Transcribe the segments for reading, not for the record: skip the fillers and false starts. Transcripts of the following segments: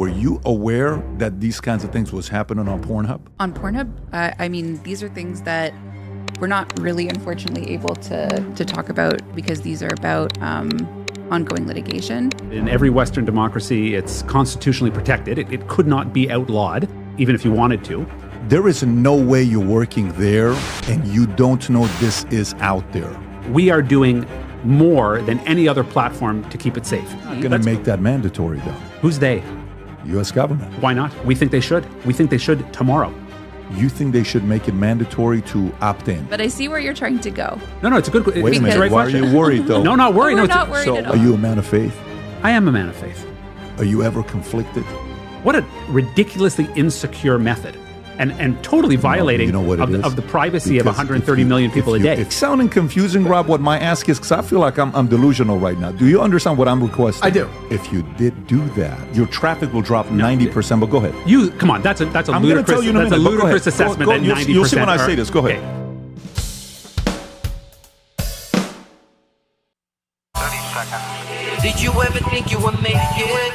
were you aware that these kinds of things was happening on PornHub? On PornHub, I mean, these are things that we're not really, unfortunately, able to talk about because these are about ongoing litigation. In every Western democracy, it's constitutionally protected. It could not be outlawed, even if you wanted to. There is no way you're working there and you don't know this is out there. We are doing more than any other platform to keep it safe. Not going to make that mandatory, though. Who's they? U.S. government. Why not? We think they should. We think they should tomorrow. You think they should make it mandatory to opt in? But I see where you're trying to go. No, it's a good question. Wait a minute. Right Why question. are you worried, though? No, not worried. We're not worried at all. Are you a man of faith? I am a man of faith. Are you ever conflicted? What a ridiculously insecure method. And totally violating of the privacy of 130 million people a day. It's sounding confusing, Rob, what my ask is, because I feel like I'm delusional right now. Do you understand what I'm requesting? I do. If you did do that, your traffic will drop 90%, but go ahead. Come on, that's a I'm ludicrous, tell you in a that's minute, a ludicrous assessment that 90%. You'll see when I say this. Go ahead. Did you ever think you would make it?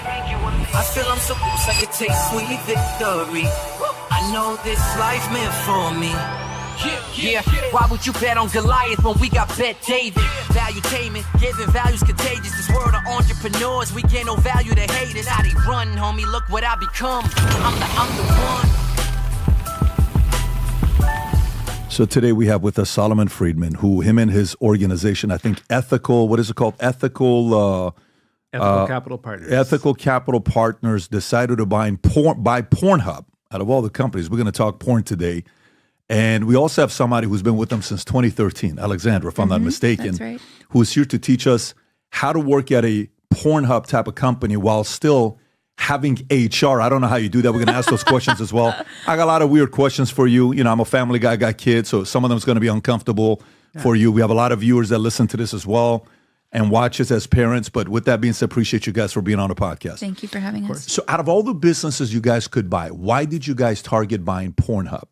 I feel I'm so close I could taste sweet victory. I know this life meant for me. Yeah, why would you bet on Goliath when we got betdavid? Valuetainment, giving values contagious. This world of entrepreneurs, we get no value to haters. How they run, homie, look what I become. I'm the one. So today we have with us Solomon Friedman, who him and his organization, I think Ethical, what is it called? Ethical Capital Partners. Ethical Capital Partners decided to buy PornHub. Out of all the companies, we're going to talk porn today. And we also have somebody who's been with them since 2013, Alexandra, if I'm not mistaken, that's right. who's here to teach us how to work at a PornHub type of company while still having HR. I don't know how you do that. We're going to ask those questions as well. I got a lot of weird questions for you. You know, I'm a family guy, I got kids, so some of them is going to be uncomfortable for you. We have a lot of viewers that listen to this as well and watch us as parents. But with that being said, appreciate you guys for being on the podcast. Thank you for having us. So out of all the businesses you guys could buy, why did you guys target buying PornHub?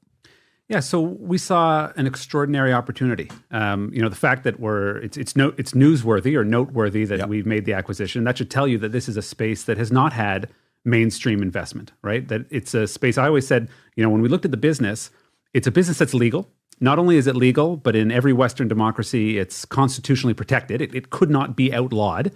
Yeah, so we saw an extraordinary opportunity. The fact that it's newsworthy or noteworthy that we've made the acquisition, that should tell you that this is a space that has not had mainstream investment, right? That it's a space, I always said, when we looked at the business, it's a business that's legal. Not only is it legal, but in every Western democracy, it's constitutionally protected. It could not be outlawed,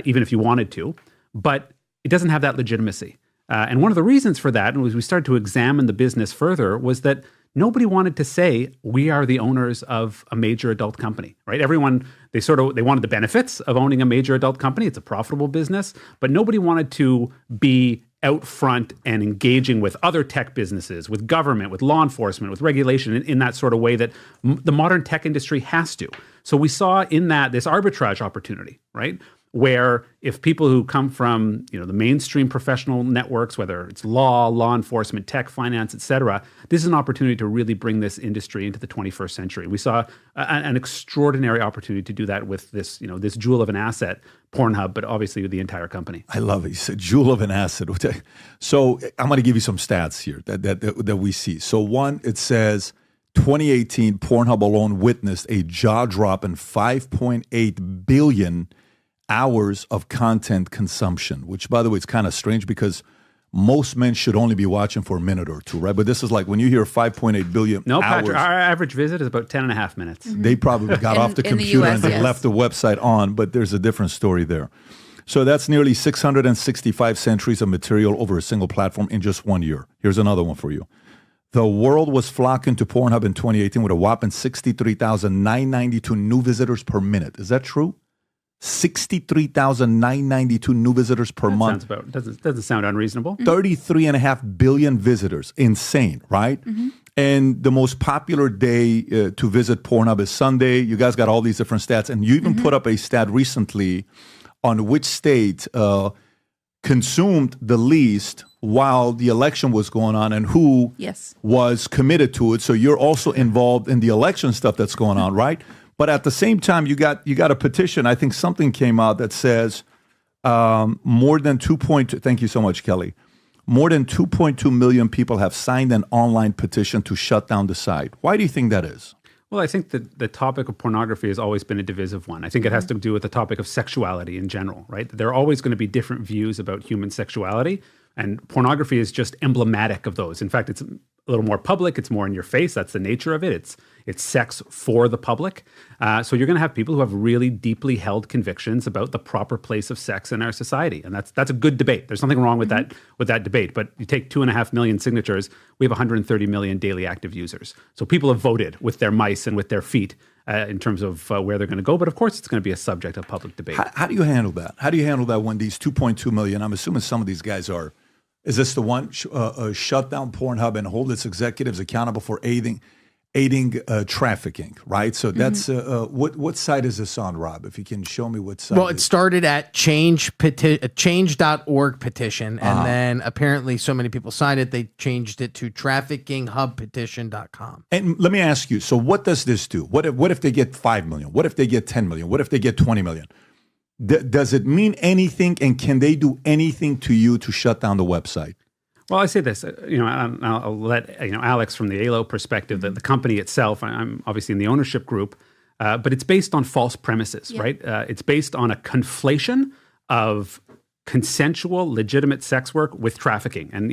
even if you wanted to, but it doesn't have that legitimacy. And one of the reasons for that, and as we started to examine the business further, was that nobody wanted to say, we are the owners of a major adult company, right? Everyone, they wanted the benefits of owning a major adult company. It's a profitable business, but nobody wanted to be out front and engaging with other tech businesses, with government, with law enforcement, with regulation in that sort of way that the modern tech industry has to. So we saw in that this arbitrage opportunity, right? Where if people who come from, the mainstream professional networks, whether it's law enforcement, tech, finance, et cetera, this is an opportunity to really bring this industry into the 21st century. We saw an extraordinary opportunity to do that with this, this jewel of an asset, PornHub, but obviously with the entire company. I love it. You said jewel of an asset. So I'm going to give you some stats here that we see. So one, it says 2018, PornHub alone witnessed a jaw-dropping 5.8 billion hours of content consumption, which, by the way, it's kind of strange because most men should only be watching for a minute or two, right? But this is like when you hear 5.8 billion No, hours. Patrick, our average visit is about 10 and a half minutes. They probably got off the computer and they left the website on, but there's a different story there. So that's nearly 665 centuries of material over a single platform in just 1 year. Here's another one for you. The world was flocking to PornHub in 2018 with a whopping 63,992 new visitors per minute. Is that true? 63,992 new visitors per month. Doesn't sound unreasonable. 33.5 billion visitors. Insane, right? Mm-hmm. And the most popular day to visit PornHub is Sunday. You guys got all these different stats. And you even put up a stat recently on which state consumed the least while the election was going on and who was committed to it. So you're also involved in the election stuff that's going on, right? But at the same time, you got a petition. I think something came out that says more than 2.2. Thank you so much, Kelly. More than 2.2 million people have signed an online petition to shut down the site. Why do you think that is? Well, I think that the topic of pornography has always been a divisive one. I think it has to do with the topic of sexuality in general, right? There are always going to be different views about human sexuality. And pornography is just emblematic of those. In fact, it's a little more public. It's more in your face. That's the nature of it. It's sex for the public. So you're going to have people who have really deeply held convictions about the proper place of sex in our society. And that's a good debate. There's nothing wrong with that debate. But you take 2.5 million signatures, we have 130 million daily active users. So people have voted with their mice and with their feet in terms of where they're going to go. But of course, it's going to be a subject of public debate. How do you handle that? How do you handle that when these 2.2 million, I'm assuming some of these guys are, is this the one, shut down PornHub and hold its executives accountable for aiding trafficking, right? So that's what site is this on, Rob? If you can show me what site. Well, it started at change.org petition, and then apparently so many people signed it, they changed it to traffickinghubpetition.com. And let me ask you, so what does this do? What if they get 5 million? What if they get 10 million? What if they get 20 million? Does it mean anything, and can they do anything to you to shut down the website? Well, I say this, I'll let Alex from the ALO perspective, the company itself. I'm obviously in the ownership group, but it's based on false premises, right? It's based on a conflation of consensual, legitimate sex work with trafficking, and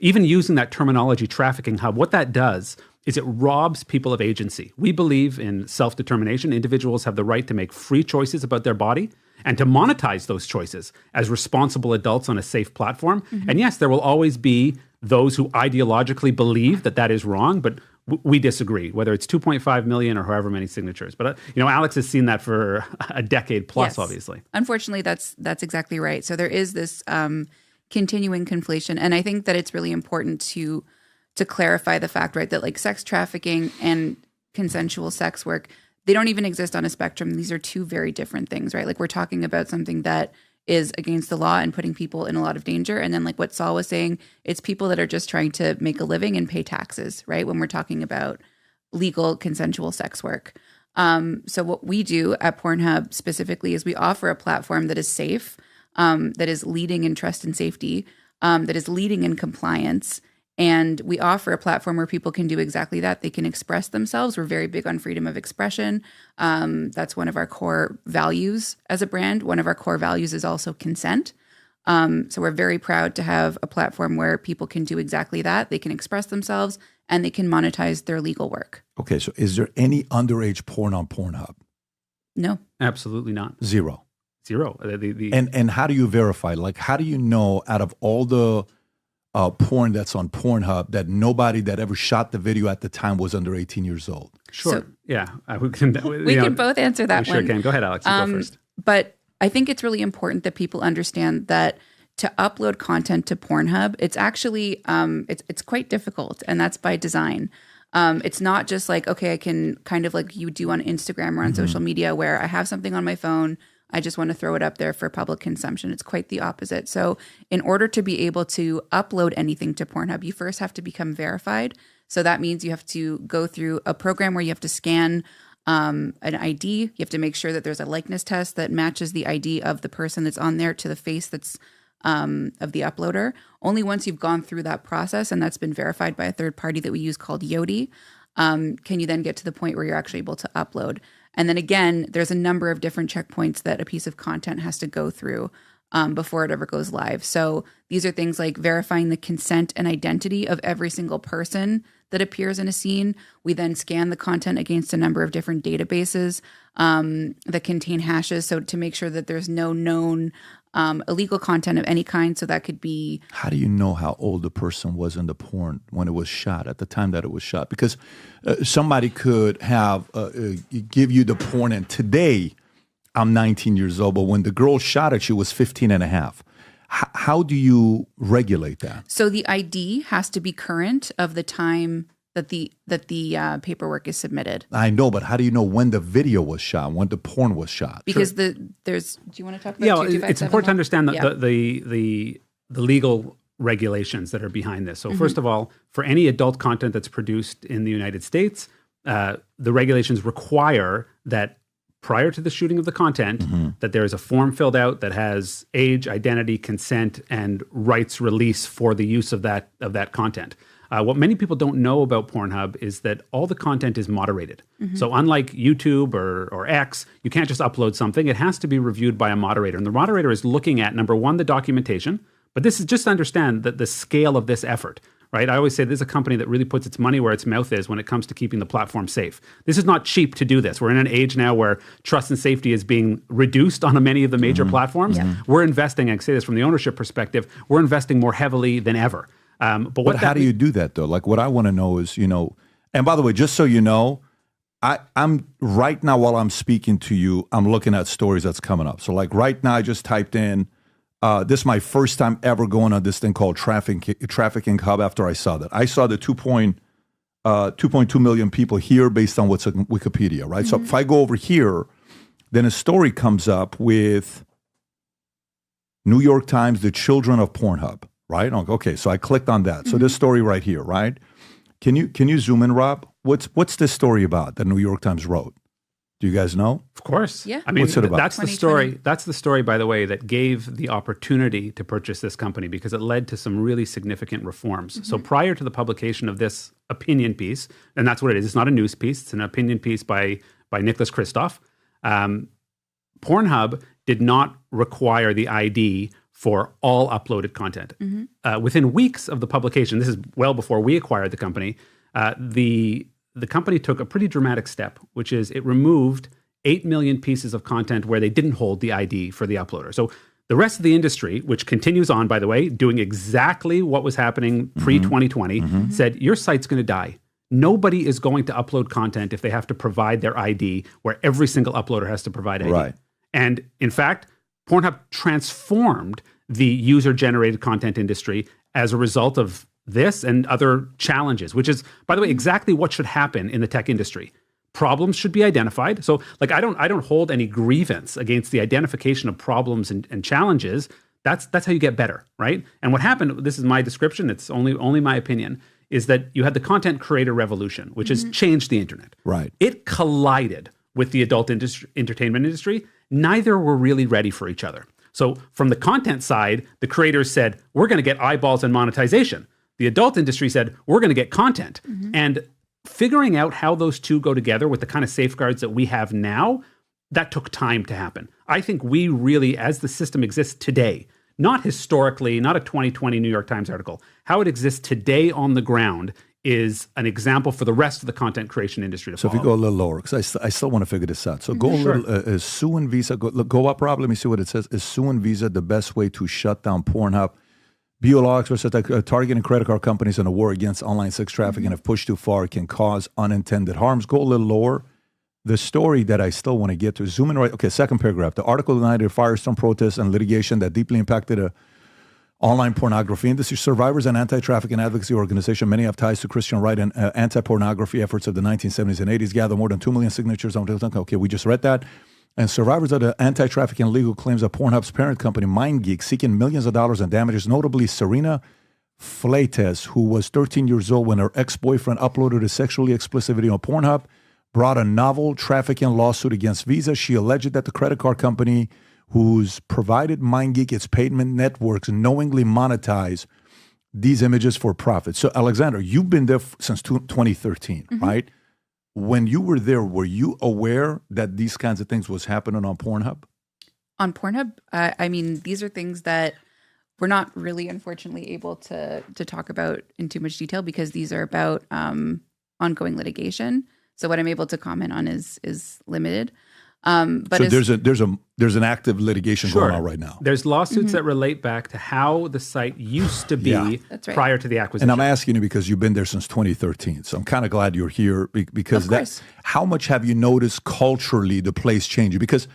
even using that terminology, trafficking hub, what that does is it robs people of agency. We believe in self-determination. Individuals have the right to make free choices about their body and to monetize those choices as responsible adults on a safe platform. And yes, there will always be those who ideologically believe that is wrong, but we disagree, whether it's 2.5 million or however many signatures. But Alex has seen that for a decade plus, obviously. Unfortunately, that's exactly right. So there is this continuing conflation, and I think that it's really important to clarify the fact, right, that like sex trafficking and consensual sex work, they don't even exist on a spectrum. These are two very different things, right? Like we're talking about something that is against the law and putting people in a lot of danger. And then like what Saul was saying, it's people that are just trying to make a living and pay taxes, right? When we're talking about legal consensual sex work. So what we do at PornHub specifically is we offer a platform that is safe, that is leading in trust and safety, that is leading in compliance. And we offer a platform where people can do exactly that. They can express themselves. We're very big on freedom of expression. That's one of our core values as a brand. One of our core values is also consent. So we're very proud to have a platform where people can do exactly that. They can express themselves and they can monetize their legal work. Okay, so is there any underage porn on PornHub? No. Absolutely not. Zero. And how do you verify? Like, how do you know out of all the porn that's on PornHub that nobody that ever shot the video at the time was under 18 years old? Sure. So, yeah. We can both answer that one. Sure can. Go ahead, Alex. You go first. But I think it's really important that people understand that to upload content to PornHub, it's actually, it's quite difficult, and that's by design. It's not just like, okay, I can kind of like you do on Instagram or on social media where I have something on my phone, I just want to throw it up there for public consumption. It's quite the opposite. So in order to be able to upload anything to PornHub, you first have to become verified. So that means you have to go through a program where you have to scan an ID. You have to make sure that there's a likeness test that matches the ID of the person that's on there to the face that's of the uploader. Only once you've gone through that process and that's been verified by a third party that we use called Yoti, can you then get to the point where you're actually able to upload. And then again, there's a number of different checkpoints that a piece of content has to go through before it ever goes live. So these are things like verifying the consent and identity of every single person that appears in a scene. We then scan the content against a number of different databases that contain hashes. So to make sure that there's no known illegal content of any kind. So that could be... How do you know how old the person was in the porn when it was shot, at the time that it was shot? Because somebody could have give you the porn, and today I'm 19 years old, but when the girl shot it, she was 15 and a half. How do you regulate that? So the ID has to be current of the time that the paperwork is submitted. I know, but how do you know when the video was shot, when the porn was shot? Because there's. Do you want to talk about? Yeah, it's important to understand the legal regulations that are behind this. So first of all, for any adult content that's produced in the United States, the regulations require that prior to the shooting of the content, that there is a form filled out that has age, identity, consent, and rights release for the use of that content. What many people don't know about PornHub is that all the content is moderated. So unlike YouTube or X, you can't just upload something. It has to be reviewed by a moderator. And the moderator is looking at, number one, the documentation, But this is just to understand that the scale of this effort, right? I always say this is a company that really puts its money where its mouth is when it comes to keeping the platform safe. This is not cheap to do this. We're in an age now where trust and safety is being reduced on many of the major platforms. Yeah. We're investing, I say this from the ownership perspective, we're investing more heavily than ever. But how do you do that though? Like what I want to know is, and by the way, just so you know, I'm right now while I'm speaking to you, I'm looking at stories that's coming up. So like right now I just typed in, this is my first time ever going on this thing called Trafficking Hub after I saw that. I saw the 2.2 million people here based on what's on Wikipedia, right? So if I go over here, then a story comes up with New York Times, the children of PornHub, right? Okay, so I clicked on that. So this story right here, right? Can you zoom in, Rob? What's this story about that New York Times wrote? Do you guys know? Of course. Yeah. I mean, what's it about? That's the story. That's the story, by the way, that gave the opportunity to purchase this company because it led to some really significant reforms. So prior to the publication of this opinion piece, and that's what it is. It's not a news piece. It's an opinion piece by Nicholas Kristof. Pornhub did not require the ID for all uploaded content. Within weeks of the publication, this is well before we acquired the company, the company took a pretty dramatic step, which is it removed 8 million pieces of content where they didn't hold the ID for the uploader. So the rest of the industry, which continues on, by the way, doing exactly what was happening pre-2020, said, your site's going to die. Nobody is going to upload content if they have to provide their ID, where every single uploader has to provide ID. Right. And in fact, Pornhub transformed the user-generated content industry as a result of this and other challenges, which is, by the way, exactly what should happen in the tech industry. Problems should be identified. So like, I don't hold any grievance against the identification of problems and challenges. That's how you get better, right? And what happened, this is my description, it's only my opinion, is that you had the content creator revolution, which has changed the internet. Right. It collided with the adult entertainment industry. Neither were really ready for each other. So from the content side, the creators said, we're going to get eyeballs and monetization. The adult industry said, we're going to get content. And figuring out how those two go together with the kind of safeguards that we have now, that took time to happen. I think we really, as the system exists today, not historically, not a 2020 New York Times article, how it exists today on the ground is an example for the rest of the content creation industry to follow. So if you go a little lower, because I still want to figure this out. So go a little, is Sue and Visa, go up, Rob, let me see what it says. Is Sue and Visa the best way to shut down Pornhub? BO experts said that targeting credit card companies in a war against online sex trafficking, if pushed too far, can cause unintended harms. Go a little lower. The story that I still want to get to, zoom in right. Okay, second paragraph. The article denied firestorm protests and litigation that deeply impacted the online pornography industry. Survivors and anti-trafficking advocacy organization, many have ties to Christian right and anti-pornography efforts of the 1970s and 80s, gathered more than 2 million signatures. Okay, we just read that. And survivors of the anti-trafficking legal claims of Pornhub's parent company, MindGeek, seeking millions of dollars in damages, notably Serena Fleites, who was 13 years old when her ex-boyfriend uploaded a sexually explicit video on Pornhub, brought a novel trafficking lawsuit against Visa. She alleged that the credit card company, who's provided MindGeek its payment networks, knowingly monetize these images for profit. So, Alexander, you've been there since 2013, right? When you were there, were you aware that these kinds of things was happening on Pornhub? On Pornhub, I mean, these are things that we're not really, unfortunately, able to talk about in too much detail because these are about ongoing litigation. So what I'm able to comment on is limited. But so there's an active litigation going on right now. There's lawsuits that relate back to how the site used to be prior to the acquisition. And I'm asking you because you've been there since 2013. So I'm kind of glad you're here because how much have you noticed culturally the place changing? Because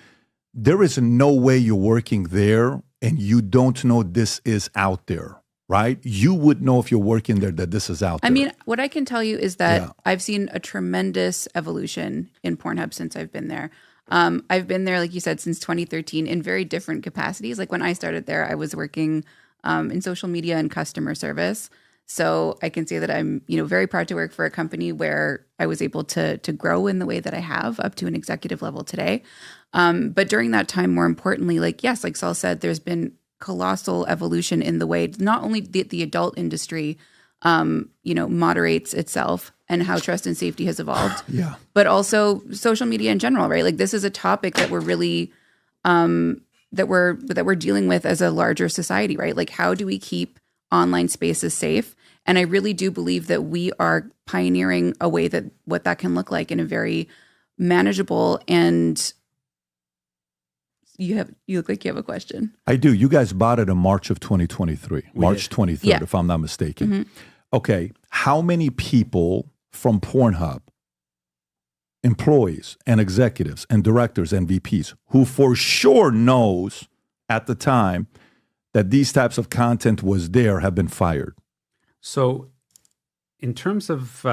there is no way you're working there and you don't know this is out there, right? You would know if you're working there that this is out there. I mean, what I can tell you is that I've seen a tremendous evolution in Pornhub since I've been there. I've been there, like you said, since 2013 in very different capacities. Like when I started there, I was working in social media and customer service. So I can say that I'm, very proud to work for a company where I was able to grow in the way that I have up to an executive level today. But during that time, more importantly, like Saul said, there's been colossal evolution in the way not only the adult industry, moderates itself and how trust and safety has evolved, but also social media in general, right? Like this is a topic that we're really that we're dealing with as a larger society, right? Like, how do we keep online spaces safe? And I really do believe that we are pioneering a way that what that can look like in a very manageable and you look like you have a question. I do. You guys bought it in March of 2023, March 23rd, if I'm not mistaken. Mm-hmm. Okay. How many people from PornHub, employees and executives and directors and VPs who for sure knows at the time that these types of content was there have been fired? So in terms of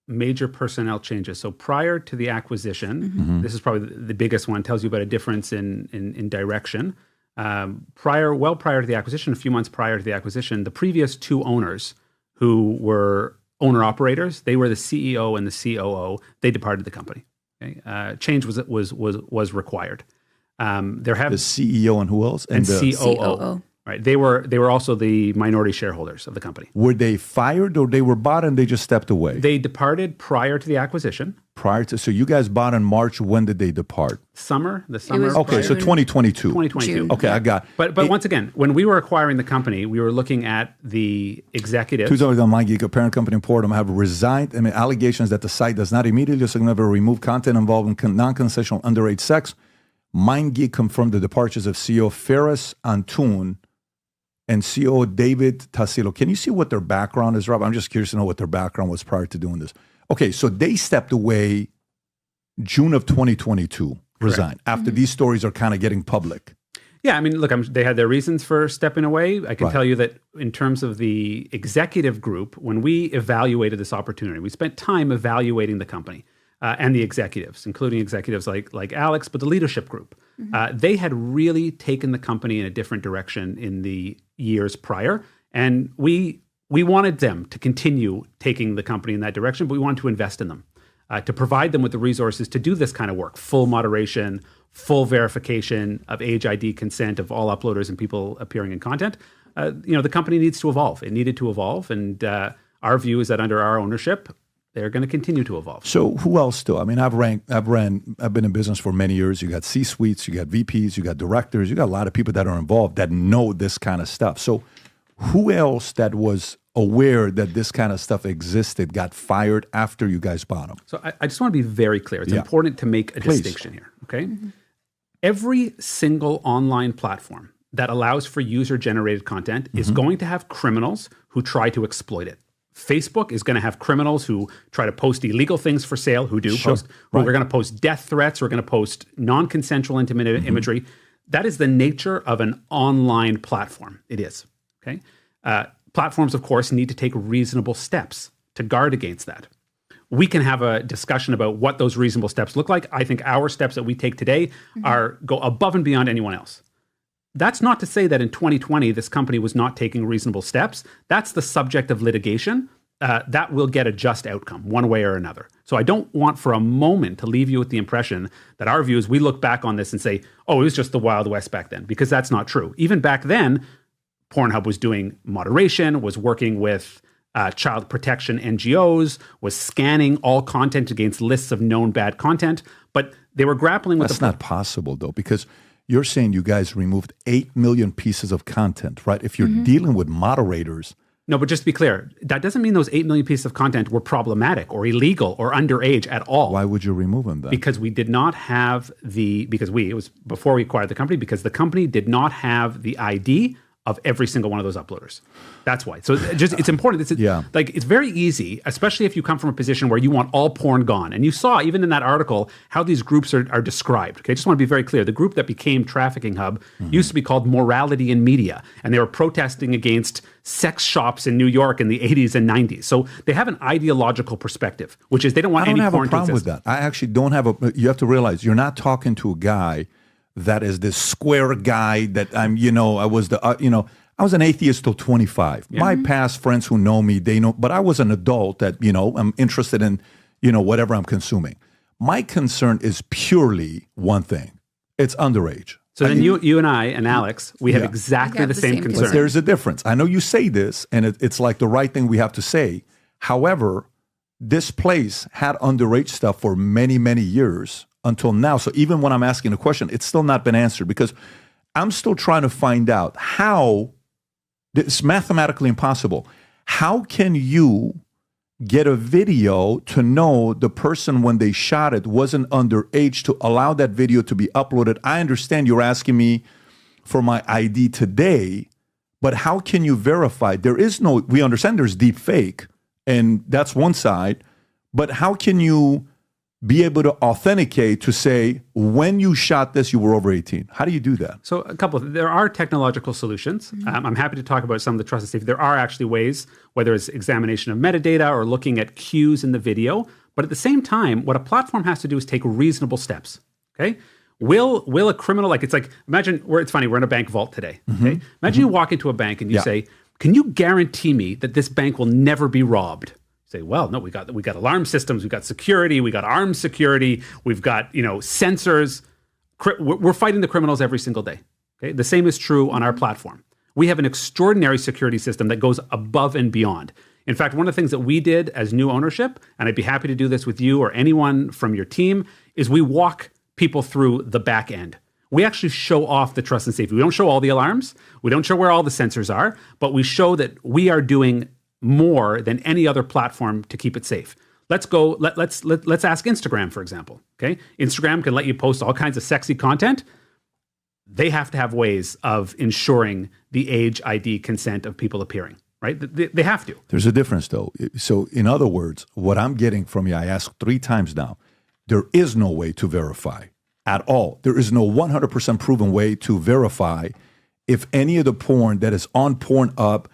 major personnel changes, so prior to the acquisition, this is probably the biggest one, tells you about a difference in direction. Prior to the acquisition, a few months prior to the acquisition, the previous two owners who were owner-operators, they were the CEO and the COO, they departed the company. Okay? Change was required. The CEO and who else? And the COO. Right. They were also the minority shareholders of the company. Were they fired or they were bought and they just stepped away? They departed prior to the acquisition. So you guys bought in March. When did they depart? The summer. Okay, so 2022. 2022. June. Okay, I got. But once again, when we were acquiring the company, we were looking at the executives. MindGeek, a parent company in Portland, have resigned. Allegations that the site does not immediately or significantly remove content involving non-consensual underage sex. MindGeek confirmed the departures of CEO Ferris Antoon and CEO David Tassilo. Can you see what their background is, Rob? I'm just curious to know what their background was prior to doing this. Okay, so they stepped away June of 2022, resigned, after these stories are kind of getting public. Yeah, I mean, look, they had their reasons for stepping away. I can tell you that in terms of the executive group, when we evaluated this opportunity, we spent time evaluating the company and the executives, including executives like Alex, but the leadership group. They had really taken the company in a different direction in the years prior, and we wanted them to continue taking the company in that direction, but we wanted to invest in them, to provide them with the resources to do this kind of work, full moderation, full verification of age ID consent of all uploaders and people appearing in content. The company needs to evolve. It needed to evolve, and our view is that under our ownership, they're going to continue to evolve. So who else still? I mean, I've been in business for many years. You got C-suites, you got VPs, you got directors, you got a lot of people that are involved that know this kind of stuff. So who else that was aware that this kind of stuff existed got fired after you guys bought them? So I just want to be very clear. It's important to make a distinction here, okay? Every single online platform that allows for user-generated content is going to have criminals who try to exploit it. Facebook is going to have criminals who try to post illegal things for sale, who are going to post death threats, who are going to post non-consensual intimate imagery. That is the nature of an online platform. It is, okay? Platforms, of course, need to take reasonable steps to guard against that. We can have a discussion about what those reasonable steps look like. I think our steps that we take today go above and beyond anyone else. That's not to say that in 2020, this company was not taking reasonable steps. That's the subject of litigation. That will get a just outcome one way or another. So I don't want for a moment to leave you with the impression that our view is we look back on this and say, oh, it was just the Wild West back then, because that's not true. Even back then, PornHub was doing moderation, was working with child protection NGOs, was scanning all content against lists of known bad content, but they were grappling with... That's not possible, though, because you're saying you guys removed 8 million pieces of content, right? If you're dealing with moderators... No, but just to be clear, that doesn't mean those 8 million pieces of content were problematic or illegal or underage at all. Why would you remove them then? Because we did not have it was before we acquired the company, because the company did not have the ID of every single one of those uploaders. That's why. So it's important. It's very easy, especially if you come from a position where you want all porn gone. And you saw even in that article how these groups are described. Okay, I just want to be very clear. The group that became Trafficking Hub used to be called Morality in Media, and they were protesting against sex shops in New York in the 80s and 90s. So they have an ideological perspective, which is they don't want any porn to exist. I don't have a problem with that. I actually don't have you have to realize you're not talking to a guy that is this square guy that I was an atheist till 25. Yeah. My past friends who know me, they know, but I was an adult that, I'm interested in, whatever I'm consuming. My concern is purely one thing. It's underage. So then you and I and Alex, we have exactly the same concern. But there's a difference. I know you say this, and it's like the right thing we have to say. However, this place had underage stuff for many, many years until now. So even when I'm asking a question, it's still not been answered, because I'm still trying to find out how, it's mathematically impossible. How can you get a video to know the person when they shot it wasn't underage to allow that video to be uploaded? I understand you're asking me for my ID today, but how can you verify? There is no, we understand there's deep fake, and that's one side, but how can you be able to authenticate to say, when you shot this, you were over 18? How do you do that? So there are technological solutions. I'm happy to talk about some of the trust and safety. There are actually ways, whether it's examination of metadata or looking at cues in the video. But at the same time, what a platform has to do is take reasonable steps. Okay. Will a criminal, imagine, it's funny, we're in a bank vault today. Okay. Imagine you walk into a bank and you say, can you guarantee me that this bank will never be robbed? Say, well, no, we got alarm systems, we got security, we got armed security, we've got sensors. We're fighting the criminals every single day. Okay, the same is true on our platform. We have an extraordinary security system that goes above and beyond. In fact, one of the things that we did as new ownership, and I'd be happy to do this with you or anyone from your team, is we walk people through the back end. We actually show off the trust and safety. We don't show all the alarms, we don't show where all the sensors are, but we show that we are doing more than any other platform to keep it safe. Let's ask Instagram, for example. Okay, Instagram can let you post all kinds of sexy content. They have to have ways of ensuring the age ID consent of people appearing, right? They have to. There's a difference, though. So, in other words, what I'm getting from you, I asked 3 times now, there is no way to verify at all. There is no 100% proven way to verify if any of the porn that is on PornHub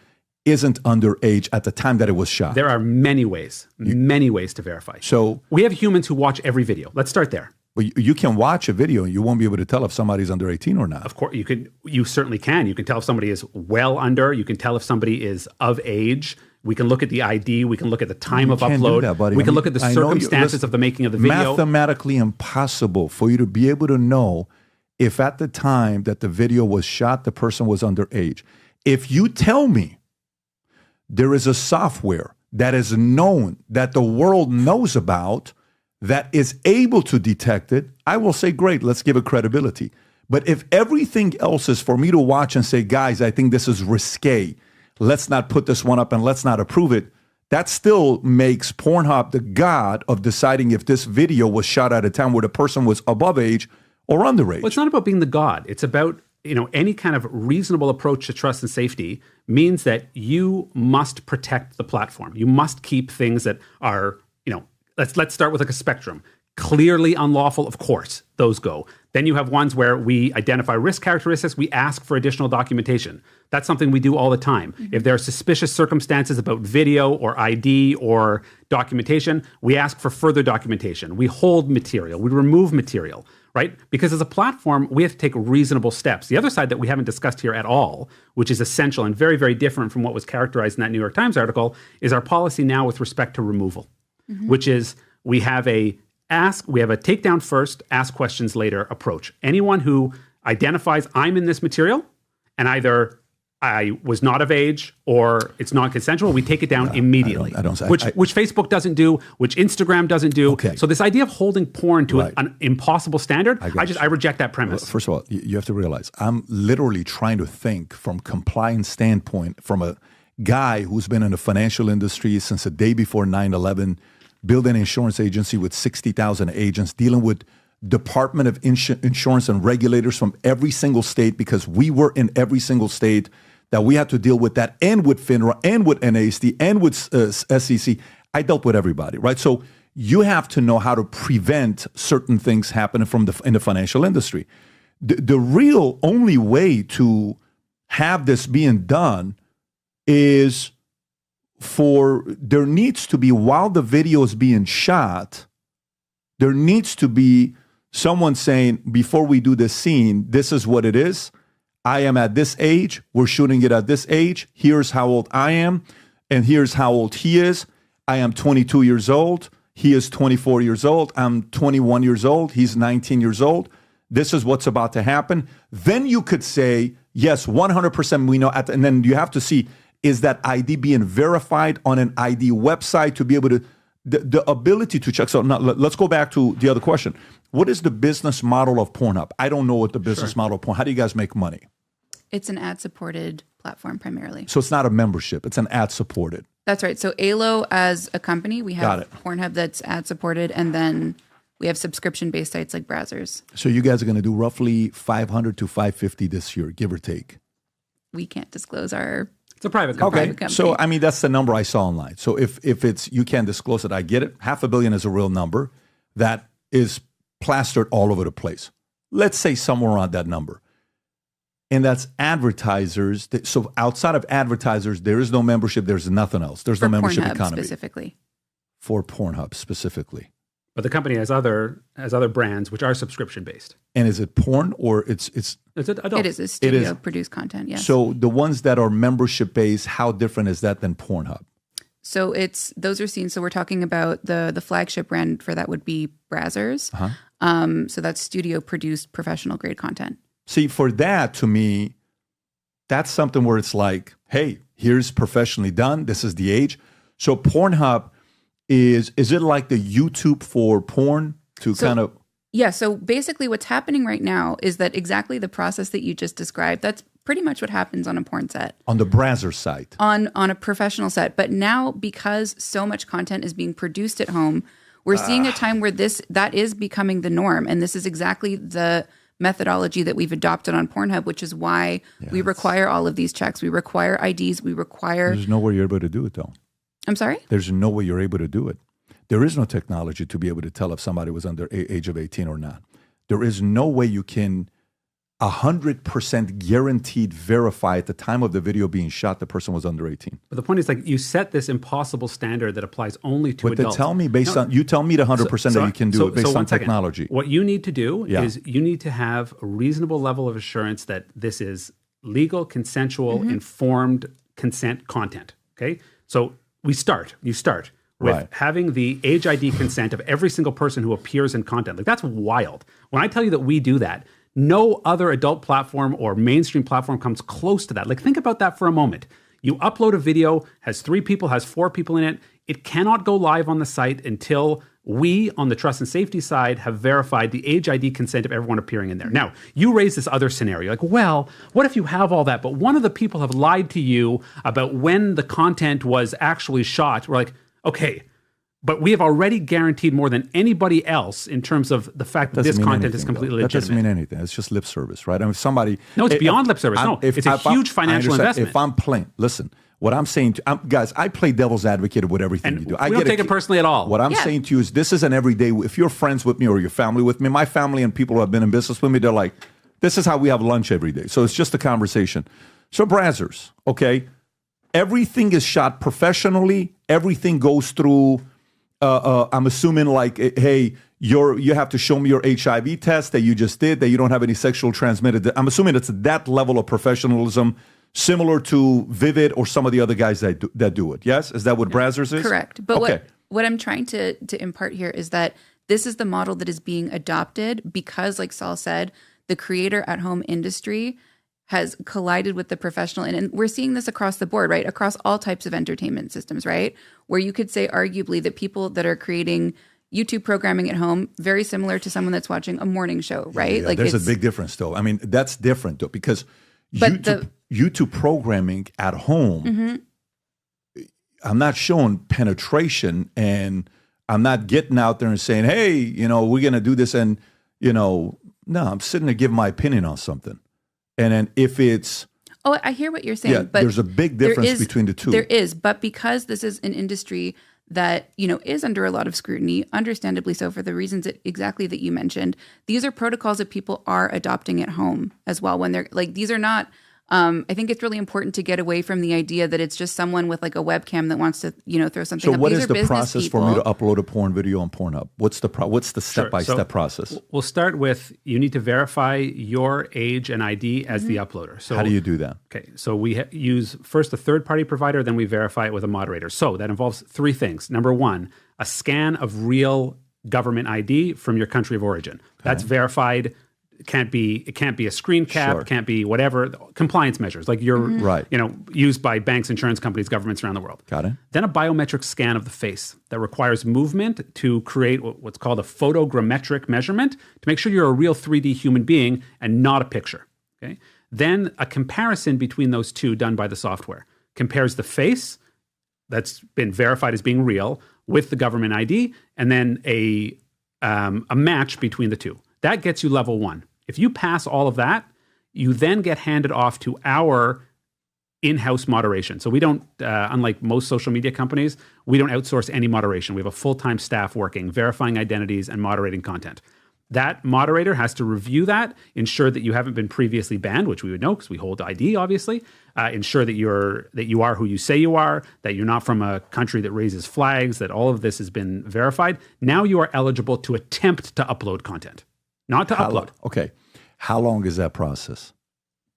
isn't underage at the time that it was shot. There are many ways to verify. So we have humans who watch every video. Let's start there. Well, you can watch a video and you won't be able to tell if somebody's under 18 or not. Of course, you certainly can. You can tell if somebody is well under. You can tell if somebody is of age. We can look at the ID. We can look at the time of upload. That, buddy. We can look at the circumstances of the making of the video. Mathematically impossible for you to be able to know if at the time that the video was shot, the person was underage. If you tell me there is a software that is known, that the world knows about, that is able to detect it, I will say, great, let's give it credibility. But if everything else is for me to watch and say, guys, I think this is risque, let's not put this one up and let's not approve it, that still makes PornHub the god of deciding if this video was shot at a time where the person was above age or underage. Well, it's not about being the god. It's about any kind of reasonable approach to trust and safety means that you must protect the platform. You must keep things that are, let's start with like a spectrum. Clearly unlawful, of course, those go. Then you have ones where we identify risk characteristics, we ask for additional documentation. That's something we do all the time. If there are suspicious circumstances about video or ID or documentation, we ask for further documentation. We hold material, we remove material, right? Because as a platform, we have to take reasonable steps. The other side that we haven't discussed here at all, which is essential and very, very different from what was characterized in that New York Times article, is our policy now with respect to removal, which is we have a takedown first, ask questions later approach. Anyone who identifies I'm in this material and either I was not of age or it's non-consensual, we take it down immediately. Which Facebook doesn't do, which Instagram doesn't do. Okay. So this idea of holding porn to an impossible standard, I reject that premise. Well, first of all, you have to realize I'm literally trying to think from compliance standpoint, from a guy who's been in the financial industry since the day before 9/11, build an insurance agency with 60,000 agents, dealing with Department of Insurance and regulators from every single state, because we were in every single state that we had to deal with that, and with FINRA, and with NASD, and with SEC. I dealt with everybody, right? So you have to know how to prevent certain things happening in the financial industry. The real only way to have this being done is there needs to be, while the video is being shot, there needs to be someone saying, before we do this scene, this is what it is. I am at this age. We're shooting it at this age. Here's how old I am. And here's how old he is. I am 22 years old. He is 24 years old. I'm 21 years old. He's 19 years old. This is what's about to happen. Then you could say, yes, 100% we know. And then you have to see, is that ID being verified on an ID website to be able to the ability to check. So now let's go back to the other question. What is the business model of PornHub? I don't know what the business model of Pornhub. How do you guys make money? It's an ad-supported platform primarily. So it's not a membership. It's an ad-supported. That's right. So ALO as a company, we have PornHub that's ad-supported, and then we have subscription-based sites like browsers. So you guys are going to do roughly 500 to 550 this year, give or take. We can't disclose our... It's a private company. Okay, so I mean, that's the number I saw online. So if it's, you can't disclose it, I get it. $500 million is a real number that is plastered all over the place. Let's say somewhere around that number. And that's advertisers. So outside of advertisers, there is no membership. There's nothing else. There's no membership PornHub economy. Specifically. For PornHub specifically. But the company has other brands which are subscription based. And is it porn or it's adult? It is a studio produced content, yes. So the ones that are membership based, how different is that than PornHub? So those are seen. So we're talking about the flagship brand for that would be Brazzers. So that's studio produced professional grade content. See, for that, to me, that's something where it's like, hey, here's professionally done. This is the age. So PornHub is it like the YouTube for porn to kind of... Yeah, so basically what's happening right now is that exactly the process that you just described, that's pretty much what happens on a porn set. On the Brazzers site. On a professional set. But now, because so much content is being produced at home, we're seeing a time where that is becoming the norm. And this is exactly the methodology that we've adopted on PornHub, which is why we require all of these checks. We require IDs. We require... There's no way you're able to do it, though. I'm sorry? There's no way you're able to do it. There is no technology to be able to tell if somebody was under age of 18 or not. There is no way you can 100% guaranteed verify at the time of the video being shot the person was under 18. But the point is, like, you set this impossible standard that applies only to adults. But tell me you tell me the 100% that you can do it based on technology. What you need to do is you need to have a reasonable level of assurance that this is legal, consensual, informed consent content. Okay? So you start with having the age ID consent of every single person who appears in content. Like, that's wild. When I tell you that we do that, no other adult platform or mainstream platform comes close to that. Like, think about that for a moment. You upload a video, has 3 people, has 4 people in it. It cannot go live on the site until we, on the trust and safety side, have verified the age ID consent of everyone appearing in there. Now, you raise this other scenario. Like, well, what if you have all that, but one of the people have lied to you about when the content was actually shot? We're like, okay, but we have already guaranteed more than anybody else in terms of the fact that this content is completely legitimate. That doesn't mean anything. It's just lip service, right? I mean, somebody... No, it's beyond lip service. No, it's a huge financial investment. If I'm playing... Listen, what I'm saying to... guys, I play devil's advocate with everything you do. We don't take it personally at all. What I'm saying to you is this is an everyday... If you're friends with me or your family with me, my family and people who have been in business with me, they're like, this is how we have lunch every day. So it's just a conversation. So Brazzers, okay? Everything is shot professionally. Everything goes through... I'm assuming like, hey, you have to show me your HIV test that you just did, that you don't have any sexual transmitted. I'm assuming it's that level of professionalism, similar to Vivid or some of the other guys that do it. Yes, is that what Brazzers is? Correct. But what I'm trying to impart here is that this is the model that is being adopted because, like Saul said, the creator at home industry has collided with the professional. And we're seeing this across the board, right? Across all types of entertainment systems, right? Where you could say arguably that people that are creating YouTube programming at home, very similar to someone that's watching a morning show, right? Yeah, like there's a big difference though. I mean, that's different though, because YouTube programming at home, I'm not showing penetration and I'm not getting out there and saying, hey, we're going to do this. And, no, I'm sitting there giving my opinion on something. And then if it's... Oh, I hear what you're saying. But there's a big difference between the two. There is. But because this is an industry that, is under a lot of scrutiny, understandably so for the reasons exactly that you mentioned, these are protocols that people are adopting at home as well. When they're like, these are not... I think it's really important to get away from the idea that it's just someone with like a webcam that wants to, throw something up. So what is the process for me to upload a porn video on PornHub? What's the step-by-step process? We'll start with, you need to verify your age and ID as the uploader. So how do you do that? Okay, so we use first a third-party provider, then we verify it with a moderator. So that involves 3 things. Number 1, a scan of real government ID from your country of origin. Okay. That's verified It can't be a screen cap, Sure. can't be whatever, compliance measures like Right. used by banks, insurance companies, governments around the world. Got it. Then a biometric scan of the face that requires movement to create what's called a photogrammetric measurement to make sure you're a real 3D human being and not a picture. Okay. Then a comparison between those two done by the software compares the face that's been verified as being real with the government ID, and then a match between the two. That gets you level 1. If you pass all of that, you then get handed off to our in-house moderation. So we don't, unlike most social media companies, we don't outsource any moderation. We have a full-time staff working, verifying identities and moderating content. That moderator has to review that, ensure that you haven't been previously banned, which we would know because we hold ID, obviously. Ensure that you are who you say you are, that you're not from a country that raises flags, that all of this has been verified. Now you are eligible to attempt to upload content, not to upload. Okay. How long is that process?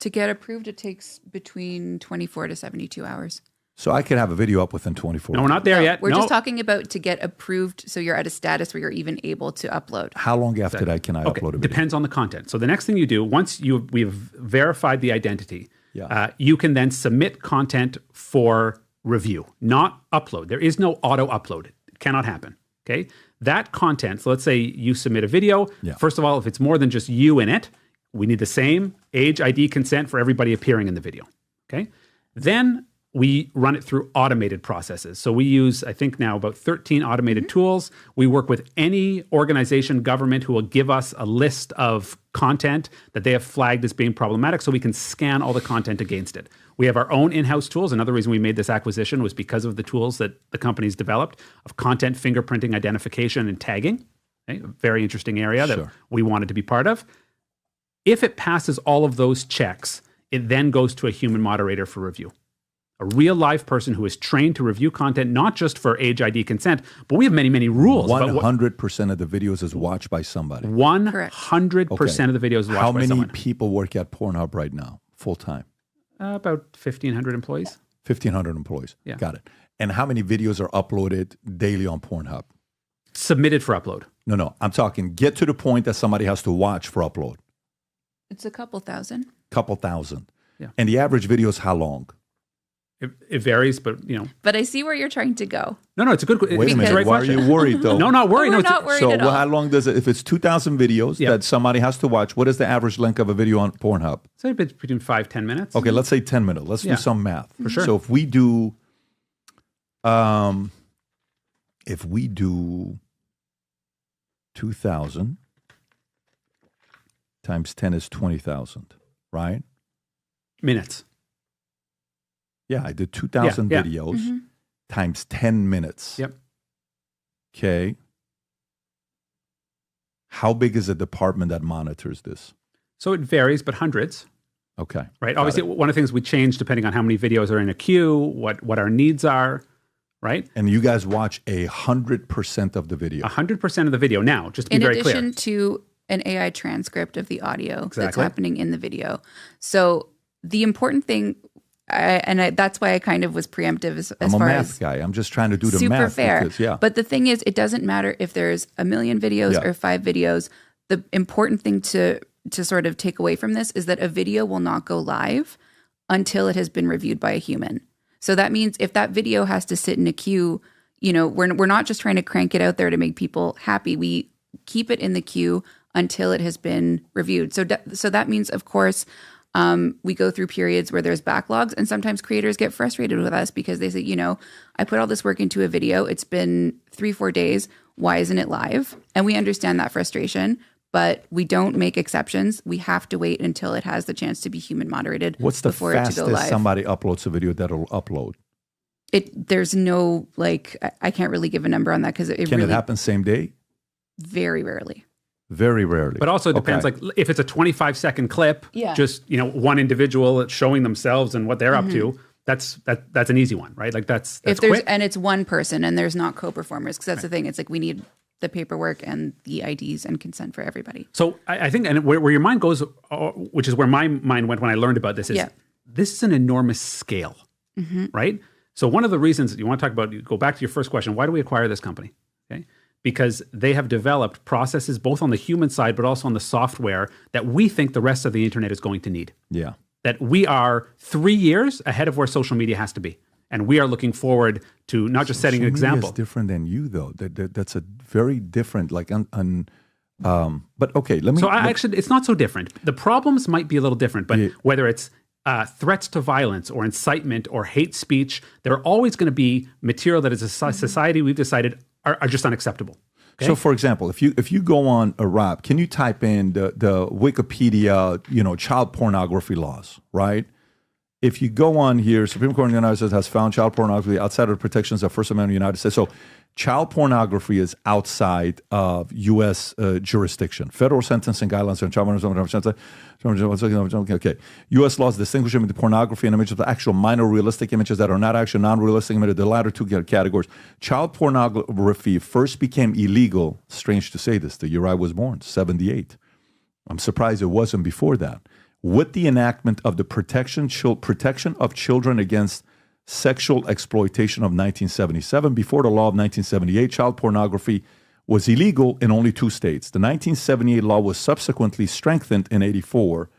To get approved, it takes between 24 to 72 hours. So I could have a video up within 24 No, we're not there No, yet. We're No. just talking about to get approved, so you're at a status where you're even able to upload. How long after that can I upload a video? Depends on the content. So the next thing you do, once we've verified the identity, Yeah. you can then submit content for review, not upload. There is no auto upload. It cannot happen. Okay. That content, so let's say you submit a video. Yeah. First of all, if it's more than just you in it, we need the same age, ID, consent for everybody appearing in the video. Okay. Then we run it through automated processes. So we use, I think now, about 13 automated tools. We work with any organization, government, who will give us a list of content that they have flagged as being problematic so we can scan all the content against it. We have our own in-house tools. Another reason we made this acquisition was because of the tools that the company's developed of content fingerprinting, identification, and tagging. Okay? A very interesting area that Sure. we wanted to be part of. If it passes all of those checks, it then goes to a human moderator for review. A real live person who is trained to review content, not just for age, ID, consent, but we have many, many rules. 100% of the videos is watched by somebody. 100% of the videos is watched How by many someone. people work at PornHub right now, full time? About 1,500 employees. 1,500 employees. Yeah. Got it. And how many videos are uploaded daily on PornHub? Submitted for upload. No. I'm talking get to the point that somebody has to watch for upload. It's a couple thousand. Couple thousand. Yeah. And the average video is how long? It varies, but But I see where you're trying to go. No, it's a good. Wait a it's minute. the right Why question. are you worried though? No, not worried. We're No, not worried So at all. how long does it, if it's 2,000 videos Yeah. that somebody has to watch, what is the average length of a video on PornHub? Say between 5-10 minutes. Okay, let's say 10 minutes. Let's Yeah. do some math. For sure. So if we do 2,000 times 10 is 20,000, right? Minutes. Yeah, I did 2,000 Yeah. videos times 10 minutes. Yep. Okay. How big is the department that monitors this? So it varies, but hundreds. Okay. Right. Got Obviously, it. one of the things we change depending on how many videos are in a queue, what our needs are. Right. And you guys watch 100% of the video. 100% of the video. Now, just to be In very addition clear. to an AI transcript of the audio that's Exactly. happening in the video. So the important thing, that's why I kind of was preemptive as I'm a far math as guy. I'm just trying to do the super math. fair. Because, yeah. But the thing is, it doesn't matter if there's 1 million videos Yeah. or 5 videos. The important thing to sort of take away from this is that a video will not go live until it has been reviewed by a human. So that means if that video has to sit in a queue, we're not just trying to crank it out there to make people happy. We keep it in the queue until it has been reviewed. So that means, of course, we go through periods where there's backlogs, and sometimes creators get frustrated with us because they say, I put all this work into a video. It's been 3-4 days. Why isn't it live? And we understand that frustration, but we don't make exceptions. We have to wait until it has the chance to be human moderated What's the before it to go fastest live. somebody uploads a video that'll upload? There's no, I can't really give a number on that because it Can really it happen same day? very rarely. Very rarely. But also it depends, Okay. like if it's a 25-second clip, Yeah. just, one individual showing themselves and what they're up to, that's an easy one, right? Like that's If there's quick. and it's one person and there's not co-performers, because that's the thing. It's like we need the paperwork and the IDs and consent for everybody. So I think, and where your mind goes, which is where my mind went when I learned about this, is Yeah. this is an enormous scale, right? So one of the reasons you want to talk about, go back to your first question, why do we acquire this company? Okay, because they have developed processes both on the human side, but also on the software that we think the rest of the internet is going to need. Yeah. That we are 3 years ahead of where social media has to be. And we are looking forward to not just setting an example. It's different than you, though. That's a very different, like, but okay, let me. So actually, it's not so different. The problems might be a little different, but whether it's threats to violence or incitement or hate speech, there are always going to be material that as a society we've decided are just unacceptable. Okay? So, for example, if you go on a Rob, can you type in the Wikipedia, child pornography laws, right? If you go on here, Supreme Court of the United States has found child pornography outside of the protections of First Amendment of the United States. So child pornography is outside of U.S. Jurisdiction. Federal sentencing guidelines on child pornography. Okay. U.S. laws distinguish between pornography and images of actual minor realistic images that are not actually non-realistic images. The latter two categories. Child pornography first became illegal, strange to say this, the year I was born, 1978. I'm surprised it wasn't before that. With the enactment of the Protection of Children Against Sexual Exploitation of 1977, before the law of 1978, child pornography was illegal in only 2 states. The 1978 law was subsequently strengthened in 1984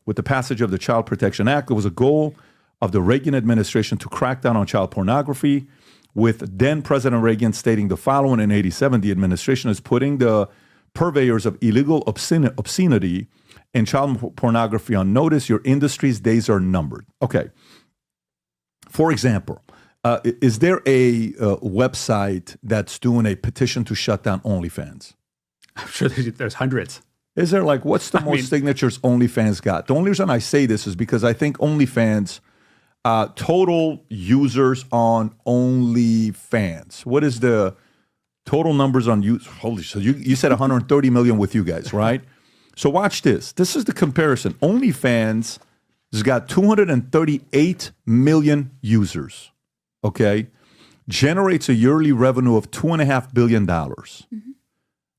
with the passage of the Child Protection Act. It was a goal of the Reagan administration to crack down on child pornography, with then President Reagan stating the following in 1987, the administration is putting the purveyors of illegal obscenity and child pornography on notice. Your industry's days are numbered. Okay. For example, is there a website that's doing a petition to shut down OnlyFans? I'm sure there's hundreds. Is there what's the most signatures OnlyFans got? The only reason I say this is because I think OnlyFans, total users on OnlyFans, what is the total numbers on you? Holy shit, you said 130 million with you guys, right? So watch this. This is the comparison. OnlyFans has got 238 million users, okay? Generates a yearly revenue of $2.5 billion. Mm-hmm.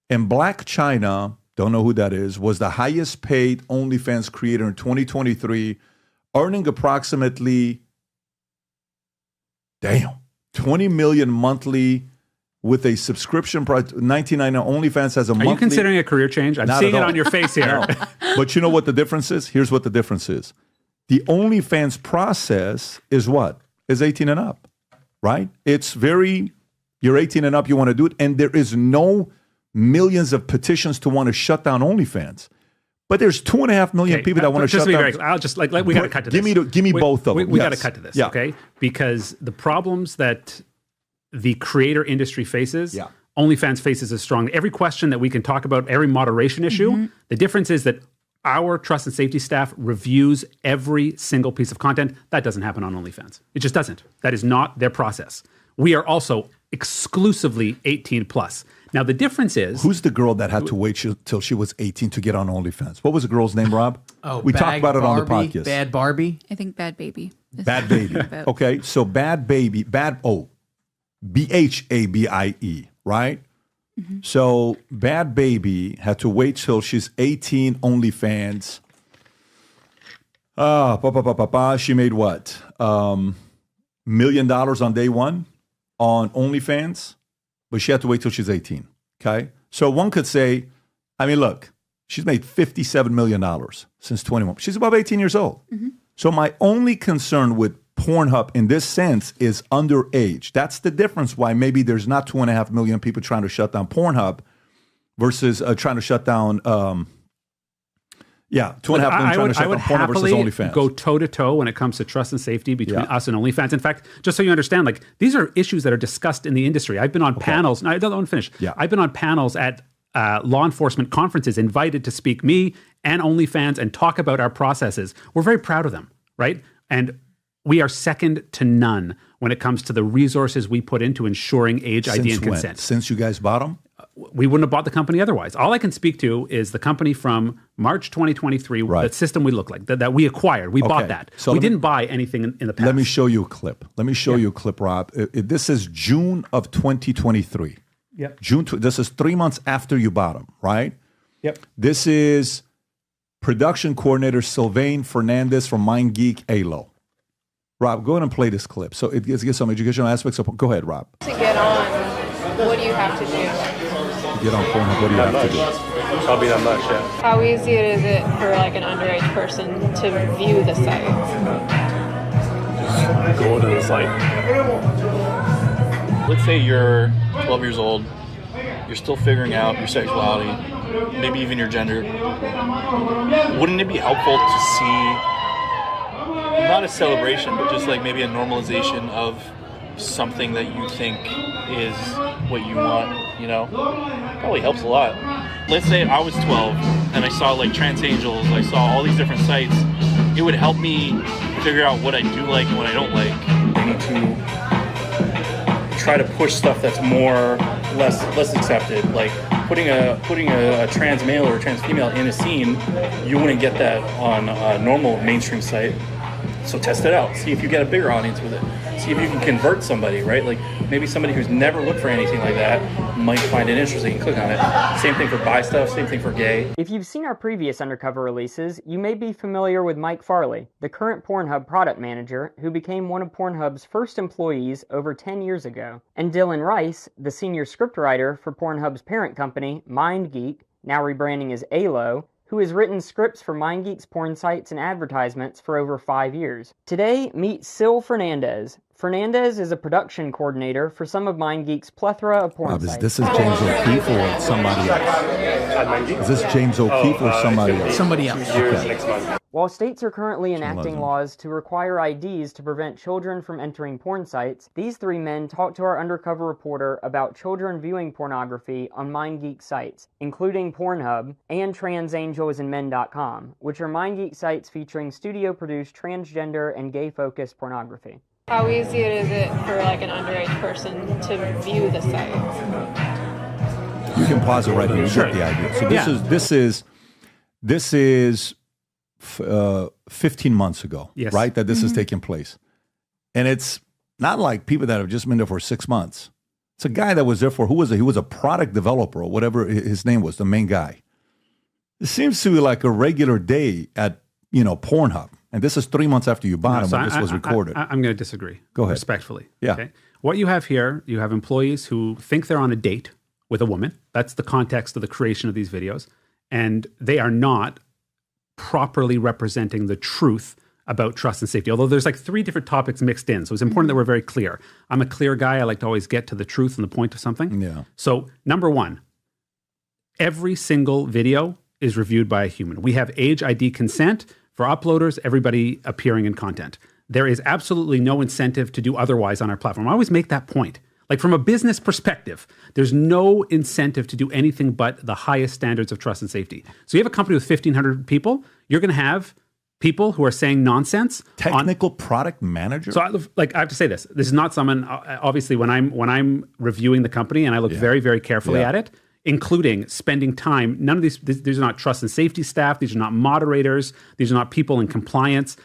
And Black China, don't know who that is, was the highest paid OnlyFans creator in 2023, earning approximately, 20 million monthly with a subscription price, $19.99. OnlyFans has a monthly. Are you considering a career change? I'm seeing it on your face here. No. But you know what the difference is? Here's what the difference is. The OnlyFans process is what? Is 18 and up, right? It's you're 18 and up, you want to do it. And there is no millions of petitions to want to shut down OnlyFans. But there's 2.5 million people that want to shut down. I'll just we got to cut to this. Give me both of them. We got to cut to this, okay? Because the problems that the creator industry faces, OnlyFans faces as strong. Every question that we can talk about, every moderation issue, the difference is that our trust and safety staff reviews every single piece of content. That doesn't happen on OnlyFans. It just doesn't. That is not their process. We are also exclusively 18 plus. Now, the difference is... Who's the girl that had to wait till she was 18 to get on OnlyFans? What was the girl's name, Rob? We talked about it on the podcast. Bad Barbie? I think Bad Baby. Bad Baby. Okay, so Bad Baby, BHABIE, right? Mm-hmm. So Bad Baby had to wait till she's 18, OnlyFans. She made what? $1 million on day one on OnlyFans, but she had to wait till she's 18, okay? So one could say, look, she's made $57 million since 21. She's above 18 years old. Mm-hmm. So my only concern with PornHub in this sense is underage. That's the difference why maybe there's not 2.5 million people trying to shut down PornHub versus trying to shut down 2.5 million trying to shut down PornHub versus OnlyFans. Go toe-to-toe when it comes to trust and safety between us and OnlyFans. In fact, just so you understand, these are issues that are discussed in the industry. I've been on panels. No, I don't want to finish. Yeah. I've been on panels at law enforcement conferences, invited to speak me and OnlyFans and talk about our processes. We're very proud of them, right? And we are second to none when it comes to the resources we put into ensuring age ID and consent. Since you guys bought them? We wouldn't have bought the company otherwise. All I can speak to is the company from March 2023, that system we look like, that we acquired. We bought that. So we didn't buy anything in the past. Let me show you a clip. Rob. This is June of 2023. Yep. This is 3 months after you bought them, right? Yep. This is production coordinator Sylvain Fernandez from MindGeek ALO. Rob, go ahead and play this clip. So it gives some educational aspects. So go ahead, Rob. To get on, what do you have to do? get on Pornhub? What do you have to do? Probably not much, yeah. How easy is it for like an underage person to view the site? Go to the site. Let's say you're 12 years old, you're still figuring out your sexuality, maybe even your gender. Wouldn't it be helpful to see, not a celebration, but just like maybe a normalization of something that you think is what you want, you know? Probably helps a lot. Let's say I was 12 and I saw like trans angels, I saw all these different sites. It would help me figure out what I do like and what I don't like. I need to try to push stuff that's less accepted. Like putting a trans male or a trans female in a scene, you wouldn't get that on a normal mainstream site. So test it out. See if you get a bigger audience with it. See if you can convert somebody, right? Like maybe somebody who's never looked for anything like that might find it interesting and click on it. Same thing for bi stuff, same thing for gay. If you've seen our previous Undercover releases, you may be familiar with Mike Farley, the current PornHub product manager who became one of PornHub's first employees over 10 years ago, and Dylan Rice, the senior scriptwriter for PornHub's parent company, MindGeek, now rebranding as ALO, who has written scripts for MindGeek's porn sites and advertisements for over 5 years. Today, meet Sil Fernandez. Fernandez is a production coordinator for some of MindGeek's plethora of porn sites. This is James O'Keefe or somebody else? Is this James O'Keefe or somebody else? Somebody else. Okay. While states are currently enacting laws to require IDs to prevent children from entering porn sites, these three men talked to our undercover reporter about children viewing pornography on MindGeek sites, including PornHub and transangelsinmen.com, which are MindGeek sites featuring studio-produced transgender and gay-focused pornography. How easy is it for like an underage person to view the site? You can pause it right here. You get the idea. So this is 15 months ago, right? That this is taking place. And it's not like people that have just been there for 6 months. It's a guy that was there for, he was a product developer or whatever his name was, the main guy. It seems to be like a regular day at, Pornhub. And this is 3 months after you bought him when this was recorded. I'm going to disagree. Go ahead. Respectfully. Yeah. Okay? What you have here, you have employees who think they're on a date with a woman. That's the context of the creation of these videos. And they are not properly representing the truth about trust and safety. Although there's like 3 different topics mixed in. So it's important that we're very clear. I'm a clear guy. I like to always get to the truth and the point of something. Yeah. So number 1, every single video is reviewed by a human. We have age ID consent for uploaders, everybody appearing in content. There is absolutely no incentive to do otherwise on our platform. I always make that point. Like from a business perspective, there's no incentive to do anything but the highest standards of trust and safety. So you have a company with 1,500 people, you're going to have people who are saying nonsense. Technical product manager? So I have to say this. This is not someone, obviously when I'm reviewing the company and I look very, very carefully at it, including spending time. None of these are not trust and safety staff. These are not moderators. These are not people in compliance.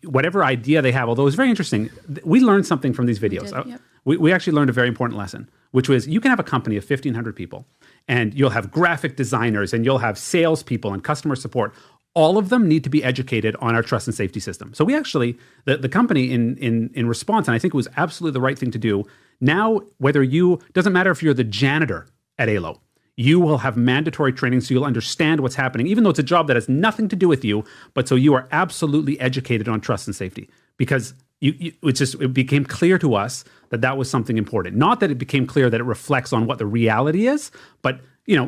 Whatever idea they have, although it's very interesting, we learned something from these videos. We actually learned a very important lesson, which was you can have a company of 1,500 people and you'll have graphic designers and you'll have salespeople and customer support. All of them need to be educated on our trust and safety system. So we actually, the company in response, and I think it was absolutely the right thing to do, now doesn't matter if you're the janitor at ALO, you will have mandatory training so you'll understand what's happening, even though it's a job that has nothing to do with you, but so you are absolutely educated on trust and safety. Because it became clear to us that was something important. Not that it became clear that it reflects on what the reality is, but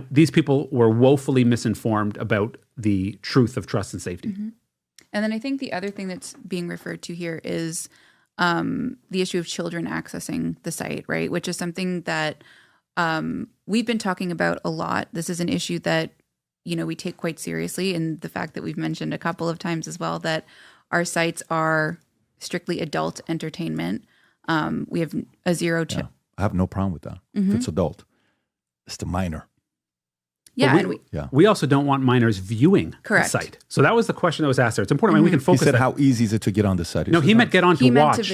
these people were woefully misinformed about the truth of trust and safety. Mm-hmm. And then I think the other thing that's being referred to here is the issue of children accessing the site, right? Which is something that we've been talking about a lot. This is an issue that, we take quite seriously, and the fact that we've mentioned a couple of times as well that our sites are strictly adult entertainment. We have a zero. I have no problem with that. Mm-hmm. If it's adult, it's the minor. Yeah, we also don't want minors viewing the Correct. site. So that was the question that was asked there. It's important. We can focus. He said, "How easy is it to get on the site?" No, he meant get on to watch.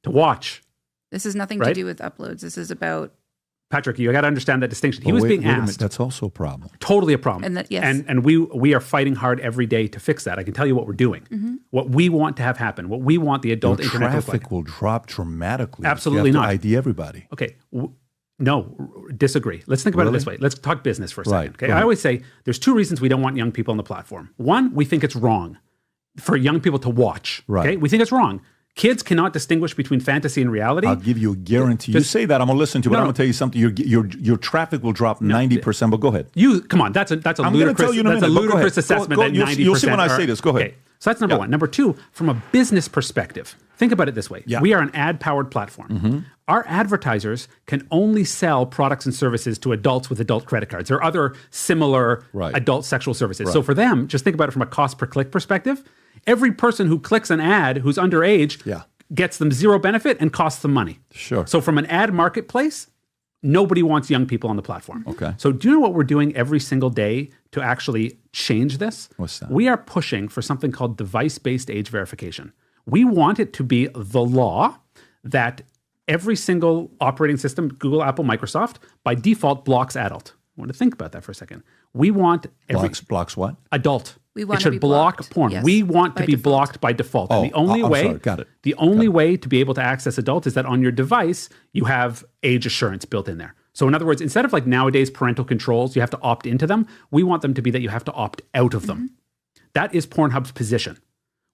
To watch. This has nothing to do with uploads. This is about. Patrick, you got to understand that distinction. He was being asked. That's also a problem. Totally a problem. And yes. And we are fighting hard every day to fix that. I can tell you what we're doing. Mm-hmm. What we want to have happen. What we want the adult internet to look like. Traffic will drop dramatically. Absolutely you have not. to ID everybody. Okay. No, disagree. Let's think about it this way. Let's talk business for a second. Okay. I always say there's two reasons we don't want young people on the platform. One, we think it's wrong for young people to watch. Right. Okay. We think it's wrong. Kids cannot distinguish between fantasy and reality. I'll give you a guarantee. You say that, I'm going to listen to it, but I'm going to tell you something. Your traffic will drop 90%, but go ahead. Come on, that's a I'm ludicrous, tell you in a that's a minute, ludicrous assessment that 90%. You'll see when I say this. Go ahead. Okay. So that's number one. Number two, from a business perspective, think about it this way. We are an ad-powered platform. Our advertisers can only sell products and services to adults with adult credit cards or other similar adult sexual services. So for them, just think about it from a cost per click perspective. Every person who clicks an ad who's underage gets them zero benefit and costs them money. Sure. So from an ad marketplace, nobody wants young people on the platform. Okay. So do you know what we're doing every single day to actually change this? What's that? We are pushing for something called device-based age verification. We want it to be the law that every single operating system, Google, Apple, Microsoft, by default blocks adult. I want to think about that for a second. We want blocks what? Adult. We want it should to be block blocked. porn. Yes, we want to be default. blocked by default. And the only I'm way, sorry. Got it. The only way to be able to access adult is that on your device you have age assurance built in there. So in other words, instead of like nowadays parental controls, you have to opt into them. We want them to be that you have to opt out of them. That is Pornhub's position.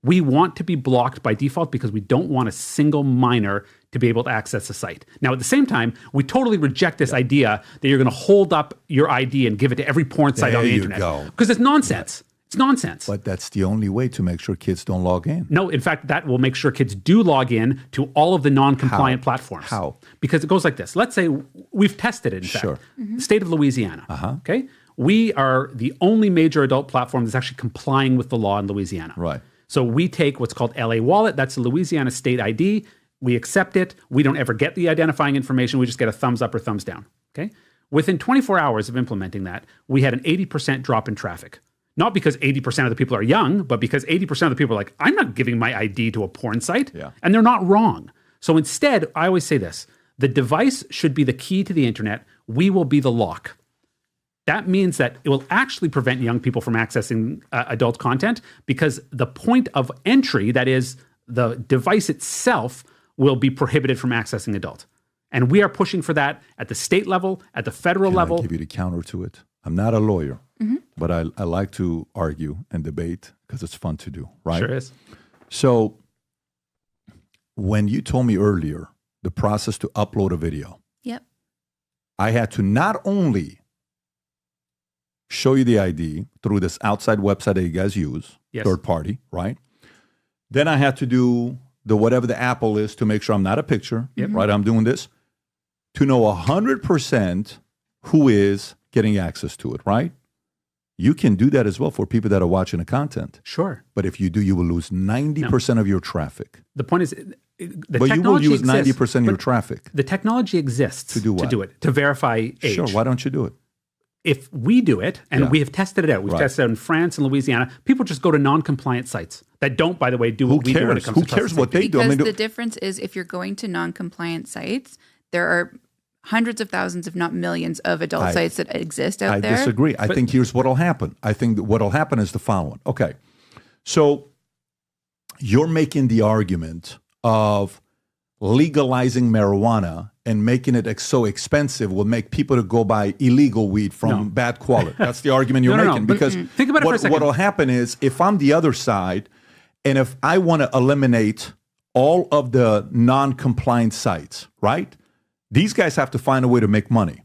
We want to be blocked by default because we don't want a single minor to be able to access the site. Now, at the same time, we totally reject this idea that you're going to hold up your ID and give it to every porn site on the internet. Because it's nonsense. It's nonsense. But that's the only way to make sure kids don't log in. No, in fact, that will make sure kids do log in to all of the non-compliant platforms. How? Because it goes like this. Let's say we've tested it, in fact. State of Louisiana. Okay? We are the only major adult platform that's actually complying with the law in Louisiana. Right. So we take what's called LA Wallet. That's the Louisiana state ID. We accept it. We don't ever get the identifying information. We just get a thumbs up or thumbs down. Okay? Within 24 hours of implementing that, we had an 80% drop in traffic. Not because 80% of the people are young, but because 80% of the people are like, I'm not giving my ID to a porn site. And they're not wrong. So instead, I always say this, the device should be the key to the internet. We will be the lock. That means that it will actually prevent young people from accessing adult content because the point of entry, that is the device itself, will be prohibited from accessing adult. And we are pushing for that at the state level, at the federal level. I'll give you the counter to it. I'm not a lawyer, but I like to argue and debate because it's fun to do, right? Sure is. So when you told me earlier the process to upload a video, I had to not only show you the ID through this outside website that you guys use, third party, right? Then I had to do the whatever the Apple is to make sure I'm not a picture, right? I'm doing this to know 100% who is getting access to it, right? You can do that as well for people that are watching the content. Sure. But if you do, you will lose 90% of your traffic. The point is, but you will use 90% of your traffic. The technology exists to do what? To do it, to verify age. Sure, why don't you do it? If we do it, and we have tested it out, we've tested it out in France and Louisiana, people just go to non-compliant sites that don't, by the way, do what we do when it comes to Who cares what they do? Because the difference is if you're going to non-compliant sites, there are hundreds of thousands, if not millions, of adult sites that exist out there. I disagree. I think here's what will happen. I think that what will happen is the following. Okay, so you're making the argument of legalizing marijuana and making it so expensive will make people to go buy illegal weed from bad quality. That's the argument you're making. Because think about it for a second. What will happen is if I'm the other side and if I want to eliminate all of the non-compliant sites, right? These guys have to find a way to make money.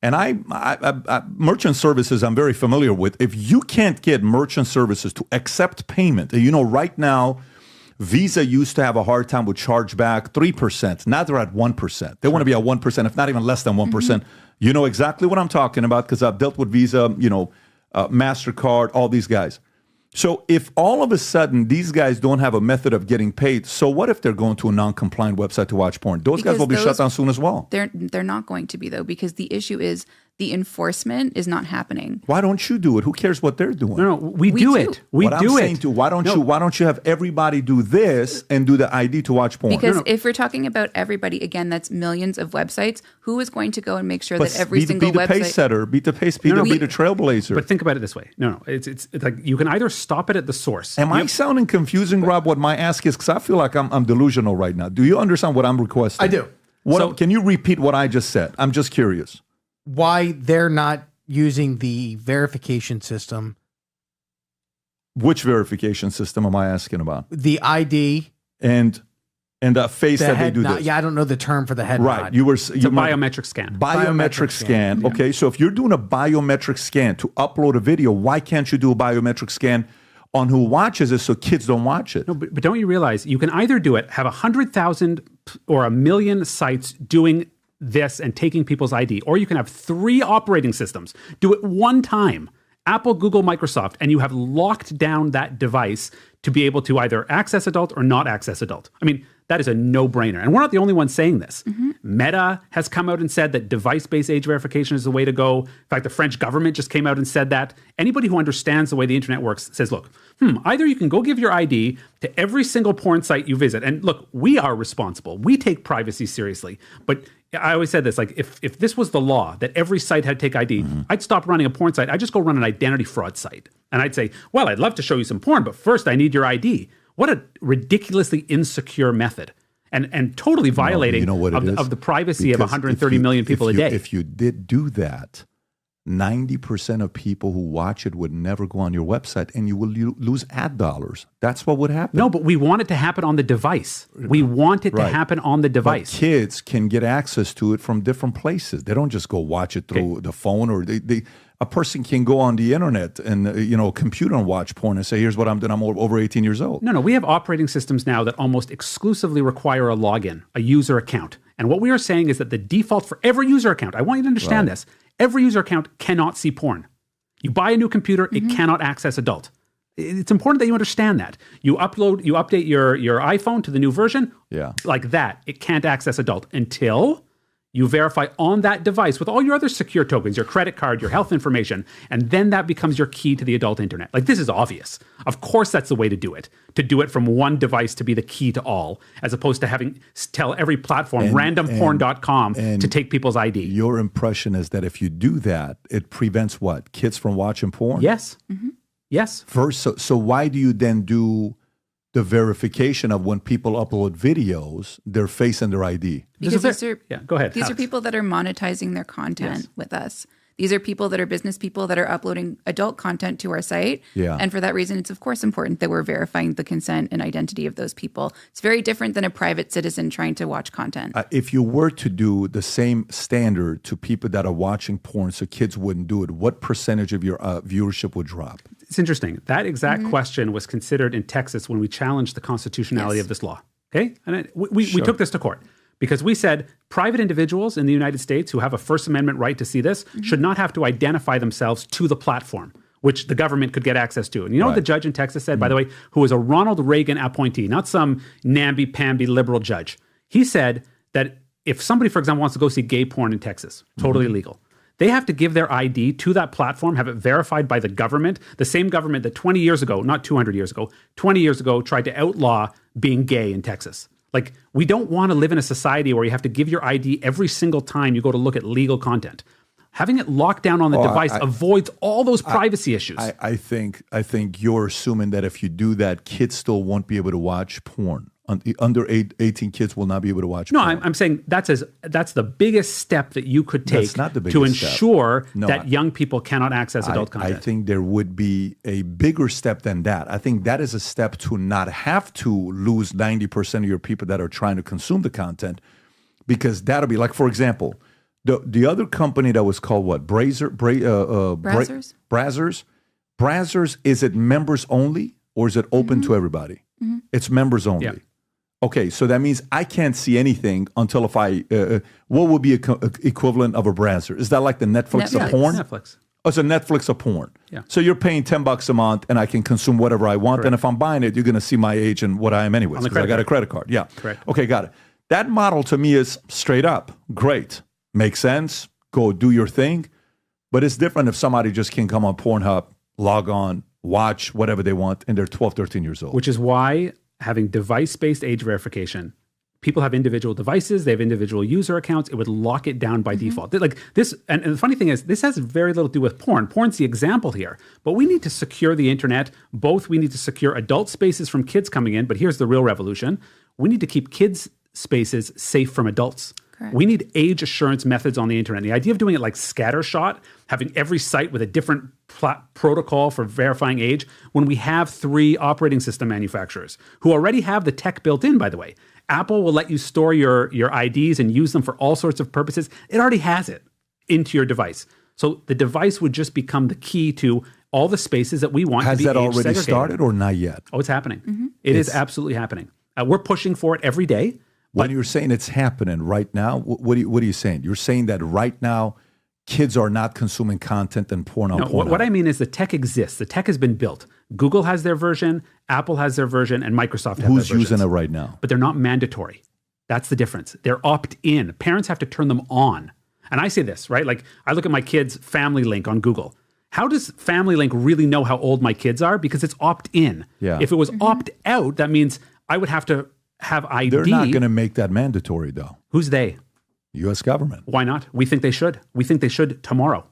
And I merchant services I'm very familiar with. If you can't get merchant services to accept payment, and you know right now, Visa used to have a hard time with chargeback 3%. Now they're at 1%. They want to be at 1%, if not even less than 1%. You know exactly what I'm talking about because I've dealt with Visa, MasterCard, all these guys. So if all of a sudden these guys don't have a method of getting paid, so what if they're going to a non-compliant website to watch porn? Those guys will be shut down soon as well. They're not going to be, though, because the issue is the enforcement is not happening. Why don't you do it? Who cares what they're doing? No, we do it. We what do I'm it. Saying to, why don't you have everybody do this and do the ID to watch porn? Because if we're talking about everybody, again, that's millions of websites. Who is going to go and make sure that every single website... Be the pace setter, be the pace, be the trailblazer. But think about it this way. No, it's like you can either stop it at the source. Am I sounding confusing, Rob, what my ask is? Because I feel like I'm delusional right now. Do you understand what I'm requesting? I do. Can you repeat what I just said? I'm just curious. Why they're not using the verification system. Which verification system am I asking about? The ID. And the face that they do this. Yeah, I don't know the term for the head right. nod. It's a biometric scan. Biometric scan. Okay, so if you're doing a biometric scan to upload a video, why can't you do a biometric scan on who watches it so kids don't watch it? No, but don't you realize you can either do it, have 100,000 or 1 million sites doing this and taking people's ID, or you can have 3 operating systems. Do it one time. Apple, Google, Microsoft, and you have locked down that device to be able to either access adult or not access adult. I mean, that is a no-brainer. And we're not the only ones saying this. Meta has come out and said that device-based age verification is the way to go. In fact, the French government just came out and said that. Anybody who understands the way the internet works says, look, either you can go give your ID to every single porn site you visit. And look, we are responsible. We take privacy seriously. But I always said this, like if this was the law that every site had to take ID, I'd stop running a porn site. I'd just go run an identity fraud site. And I'd say, well, I'd love to show you some porn, but first I need your ID. What a ridiculously insecure method. And totally violating of the privacy of 130 million people a day. If you did do that, 90% of people who watch it would never go on your website, and you will lose ad dollars. That's what would happen. No, but we want it to happen on the device. We want it to happen on the device. But kids can get access to it from different places. They don't just go watch it through the phone, or a person can go on the internet and a computer and watch porn and say, here's what I'm doing. I'm over 18 years old. No, we have operating systems now that almost exclusively require a login, a user account. And what we are saying is that the default for every user account, I want you to understand this, every user account cannot see porn. You buy a new computer, it cannot access adult. It's important that you understand that. You update your iPhone to the new version, like that. It can't access adult until you verify on that device with all your other secure tokens, your credit card, your health information, and then that becomes your key to the adult internet. Like, this is obvious. Of course that's the way to do it from one device to be the key to all, as opposed to tell every platform, randomporn.com, to take people's ID. Your impression is that if you do that, it prevents what? Kids from watching porn? Yes. Yes. First, so why do you then do the verification of when people upload videos, their face and their ID? Because go ahead. These are people that are monetizing their content with us. These are people that are business people that are uploading adult content to our site. Yeah. And for that reason, it's of course important that we're verifying the consent and identity of those people. It's very different than a private citizen trying to watch content. If you were to do the same standard to people that are watching porn so kids wouldn't do it, what percentage of your viewership would drop? It's interesting. That exact question was considered in Texas when we challenged the constitutionality of this law. Okay? And we took this to court because we said private individuals in the United States who have a First Amendment right to see this should not have to identify themselves to the platform, which the government could get access to. And you know what the judge in Texas said, by the way, who was a Ronald Reagan appointee, not some namby-pamby liberal judge. He said that if somebody, for example, wants to go see gay porn in Texas, totally legal, they have to give their ID to that platform, have it verified by the government, the same government that 20 years ago, not 200 years ago, 20 years ago tried to outlaw being gay in Texas. Like, we don't want to live in a society where you have to give your ID every single time you go to look at legal content. Having it locked down on the device avoids all those privacy issues. I think you're assuming that if you do that, kids still won't be able to watch porn. Under 18 kids will not be able to watch porn. No, I'm saying that's the biggest step that you could take to ensure that young people cannot access adult content. I think there would be a bigger step than that. I think that is a step to not have to lose 90% of your people that are trying to consume the content, because that'll be like, for example, the other company that was called what? Brazzers? Brazzers, is it members only or is it open to everybody? It's members only. Yeah. Okay, so that means I can't see anything until if I, what would be equivalent of a Brazzer? Is that like the Netflix of porn? Netflix. Oh, it's a Netflix of porn. Yeah. So you're paying $10 a month and I can consume whatever I want. Correct. And if I'm buying it, you're going to see my age and what I am anyways, because I got a credit card. Yeah. Correct. Okay, got it. That model to me is straight up. Great. Makes sense. Go do your thing. But it's different if somebody just can come on PornHub, log on, watch whatever they want, and they're 12, 13 years old. Which is why having device-based age verification, people have individual devices, they have individual user accounts, it would lock it down by default. Like this, and the funny thing is, this has very little to do with porn. Porn's the example here. But we need to secure the internet. Both we need to secure adult spaces from kids coming in, but here's the real revolution. We need to keep kids' spaces safe from adults. Correct. We need age assurance methods on the internet. The idea of doing it like scattershot, having every site with a different protocol for verifying age, when we have 3 operating system manufacturers who already have the tech built in, by the way. Apple will let you store your IDs and use them for all sorts of purposes. It already has it into your device. So the device would just become the key to all the spaces that we want to be age segregated. Has that already started or not yet? Oh, it's happening. It is absolutely happening. We're pushing for it every day. When you're saying it's happening right now, what are you saying? You're saying that right now, kids are not consuming content and porn on No, Pornhub. what I mean is the tech exists. The tech has been built. Google has their version, Apple has their version, and Microsoft has Who's their versions. using it right now? But they're not mandatory. That's the difference. They're opt-in. Parents have to turn them on. And I say this, right? Like I look at my kids' Family Link on Google. How does Family Link really know how old my kids are? Because it's opt-in. Yeah. If it was opt-out, that means I would have to have ID. They're not going to make that mandatory, though. Who's they? U.S. government. Why not? We think they should. We think they should tomorrow.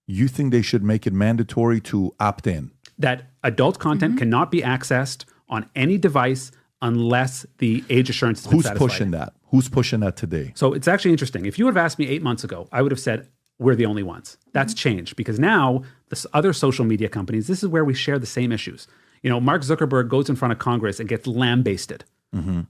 You think they should make it mandatory to opt in? That adult content cannot be accessed on any device unless the age assurance has been satisfied. Who's pushing that? Who's pushing that today? So it's actually interesting. If you would have asked me 8 months ago, I would have said, we're the only ones. That's changed because now the other social media companies, this is where we share the same issues. You know, Mark Zuckerberg goes in front of Congress and gets lambasted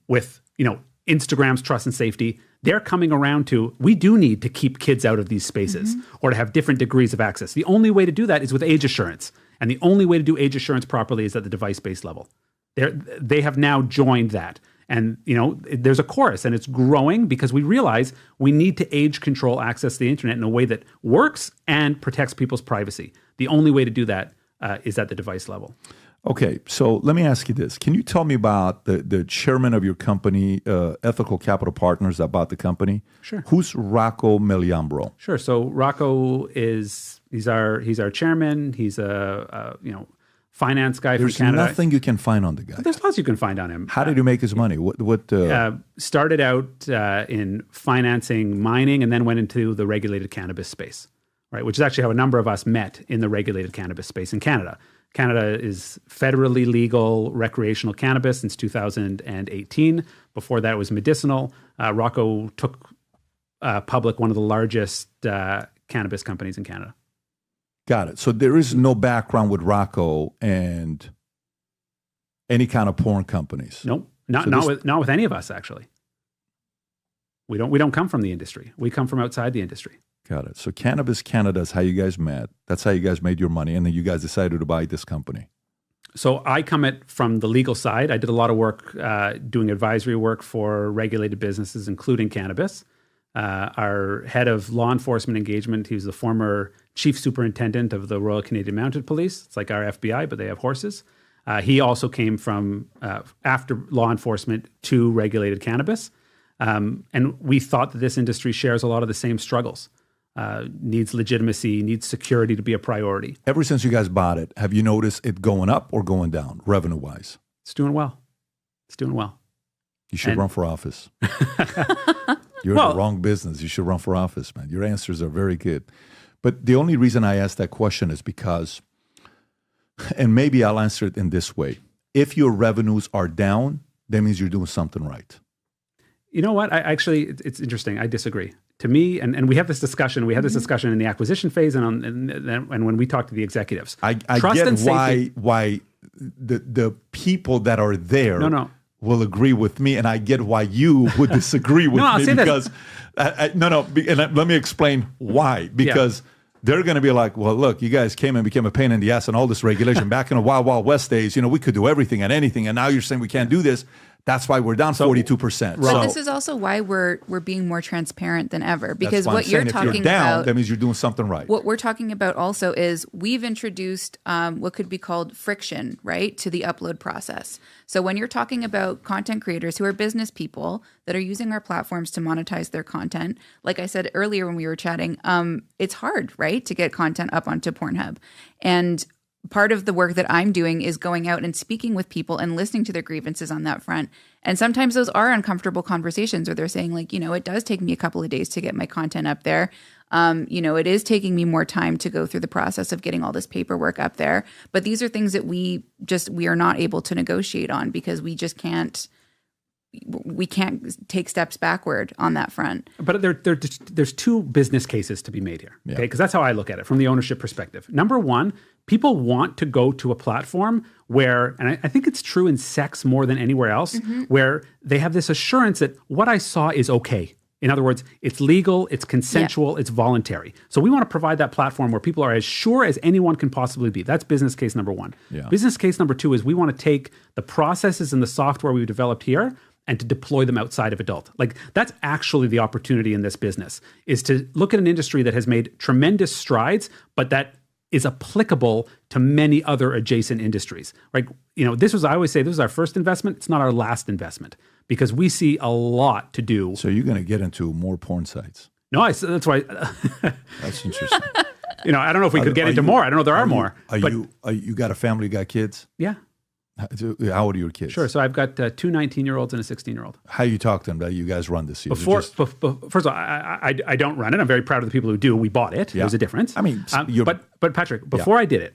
with, you know, Instagram's trust and safety. They're coming around to, we do need to keep kids out of these spaces or to have different degrees of access. The only way to do that is with age assurance. And the only way to do age assurance properly is at the device-based level. They have now joined that. And, you know, there's a chorus and it's growing because we realize we need to age control access to the internet in a way that works and protects people's privacy. The only way to do that is at the device level. Okay, so let me ask you this. Can you tell me about the chairman of your company, Ethical Capital Partners, that bought the company? Sure. Who's Rocco Meliambro? Sure. So Rocco he's our chairman. He's a finance guy from Canada. There's nothing you can find on the guy. There's lots you can find on him. How did he make his money? Started out in financing mining and then went into the regulated cannabis space, right? Which is actually how a number of us met in the regulated cannabis space in Canada. Canada is federally legal recreational cannabis since 2018. Before that, it was medicinal. Rocco took public one of the largest cannabis companies in Canada. Got it. So there is no background with Rocco and any kind of porn companies. Nope. Not with any of us, actually. We don't come from the industry. We come from outside the industry. Got it. So Cannabis Canada is how you guys met. That's how you guys made your money. And then you guys decided to buy this company. So I come from the legal side. I did a lot of work doing advisory work for regulated businesses, including cannabis. Our head of law enforcement engagement, he was the former chief superintendent of the Royal Canadian Mounted Police. It's like our FBI, but they have horses. He also came from, after law enforcement, to regulated cannabis. And we thought that this industry shares a lot of the same struggles. Needs legitimacy, needs security to be a priority. Ever since you guys bought it, have you noticed it going up or going down, revenue-wise? It's doing well. It's doing well. You should run for office. You're in the wrong business. You should run for office, man. Your answers are very good. But the only reason I asked that question is because, and maybe I'll answer it in this way. If your revenues are down, that means you're doing something right. You know what? It's interesting. I disagree. To me, and we have this discussion. We had this discussion in the acquisition phase, and when we talk to the executives. I get why the people that are there will agree with me, and I get why you would disagree with me because let me explain why. Because they're going to be like, well, look, you guys came and became a pain in the ass and all this regulation back in the Wild West days. You know, we could do everything and anything, and now you're saying we can't do this. That's why we're down 42%. But this is also why we're being more transparent than ever. Because what you're talking if you're down, about, that means you're doing something right. What we're talking about also is we've introduced what could be called friction, right, to the upload process. So when you're talking about content creators who are business people that are using our platforms to monetize their content, like I said earlier when we were chatting, it's hard, right, to get content up onto PornHub. And part of the work that I'm doing is going out and speaking with people and listening to their grievances on that front. And sometimes those are uncomfortable conversations where they're saying like, you know, it does take me a couple of days to get my content up there. You know, it is taking me more time to go through the process of getting all this paperwork up there. But these are things that we are not able to negotiate on because we just can't we can't take steps backward on that front. But there's two business cases to be made here, okay? Because that's how I look at it from the ownership perspective. Number one, people want to go to a platform where, and I think it's true in sex more than anywhere else, where they have this assurance that what I saw is okay. In other words, it's legal, it's consensual, it's voluntary. So we want to provide that platform where people are as sure as anyone can possibly be. That's business case number one. Yeah. Business case number two is we want to take the processes and the software we've developed here and to deploy them outside of adult. Like, that's actually the opportunity in this business, is to look at an industry that has made tremendous strides, but that is applicable to many other adjacent industries. Right? You know, I always say, this is our first investment. It's not our last investment, because we see a lot to do. So you're going to get into more porn sites? No, that's why. That's interesting. You know, I don't know if we could get into more. I don't know if there are more. You got a family, you got kids? Yeah. How old are your kids? Sure. So I've got two 19-year-olds and a 16-year-old. How you talk to them that you guys run this? First of all, I don't run it. I'm very proud of the people who do. We bought it. Yeah. There's a difference. I mean, but Patrick, before I did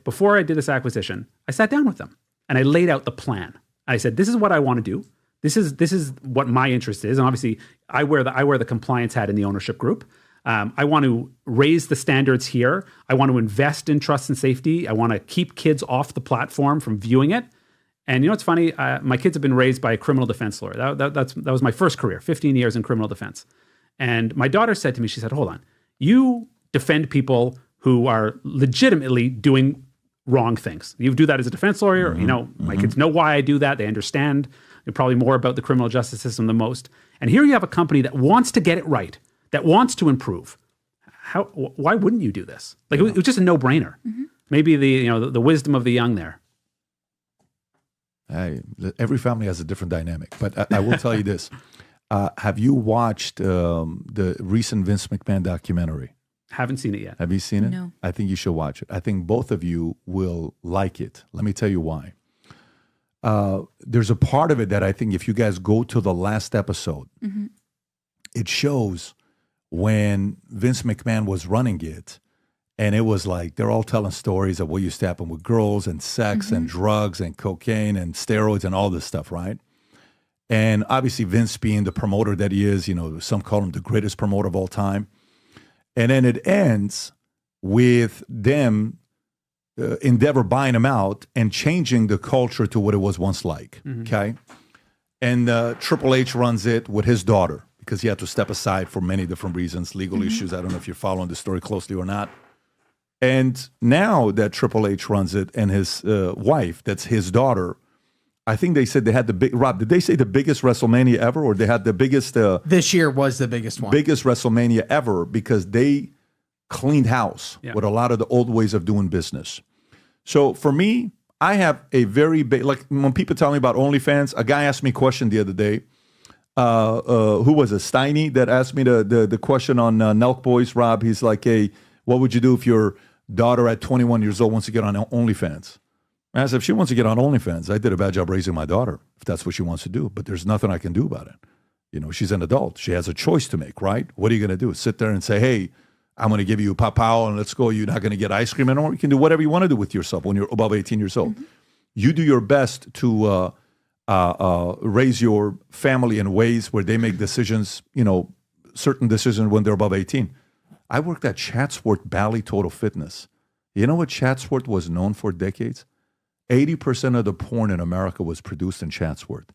this acquisition, I sat down with them and I laid out the plan. I said, this is what I want to do. This is what my interest is. And obviously, I wear the compliance hat in the ownership group. I want to raise the standards here. I want to invest in trust and safety. I want to keep kids off the platform from viewing it. And you know what's funny? My kids have been raised by a criminal defense lawyer. That was my first career, 15 years in criminal defense. And my daughter said to me, she said, hold on, you defend people who are legitimately doing wrong things. You do that as a defense lawyer. You know, my kids know why I do that. They understand probably more about the criminal justice system than most. And here you have a company that wants to get it right, that wants to improve. Why wouldn't you do this? Like, it was just a no-brainer. Maybe the wisdom of the young there. Every family has a different dynamic, but I will tell you this. Have you watched the recent Vince McMahon documentary? Haven't seen it yet. Have you seen it? No. I think you should watch it. I think both of you will like it. Let me tell you why. There's a part of it that I think if you guys go to the last episode, it shows when Vince McMahon was running it. And it was like, they're all telling stories of what used to happen with girls and sex and drugs and cocaine and steroids and all this stuff, right? And obviously Vince being the promoter that he is, you know, some call him the greatest promoter of all time. And then it ends with them Endeavor buying him out and changing the culture to what it was once like, okay? And Triple H runs it with his daughter because he had to step aside for many different reasons, legal issues. I don't know if you're following the story closely or not. And now that Triple H runs it and his wife, that's his daughter, I think they said they had the big, Rob, did they say the biggest WrestleMania ever, or they had the biggest? This year was the biggest one. Biggest WrestleMania ever, because they cleaned house with a lot of the old ways of doing business. So for me, I have a very big, like when people tell me about OnlyFans, a guy asked me a question the other day. Who was it? Steiny that asked me the question on Nelk Boys, Rob. He's like, hey, what would you do if your daughter at 21 years old wants to get on OnlyFans? And I said, if she wants to get on OnlyFans, I did a bad job raising my daughter, if that's what she wants to do. But there's nothing I can do about it. You know, she's an adult. She has a choice to make, right? What are you going to do? Sit there and say, hey, I'm going to give you a papao and let's go. You're not going to get ice cream anymore. You can do whatever you want to do with yourself when you're above 18 years old. You do your best to raise your family in ways where they make decisions, you know, certain decisions when they're above 18. I worked at Chatsworth Valley Total Fitness. You know what Chatsworth was known for decades? 80% of the porn in America was produced in Chatsworth.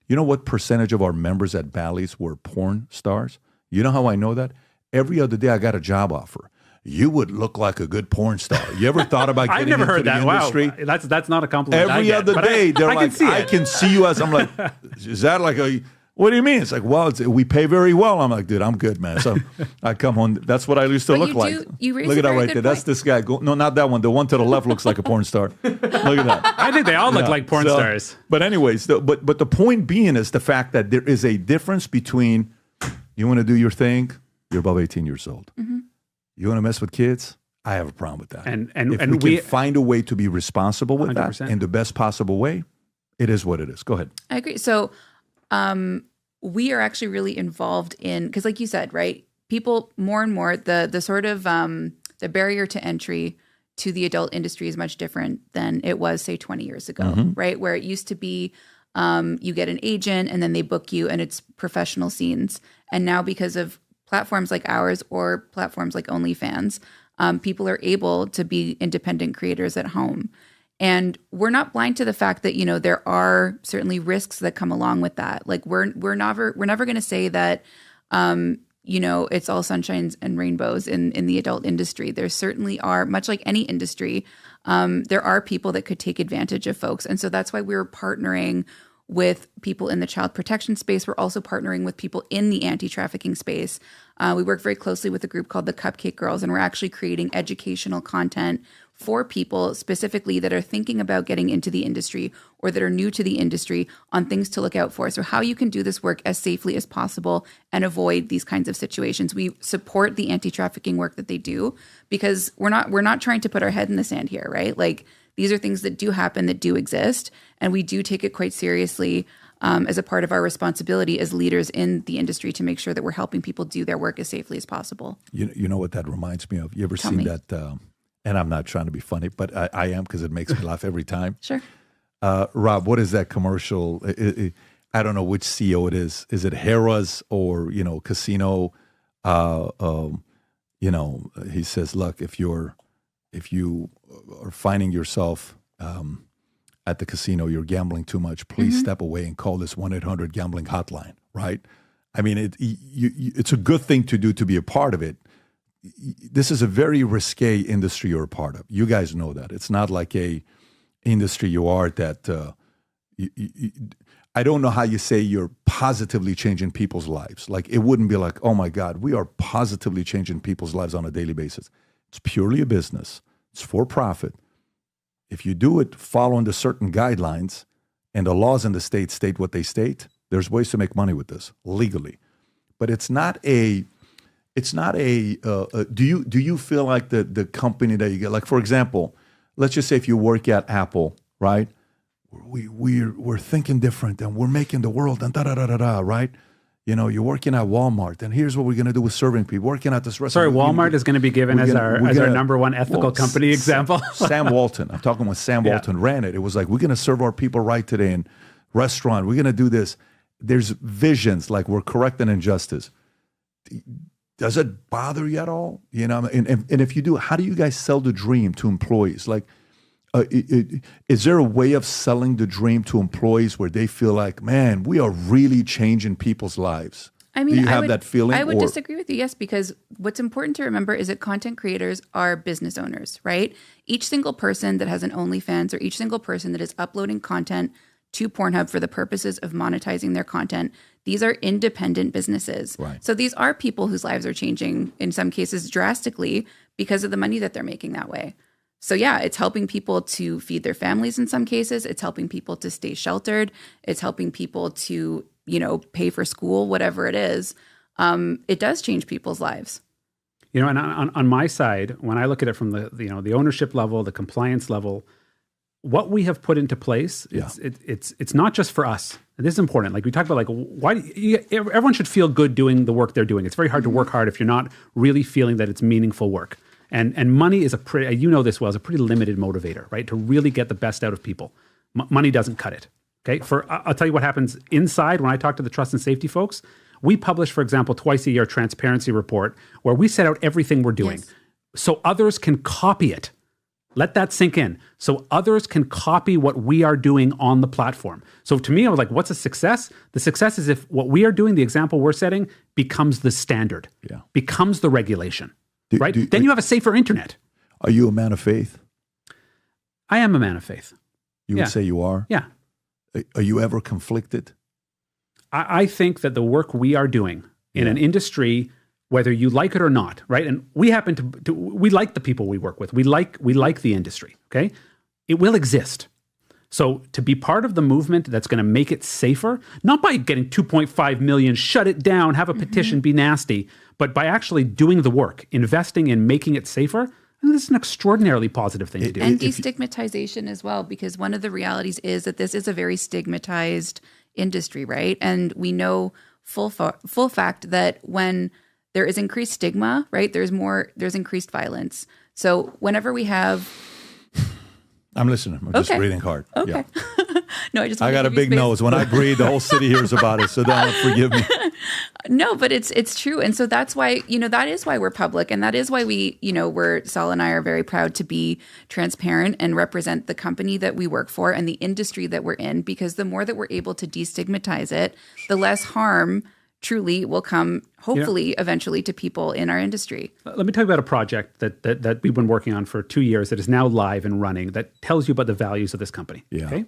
You know what percentage of our members at Bally's were porn stars? You know how I know that? Every other day I got a job offer. You would look like a good porn star. You ever thought about getting into the industry? Wow, that's not a compliment. Every other day they're like, I can see you as, I'm like, is that like a, what do you mean? It's like, well, we pay very well. I'm like, dude, I'm good, man. So I come home. That's what I used to look like. Look at that right there. That's this guy. No, not that one. The one to the left looks like a porn star. Look at that. I think they all look like porn stars. But anyways, but the point being is the fact that there is a difference between you want to do your thing, you're above 18 years old. You want to mess with kids? I have a problem with that. And we can find a way to be responsible with 100%. That in the best possible way, it is what it is. Go ahead. I agree. So we are actually really involved in, because like you said, right, people more and more, the sort of the barrier to entry to the adult industry is much different than it was, say, 20 years ago, right? Where it used to be You get an agent and then they book you and it's professional scenes. And now because of platforms like ours or platforms like OnlyFans, people are able to be independent creators at home. And we're not blind to the fact that, there are certainly risks that come along with that. Like we're never going to say that, it's all sunshines and rainbows in the adult industry. There certainly are, much like any industry, there are people that could take advantage of folks. And so that's why we're partnering with people in the child protection space. We're also partnering with people in the anti-trafficking space. We work very closely with a group called the Cupcake Girls, and we're actually creating educational content for people specifically that are thinking about getting into the industry or that are new to the industry on things to look out for. So how you can do this work as safely as possible and avoid these kinds of situations. We support the anti-trafficking work that they do because we're not trying to put our head in the sand here, right? Like these are things that do happen, that do exist, and we do take it quite seriously as a part of our responsibility as leaders in the industry to make sure that we're helping people do their work as safely as possible. You know what that reminds me of? You ever Tell seen me. that? And I'm not trying to be funny, but I am because it makes me laugh every time. Sure. Rob, what is that commercial? I don't know which CEO it is. Is it Harrah's or, casino? He says, look, if you are finding yourself at the casino, you're gambling too much, please step away and call this 1-800 gambling hotline, right? I mean, it's a good thing to do to be a part of it. This is a very risque industry you're a part of. You guys know that. It's not like a industry you are that I don't know how you say you're positively changing people's lives. Like it wouldn't be like, oh my God, we are positively changing people's lives on a daily basis. It's purely a business. It's for profit. If you do it following the certain guidelines and the laws in the state what they state, there's ways to make money with this legally. But it's not a do you feel like the company that you get, like for example, let's just say if you work at Apple, right? We're thinking different and we're making the world and right? You're working at Walmart and here's what we're going to do with serving people. Working at this restaurant. Sorry, Walmart is going to be given as our number one ethical company example. Sam Walton. I'm talking when Sam Walton ran it. It was like, we're going to serve our people right today in restaurant. We're going to do this. There's visions like we're correcting injustice. Does it bother you at all? And if you do, how do you guys sell the dream to employees? Like, is there a way of selling the dream to employees where they feel like, man, we are really changing people's lives? I mean, do you have that feeling? I would disagree with you, yes, because what's important to remember is that content creators are business owners, right? Each single person that has an OnlyFans or each single person that is uploading content to PornHub for the purposes of monetizing their content, these are independent businesses. Right. So these are people whose lives are changing, in some cases drastically, because of the money that they're making that way. So yeah, it's helping people to feed their families in some cases. It's helping people to stay sheltered. It's helping people to, pay for school, whatever it is. It does change people's lives. And on my side, when I look at it from the ownership level, the compliance level, what we have put into place, it's not just for us. This is important. Like we talked about, everyone should feel good doing the work they're doing. It's very hard to work hard if you're not really feeling that it's meaningful work. And money is this well, is a pretty limited motivator, right? To really get the best out of people. Money doesn't cut it. Okay. I'll tell you what happens inside when I talk to the trust and safety folks. We publish, for example, twice a year transparency report where we set out everything we're doing so others can copy it. Let that sink in. So others can copy what we are doing on the platform. So to me, I was like, what's a success? The success is if what we are doing, the example we're setting, becomes the standard, becomes the regulation, right? Then you have a safer internet. Are you a man of faith? I am a man of faith. You would say you are? Yeah. Are you ever conflicted? I think that the work we are doing in an industry, whether you like it or not, right? And we happen to we like the people we work with. We like the industry, okay? It will exist. So to be part of the movement that's going to make it safer, not by getting 2.5 million, shut it down, have a petition, be nasty, but by actually doing the work, investing in making it safer, and this is an extraordinarily positive thing to do. And destigmatization as well, because one of the realities is that this is a very stigmatized industry, right? And we know full fact that when there is increased stigma, right, there's increased violence. So whenever we have I'm listening. I'm just breathing hard. Okay. Yeah. No, I just I got a big nose. When I breathe, the whole city hears about it. So don't forgive me. No, but it's true. And so that's why, that is why we're public. And that is why Saul and I are very proud to be transparent and represent the company that we work for and the industry that we're in, because the more that we're able to destigmatize it, the less harm truly will come, hopefully, eventually to people in our industry. Let me tell you about a project that we've been working on for 2 years that is now live and running that tells you about the values of this company. Yeah. Okay?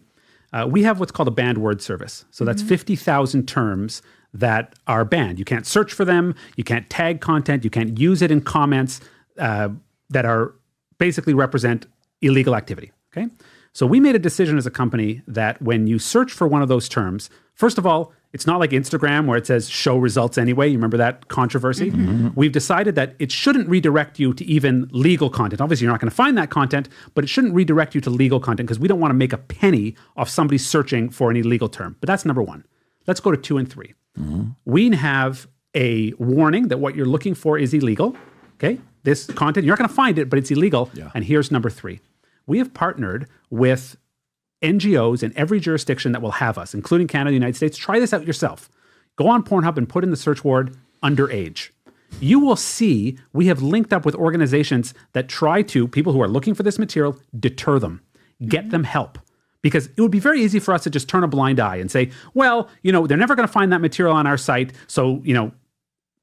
We have what's called a banned word service. So that's 50,000 terms that are banned. You can't search for them. You can't tag content. You can't use it in comments that are basically represent illegal activity. Okay? So we made a decision as a company that when you search for one of those terms, first of all, it's not like Instagram where it says show results anyway. You remember that controversy? We've decided that it shouldn't redirect you to even legal content. Obviously, you're not going to find that content, but it shouldn't redirect you to legal content because we don't want to make a penny off somebody searching for an illegal term. But that's number one. Let's go to 2 and 3. We have a warning that what you're looking for is illegal. Okay? This content, you're not going to find it, but it's illegal. Yeah. And here's number 3. We have partnered with NGOs in every jurisdiction that will have us, including Canada, the United States. Try this out yourself. Go on PornHub and put in the search word underage. You will see we have linked up with organizations that try to, people who are looking for this material, deter them, get them help. Because it would be very easy for us to just turn a blind eye and say, well, they're never going to find that material on our site, so,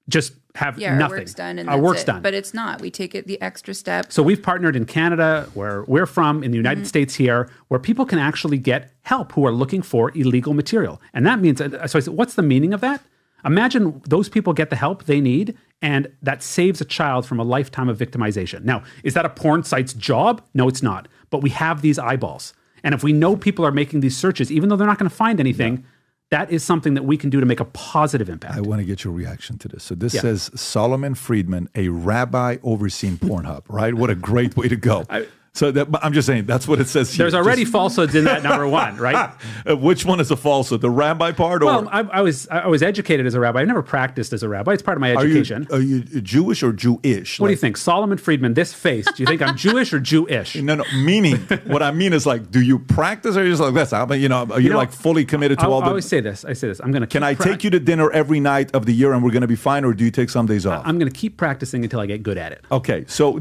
just have nothing. Our work's done. And our work's done. But it's not. We take it the extra step. So we've partnered in Canada, where we're from, in the United States here, where people can actually get help who are looking for illegal material. And that means, so I said, what's the meaning of that? Imagine those people get the help they need, and that saves a child from a lifetime of victimization. Now, is that a porn site's job? No, it's not. But we have these eyeballs. And if we know people are making these searches, even though they're not going to find anything, that is something that we can do to make a positive impact. I want to get your reaction to this. So this says Solomon Friedman, a rabbi overseeing PornHub, right? What a great way to go. I'm just saying, that's what it says here. There's already falsehoods in that number 1, right? Which one is a falsehood? The rabbi part? Well, I was educated as a rabbi. I never practiced as a rabbi. It's part of my education. Are you Jewish or Jewish? What do you think? Solomon Friedman, this face, do you think I'm Jewish or Jewish? No, meaning, what I mean is do you practice or are you just like this? Are you like fully committed to all the... I always say this. I'm going to Can I take you to dinner every night of the year and we're going to be fine, or do you take some days off? I'm going to keep practicing until I get good at it. Okay, so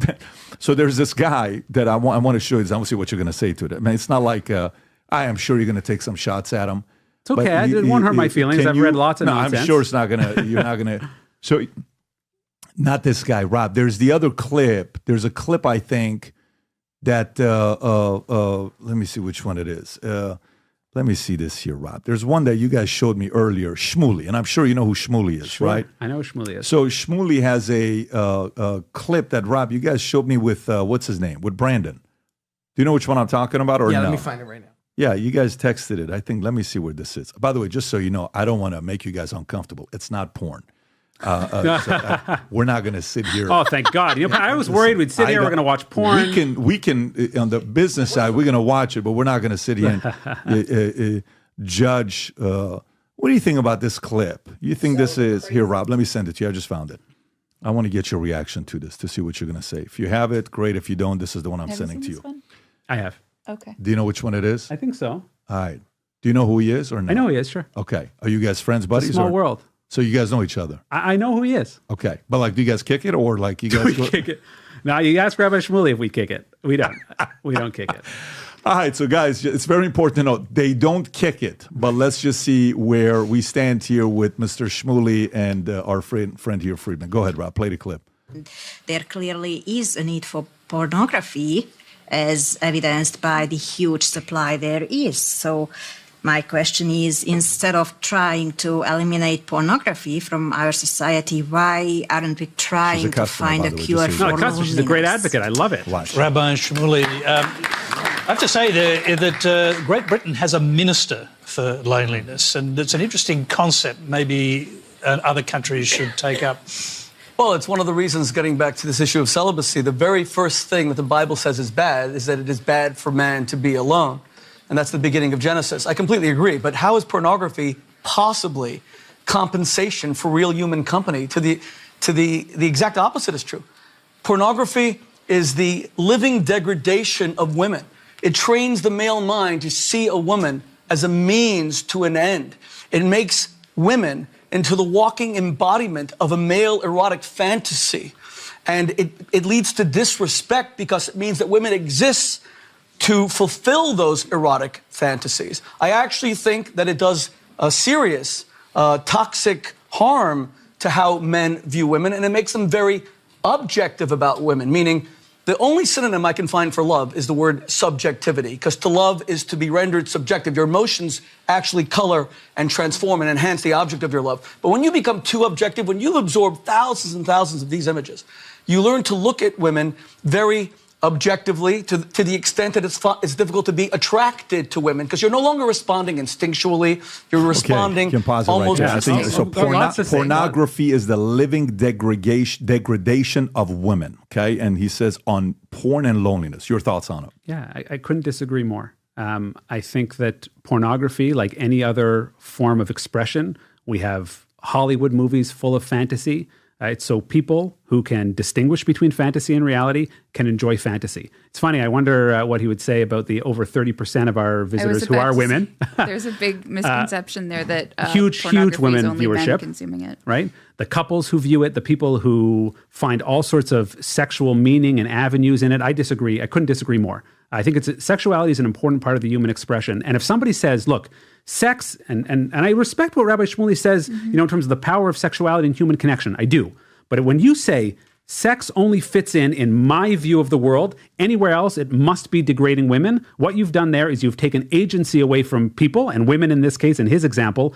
there's this guy that I want to show you this. I want to see what you're going to say to it. I mean, it's not like I am sure you're going to take some shots at him. It's okay. It won't hurt my feelings. I've read lots of nonsense. I'm sure it's not going to. You're not going to. So, not this guy, Rob. There's the other clip. There's a clip, I think, that let me see which one it is. Let me see this here, Rob. There's one that you guys showed me earlier, Shmuley, and I'm sure you know who Shmuley is, right? I know who Shmuley is. So Shmuley has a clip that, Rob, you guys showed me with, what's his name? With Brandon. Do you know which one I'm talking about or no? Yeah, let me find it right now. Yeah, you guys texted it. I think, let me see where this is. By the way, just so you know, I don't want to make you guys uncomfortable. It's not porn. We're not going to sit here. Oh, thank God. I was worried we'd sit here, we're going to watch porn. We can on the business side, we're going to watch it, but we're not going to sit here and judge. What do you think about this clip? You think this is, here, Rob, let me send it to you. I just found it. I want to get your reaction to this to see what you're going to say. If you have it, great. If you don't, this is the one I'm sending to you. One? I have. Okay. Do you know which one it is? I think so. All right. Do you know who he is or no? I know who he is, sure. Okay. Are you guys friends, buddies? It's a small world. So you guys know each other? I know who he is. Okay. But do you guys kick it or you guys kick it? Now, you ask Rabbi Shmuley if we kick it. We don't. We don't kick it. All right. So, guys, it's very important to know they don't kick it. But let's just see where we stand here with Mr. Shmuley and our friend here, Friedman. Go ahead, Rob. Play the clip. There clearly is a need for pornography, as evidenced by the huge supply there is. So my question is, instead of trying to eliminate pornography from our society, why aren't we trying to find a cure for loneliness? She's a great advocate. I love it. Rabbi Shmuley, I have to say that Great Britain has a minister for loneliness, and it's an interesting concept maybe other countries should take up. Well, it's one of the reasons, getting back to this issue of celibacy, the very first thing that the Bible says is bad is that it is bad for man to be alone. And that's the beginning of Genesis. I completely agree. But how is pornography possibly compensation for real human company? The exact opposite is true. Pornography is the living degradation of women. It trains the male mind to see a woman as a means to an end. It makes women into the walking embodiment of a male erotic fantasy. And it leads to disrespect because it means that women exist to fulfill those erotic fantasies. I actually think that it does a serious toxic harm to how men view women, and it makes them very objective about women, meaning the only synonym I can find for love is the word subjectivity, because to love is to be rendered subjective. Your emotions actually color and transform and enhance the object of your love. But when you become too objective, when you absorb thousands and thousands of these images, you learn to look at women very objectively to the extent that it's difficult to be attracted to women because you're no longer responding instinctually. You're responding almost. Right so pornography is the living degradation of women. Okay, and he says on porn and loneliness. Your thoughts on it? Yeah, I couldn't disagree more. I think that pornography, like any other form of expression, we have Hollywood movies full of fantasy. So people who can distinguish between fantasy and reality can enjoy fantasy. It's funny, I wonder what he would say about the over 30% of our visitors who are women. There's a big misconception there that huge women only viewership, men consuming it. Right? The couples who view it, the people who find all sorts of sexual meaning and avenues in it. I disagree. I couldn't disagree more. I think sexuality is an important part of the human expression. And if somebody says, look, sex, and I respect what Rabbi Shmuley says, in terms of the power of sexuality and human connection, I do. But when you say sex only fits in my view of the world, anywhere else it must be degrading women, what you've done there is you've taken agency away from people, and women in this case, in his example,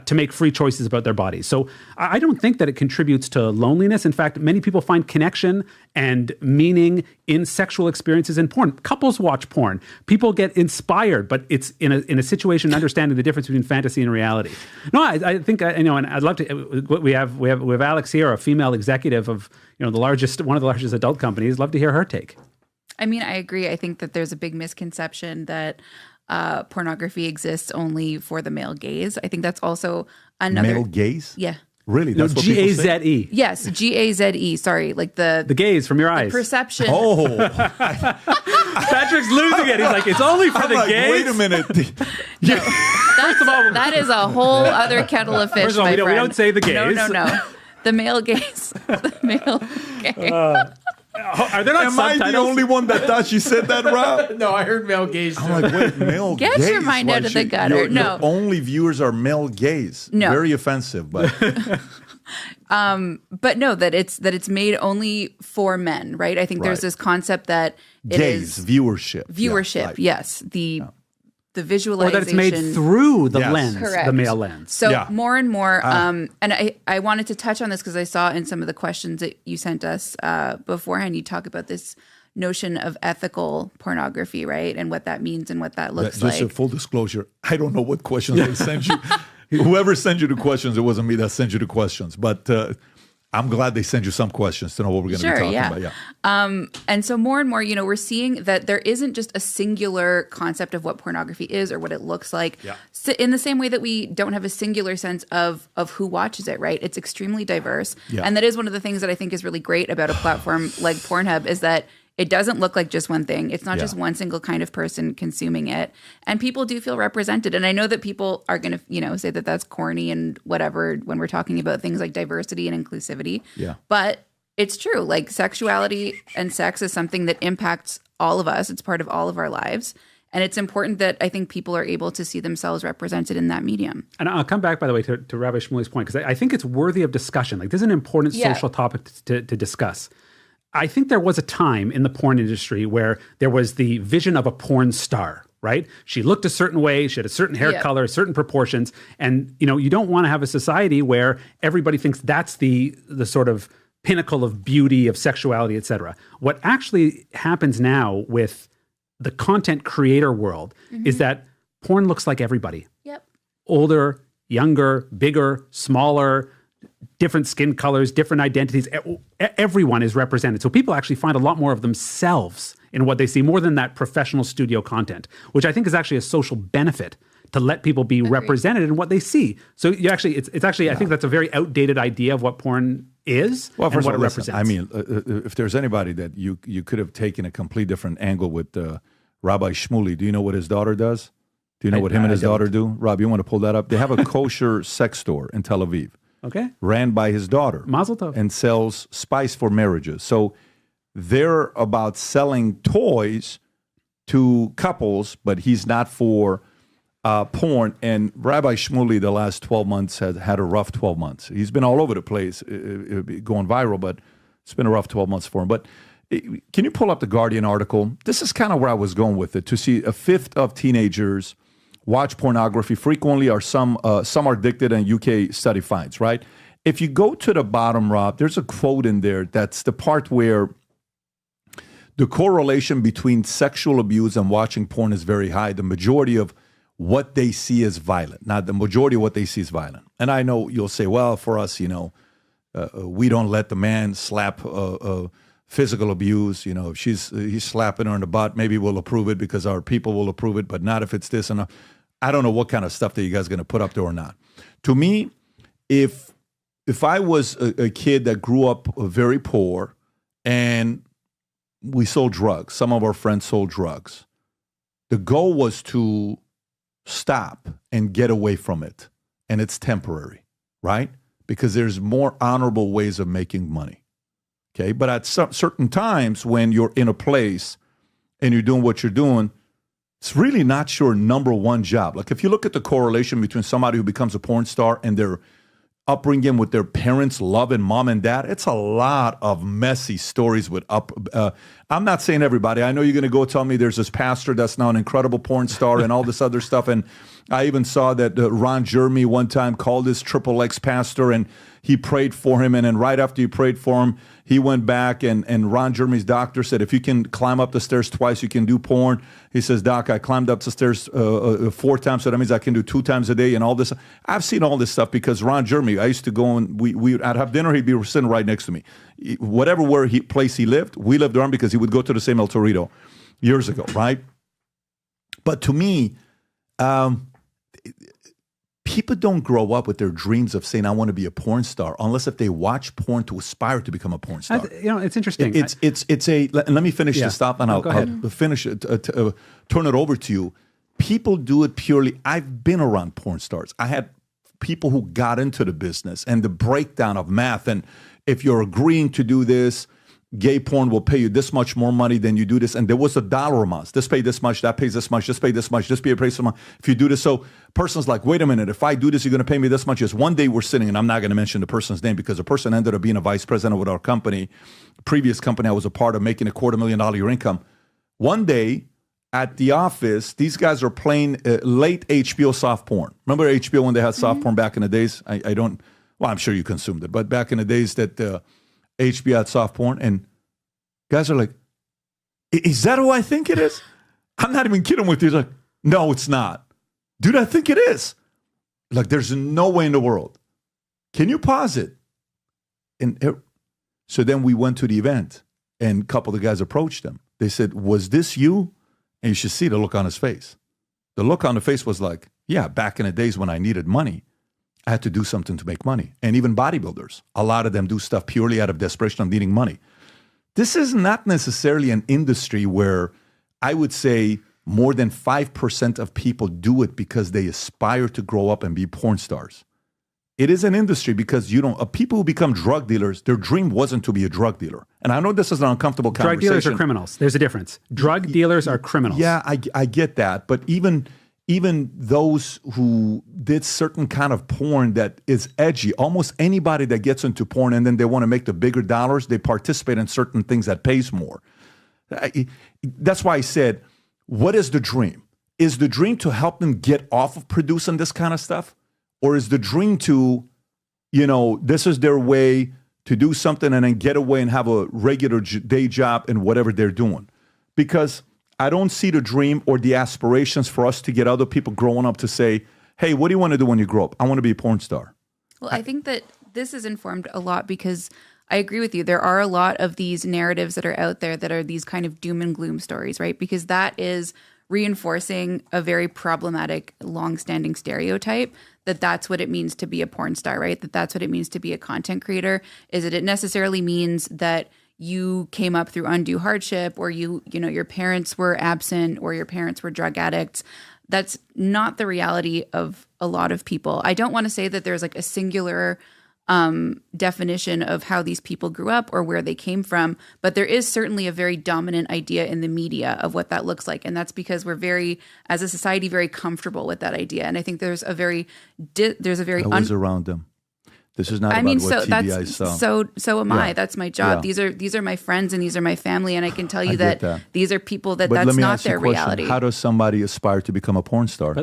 to make free choices about their bodies. So I don't think that it contributes to loneliness. In fact, many people find connection and meaning in sexual experiences in porn. Couples watch porn. People get inspired, but it's in a situation understanding the difference between fantasy and reality. No, I think and I'd love to. We have Alex here, a female executive of one of the largest adult companies. Love to hear her take. I mean, I agree. I think that there's a big misconception that pornography exists only for the male gaze. I think that's also another male gaze. Yeah. Really? That's what G-A-Z-E. Yes, G-A-Z-E. Sorry, like the gaze from your eyes. Perception. Oh, Patrick's losing it. He's like, it's only for the gaze. Wait a minute. That is a whole other kettle of fish. First of all, we don't say the gaze. No. The male gaze. The male gaze. Are there not Am subtitles? I the only one that thought you said that, Rob? No, I heard male gaze. I'm like, wait, male gaze? Get your mind out of the gutter. Your only viewers are male gaze. No. Very offensive, but... but no, that it's made only for men, right? I think there's this concept that it is viewership. Viewership, right. yes. The visualization. Or that it's made through the lens, correct. the male lens. So more and more, and I wanted to touch on this because I saw in some of the questions that you sent us beforehand, you talk about this notion of ethical pornography, right? And what that means and what that looks like. Just a full disclosure, I don't know what questions they sent you. Whoever sent you the questions, it wasn't me that sent you the questions. But I'm glad they send you some questions to know what we're going to be talking about. Yeah. And so more and more, we're seeing that there isn't just a singular concept of what pornography is or what it looks like. Yeah. So in the same way that we don't have a singular sense of who watches it, right? It's extremely diverse. Yeah. And that is one of the things that I think is really great about a platform like PornHub is that it doesn't look like just one thing. It's not just one single kind of person consuming it. And people do feel represented. And I know that people are going to, say that that's corny and whatever when we're talking about things like diversity and inclusivity. Yeah. But it's true. Like sexuality and sex is something that impacts all of us. It's part of all of our lives. And it's important that I think people are able to see themselves represented in that medium. And I'll come back, by the way, to Rabbi Shmuley's point, because I think it's worthy of discussion. Like this is an important social topic to discuss. I think there was a time in the porn industry where there was the vision of a porn star, right? She looked a certain way, she had a certain hair color, certain proportions, and you don't want to have a society where everybody thinks that's the sort of pinnacle of beauty, of sexuality, etc. What actually happens now with the content creator world is that porn looks like everybody. Yep. Older, younger, bigger, smaller, different skin colors, different identities. Everyone is represented. So people actually find a lot more of themselves in what they see, more than that professional studio content, which I think is actually a social benefit to let people be represented in what they see. So you actually, it's actually, I think that's a very outdated idea of what porn is and what it represents. I mean, if there's anybody that you could have taken a complete different angle with Rabbi Shmuley. Do you know what his daughter does? Do you know what him and his daughter do? Rob, you want to pull that up? They have a kosher sex store in Tel Aviv. Okay. Ran by his daughter. Mazel tov. And sells spice for marriages. So they're about selling toys to couples, but he's not for porn. And Rabbi Shmuley, the last 12 months, has had a rough 12 months. He's been all over the place, going viral, but it's been a rough 12 months for him. But can you pull up the Guardian article? This is kind of where I was going with it, to see a fifth of teenagers watch pornography frequently, or some are addicted, and UK study finds, right? If you go to the bottom, Rob, there's a quote in there that's the part where the correlation between sexual abuse and watching porn is very high. The majority of what they see is violent. Not the majority of what they see is violent. And I know you'll say, well, for us, we don't let the man slap physical abuse. If he's slapping her in the butt, maybe we'll approve it because our people will approve it, but not if it's this and I don't know what kind of stuff that you guys are going to put up there or not. To me, if I was a kid that grew up very poor and we sold drugs, some of our friends sold drugs, the goal was to stop and get away from it. And it's temporary, right? Because there's more honorable ways of making money. Okay, but at certain times when you're in a place and you're doing what you're doing, it's really not your number one job. Like if you look at the correlation between somebody who becomes a porn star and their upbringing with their parents' love and mom and dad, it's a lot of messy stories with I'm not saying everybody. I know you're going to go tell me there's this pastor that's now an incredible porn star and all this other stuff. And I even saw that Ron Jeremy one time called his XXX pastor and he prayed for him. And then right after he prayed for him, he went back and Ron Jeremy's doctor said, if you can climb up the stairs twice, you can do porn. He says, Doc, I climbed up the stairs 4 times, so that means I can do 2 times a day and all this. I've seen all this stuff because Ron Jeremy, I used to go and I'd have dinner, he'd be sitting right next to me. Whatever place he lived, we lived around because he would go to the same El Torito years ago, right? But to me, people don't grow up with their dreams of saying, I want to be a porn star, unless if they watch porn to aspire to become a porn star. It's interesting. Let me finish this stop and I'll finish it, turn it over to you. People do it purely. I've been around porn stars. I had people who got into the business and the breakdown of math. And if you're agreeing to do this, gay porn will pay you this much more money than you do this. And there was a dollar amount. This pay this much, that pays this much, this pay this much, this pay so much. If you do this, so person's like, wait a minute, if I do this, you're going to pay me this much. Yes, one day we're sitting, and I'm not going to mention the person's name because the person ended up being a vice president with our company, previous company I was a part of, making $250,000 a year income. One day at the office, these guys are playing late HBO soft porn. Remember HBO when they had soft porn back in the days? I'm sure you consumed it, but back in the days that HBO had soft porn, and guys are like, is that who I think it is? I'm not even kidding with you. He's like, no, it's not. Dude, I think it is. Like, there's no way in the world. Can you pause it? So then we went to the event, and a couple of the guys approached him. They said, was this you? And you should see the look on his face. The look on the face was like, yeah, back in the days when I needed money, I had to do something to make money. And even bodybuilders, a lot of them do stuff purely out of desperation of needing money. This is not necessarily an industry where I would say more than 5% of people do it because they aspire to grow up and be porn stars. It is an industry because people who become drug dealers, their dream wasn't to be a drug dealer. And I know this is an uncomfortable conversation. Drug dealers are criminals. There's a difference. Drug dealers are criminals. Yeah, I get that. But even those who did certain kind of porn that is edgy, almost anybody that gets into porn and then they want to make the bigger dollars, they participate in certain things that pays more. That's why I said, what is the dream? Is the dream to help them get off of producing this kind of stuff? Or is the dream to, this is their way to do something and then get away and have a regular day job in whatever they're doing? Because I don't see the dream or the aspirations for us to get other people growing up to say, hey, what do you want to do when you grow up? I want to be a porn star. Well, I think that this is informed a lot because I agree with you. There are a lot of these narratives that are out there that are these kind of doom and gloom stories, right? Because that is reinforcing a very problematic, long-standing stereotype that's what it means to be a porn star, right? That's what it means to be a content creator, is that it necessarily means that you came up through undue hardship, or your parents were absent, or your parents were drug addicts. That's not the reality of a lot of people. I don't want to say that there's like a singular definition of how these people grew up or where they came from, but there is certainly a very dominant idea in the media of what that looks like, and that's because we're as a society, very comfortable with that idea. And I think there's a very I was around them. This is not about what TBI saw. So am I. That's my job. Yeah. These are my friends and these are my family, and I can tell you that these are people but that's let me not ask you their a question. reality. How does somebody aspire to become a porn star?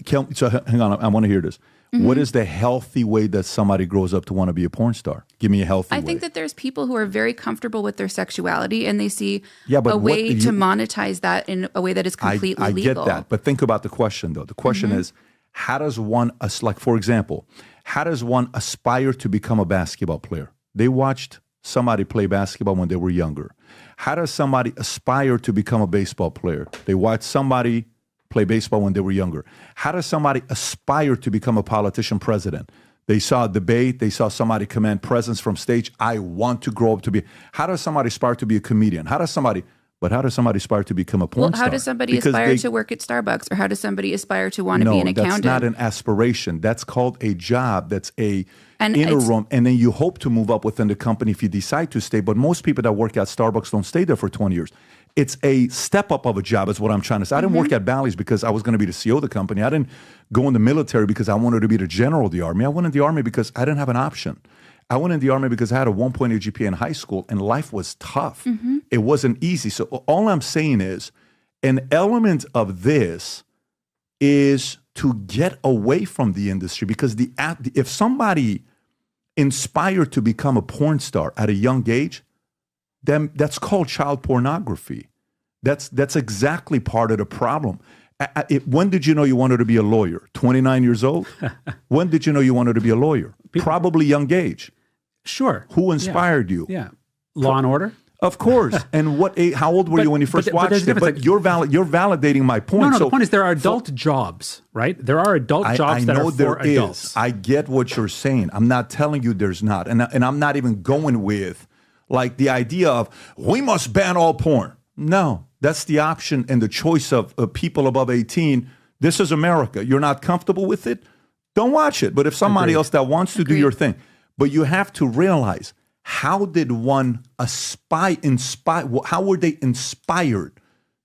So hang on, I want to hear this. Mm-hmm. What is the healthy way that somebody grows up to want to be a porn star? Give me a healthy way. I think that there's people who are very comfortable with their sexuality, and they see a way to monetize that in a way that is completely legal. I get that, but think about the question, though. The question is, how does one, like for example, how does one aspire to become a basketball player? They watched somebody play basketball when they were younger. How does somebody aspire to become a baseball player? They watched somebody play baseball when they were younger. How does somebody aspire to become a politician president? They saw a debate. They saw somebody command presence from stage. I want to grow up to be. How does somebody aspire to be a comedian? How does somebody aspire to become a porn star? How does somebody aspire to work at Starbucks? Or how does somebody aspire to want to be an accountant? No, that's not an aspiration. That's called a job. That's a interim. And then you hope to move up within the company if you decide to stay. But most people that work at Starbucks don't stay there for 20 years. It's a step up of a job is what I'm trying to say. I didn't work at Bally's because I was going to be the CEO of the company. I didn't go in the military because I wanted to be the general of the Army. I went in the Army because I didn't have an option. I went in the Army because I had a 1.8 GPA in high school and life was tough. It wasn't easy. So all I'm saying is an element of this is to get away from the industry, because if somebody inspired to become a porn star at a young age, then that's called child pornography. That's exactly part of the problem. When did you know you wanted to be a lawyer? 29 years old? When did you know you wanted to be a lawyer? Probably young age. Sure. Who inspired you? Yeah. Law and Order? Of course. And how old were you when you first watched it? But you're validating my point. No, the point is there are adult jobs, right? There are adult jobs that are for adults. I get what you're saying. I'm not telling you there's not. And I'm not even going with like the idea of we must ban all porn. No, that's the option and the choice of people above 18. This is America. You're not comfortable with it? Don't watch it. But if somebody else that wants to do your thing. But you have to realize, how did one how were they inspired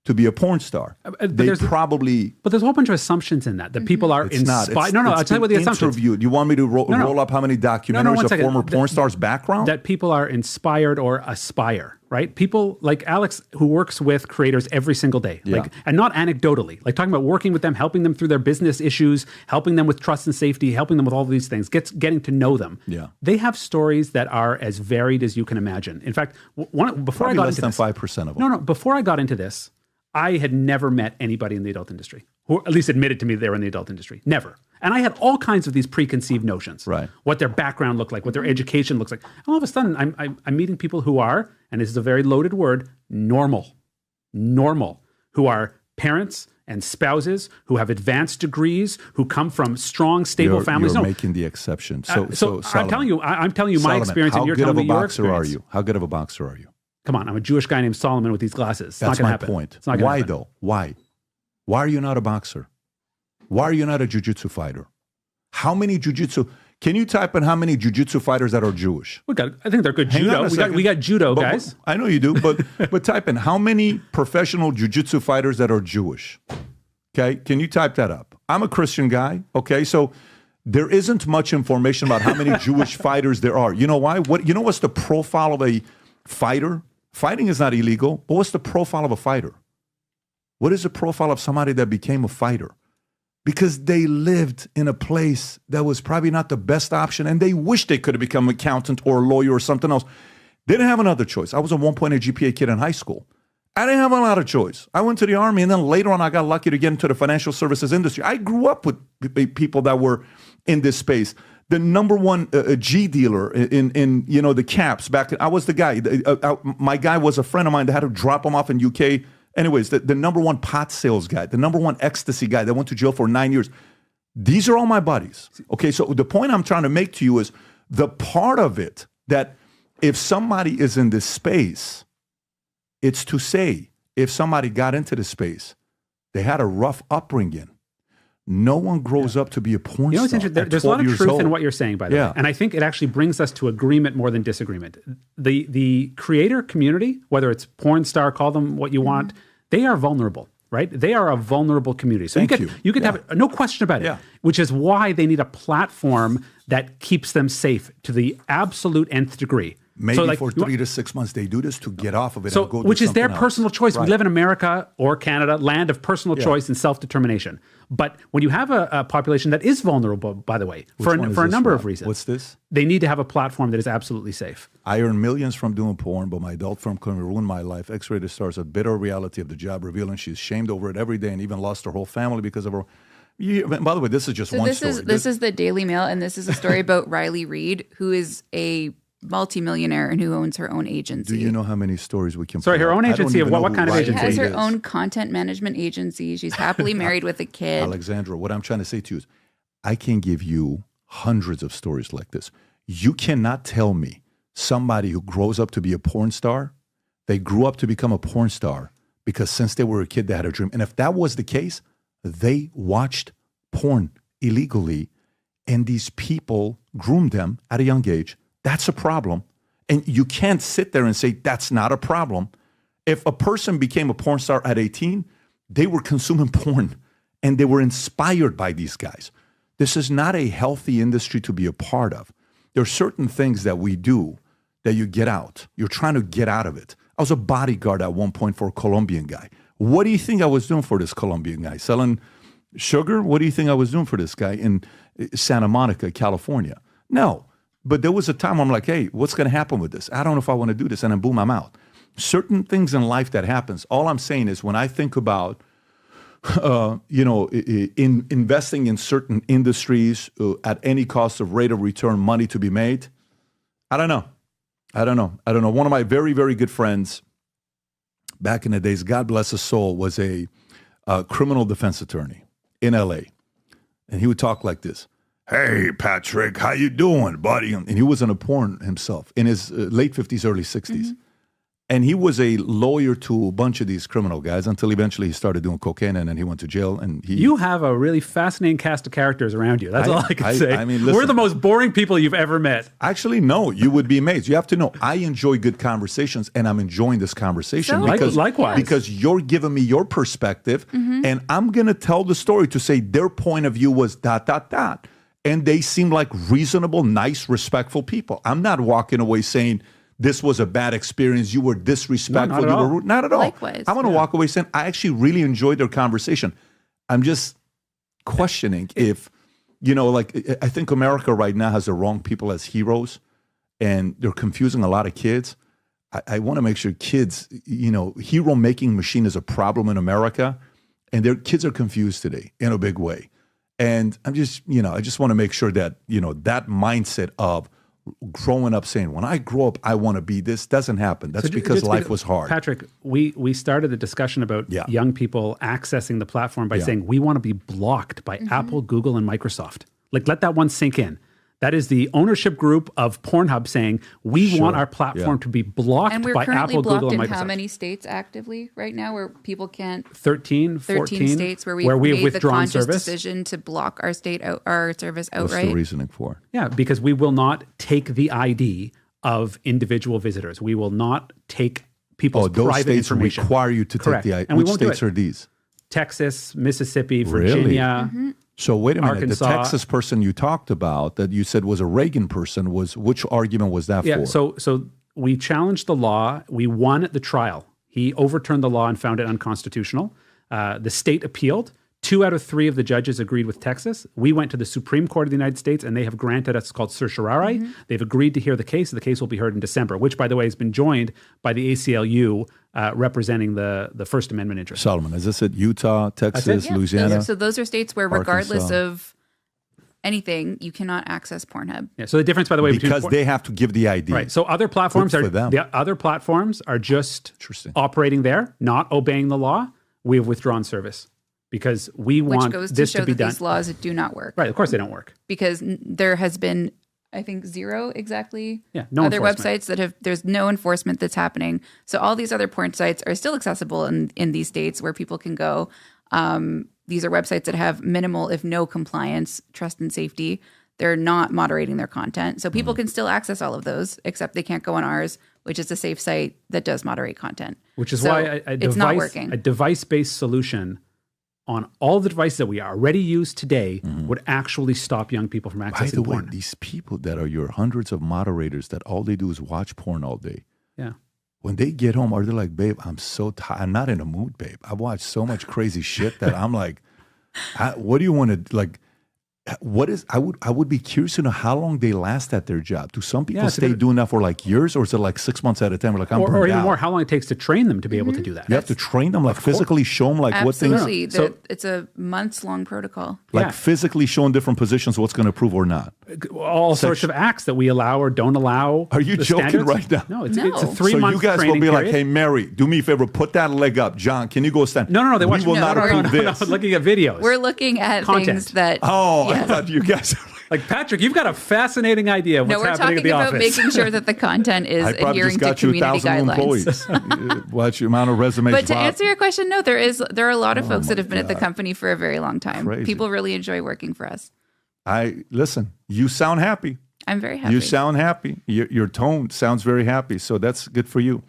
to be a porn star? But there's a whole bunch of assumptions in that people are inspired. No, I'll tell you what the assumptions. Do you want me to roll up how many documentaries of former porn stars' background? That people are inspired or aspire, right? People like Alex, who works with creators every single day, and not anecdotally, like talking about working with them, helping them through their business issues, helping them with trust and safety, helping them with all of these things, getting to know them. Yeah. They have stories that are as varied as you can imagine. In fact, before I got into this, 5% of them. No, before I got into this, I had never met anybody in the adult industry who at least admitted to me they were in the adult industry. Never. And I had all kinds of these preconceived notions. Right. What their background looked like, what their education looks like. And all of a sudden, I'm meeting people who are, and this is a very loaded word, normal, who are parents and spouses, who have advanced degrees, who come from strong, stable families. You're making the exception. So I'm telling you my experience, and you're telling me your experience. How good of a boxer are you? Come on, I'm a Jewish guy named Solomon with these glasses. That's my point. Why though? Why? Why are you not a boxer? Why are you not a jiu-jitsu fighter? How many jiu-jitsu? Can you type in how many jiu-jitsu fighters that are Jewish? I think they're good judo. We got judo guys. I know you do, but type in how many professional jiu-jitsu fighters that are Jewish. Okay, can you type that up? I'm a Christian guy. Okay, so there isn't much information about how many Jewish fighters there are. You know why? What's the profile of a fighter? Fighting is not illegal, but what's the profile of a fighter? What is the profile of somebody that became a fighter? Because they lived in a place that was probably not the best option, and they wished they could have become an accountant or a lawyer or something else. They didn't have another choice. I was a 1.8 GPA kid in high school. I didn't have a lot of choice. I went to the Army, and then later on, I got lucky to get into the financial services industry. I grew up with people that were in this space. The number one G dealer in the caps back. I was the guy. My guy was a friend of mine that had to drop him off in UK. Anyways, the number one pot sales guy, the number one ecstasy guy that went to jail for 9 years. These are all my buddies. Okay, so the point I'm trying to make to you is the part of it that if somebody is in this space, it's to say, if somebody got into this space, they had a rough upbringing. No one grows up to be a porn You know what's star. interesting? There's a lot of truth in what you're saying, by the way. And I think it actually brings us to agreement more than disagreement. The creator community, whether it's porn star, call them what you want, they are vulnerable, right? They are a vulnerable community. So you could have no question about it, which is why they need a platform that keeps them safe to the absolute nth degree. Maybe for 3 to 6 months they do this to get off of it and go do which is their something else. personal choice. Right. We live in America or Canada, land of personal choice and self-determination. But when you have a population that is vulnerable, by the way, for a number of reasons. What's this? They need to have a platform that is absolutely safe. I earn millions from doing porn, but my adult firm couldn't ruin my life. X-rated stars a bitter reality of the job, revealing she's shamed over it every day and even lost her whole family because of her. By the way, this is just one story. This is the Daily Mail, and this is a story about Riley Reid, who is a multimillionaire and who owns her own agency. Do you know how many stories we can? Sorry, her own agency of what kind of agency? She has her own content management agency. She's happily married with a kid. Alexandra, what I'm trying to say to you is, I can give you hundreds of stories like this. You cannot tell me somebody who grows up to be a porn star, they grew up to become a porn star because since they were a kid, they had a dream. And if that was the case, they watched porn illegally and these people groomed them at a young age. That's a problem. And you can't sit there and say that's not a problem. If a person became a porn star at 18, they were consuming porn and they were inspired by these guys. This is not a healthy industry to be a part of. There are certain things that we do that you get out. You're trying to get out of it. I was a bodyguard at one point for a Colombian guy. What do you think I was doing for this Colombian guy? Selling sugar? What do you think I was doing for this guy in Santa Monica, California? No. But there was a time I'm like, hey, what's going to happen with this? I don't know if I want to do this. And then boom, I'm out. Certain things in life that happens. All I'm saying is when I think about, investing in certain industries at any cost of rate of return, money to be made, I don't know. One of my very, very good friends back in the days, God bless his soul, was a criminal defense attorney in LA. And he would talk like this. Hey, Patrick, how you doing, buddy? And he was in a porn himself in his late 50s, early 60s. Mm-hmm. And he was a lawyer to a bunch of these criminal guys until eventually he started doing cocaine and then he went to jail. And you have a really fascinating cast of characters around you. That's all I can say. I mean, listen, we're the most boring people you've ever met. Actually, no, you would be amazed. You have to know, I enjoy good conversations and I'm enjoying this conversation. Likewise. Because you're giving me your perspective and I'm going to tell the story to say their point of view was ... And they seem like reasonable, nice, respectful people. I'm not walking away saying, this was a bad experience, you were disrespectful, you were rude. Not at all. Likewise, I'm going to walk away saying, I actually really enjoyed their conversation. I'm just questioning if, I think America right now has the wrong people as heroes and they're confusing a lot of kids. I want to make sure kids, hero-making machine is a problem in America and their kids are confused today in a big way. And I'm just, I just want to make sure that, that mindset of growing up saying, when I grow up, I want to be this doesn't happen. That's because life was hard. Patrick, we started the discussion about young people accessing the platform by saying we want to be blocked by Apple, Google, and Microsoft. Like, let that one sink in. That is the ownership group of PornHub saying we want our platform to be blocked and we're by currently Apple, blocked Google, and in Microsoft. how many states actively right now where people can't? 13 states where we have made withdrawn the conscious service. decision to block our service outright. What's the reasoning for? Yeah, because we will not take the ID of individual visitors. We will not take people's private information. Those states require you to take the ID. And Which states are these? Texas, Mississippi, Virginia. Really? So wait a minute, Arkansas. The Texas person you talked about that you said was a Reagan person which argument was that for? So we challenged the law. We won at the trial. He overturned the law and found it unconstitutional. The state appealed. 2 out of 3 of the judges agreed with Texas. We went to the Supreme Court of the United States and they have granted us, it's called certiorari. They've agreed to hear the case. The case will be heard in December, which, by the way, has been joined by the ACLU representing the First Amendment interest. Solomon, is this at Utah, Texas, Louisiana? So those are states where regardless of anything, you cannot access PornHub. Yeah, so the difference, by the way, because they have to give the ID. Right. So other platforms are just operating there, not obeying the law. We have withdrawn service. Because we want this to be that done. These laws do not work. Right, of course they don't work. Because there has been I think 0 exactly. Yeah, no other enforcement. websites that have, there's no enforcement that's happening. So all these other porn sites are still accessible in these states where people can go. These are websites that have minimal, if no compliance, trust and safety. They're not moderating their content. So people can still access all of those, except they can't go on ours, which is a safe site that does moderate content. Which is So why it's not working. a device-based solution on all the devices that we already use today would actually stop young people from accessing By the way, porn. these people that are your hundreds of moderators that all they do is watch porn all day. Yeah. When they get home, are they like, babe, I'm so tired. I'm not in a mood, babe. I've watched so much crazy shit that I'm like, what do you want to, like, what is, I would be curious to know how long they last at their job. Do some people stay doing that for like years, or is it like 6 months at a time? We're like, I'm burned or even out. more, how long it takes to train them to be able to do that. You have to train them, like physically show them like what things. Absolutely. It's a months-long protocol. Like physically showing different positions what's going to prove or not. All sorts of acts that we allow or don't allow. Are you the joking standards. right now? No, it's a 3 month So you guys will training be like, period. hey, Mary, do me a favor, put that leg up. John, can you go stand? No, they watch. We will not approve this. Looking at videos. We're looking at Content. things that. Oh, yes. I thought you guys. Like, Patrick, you've got a fascinating idea of what's No, we're happening at talking the about office. making sure that the content is I probably adhering just to got you community 1,000 guidelines. employees. Watch your amount of resumes. But to drop. answer your question, no, there are a lot of folks that have been at the company for a very long time. Crazy. People really enjoy working for us. Listen, you sound happy. I'm very happy. You sound happy. Your tone sounds very happy. So that's good for you.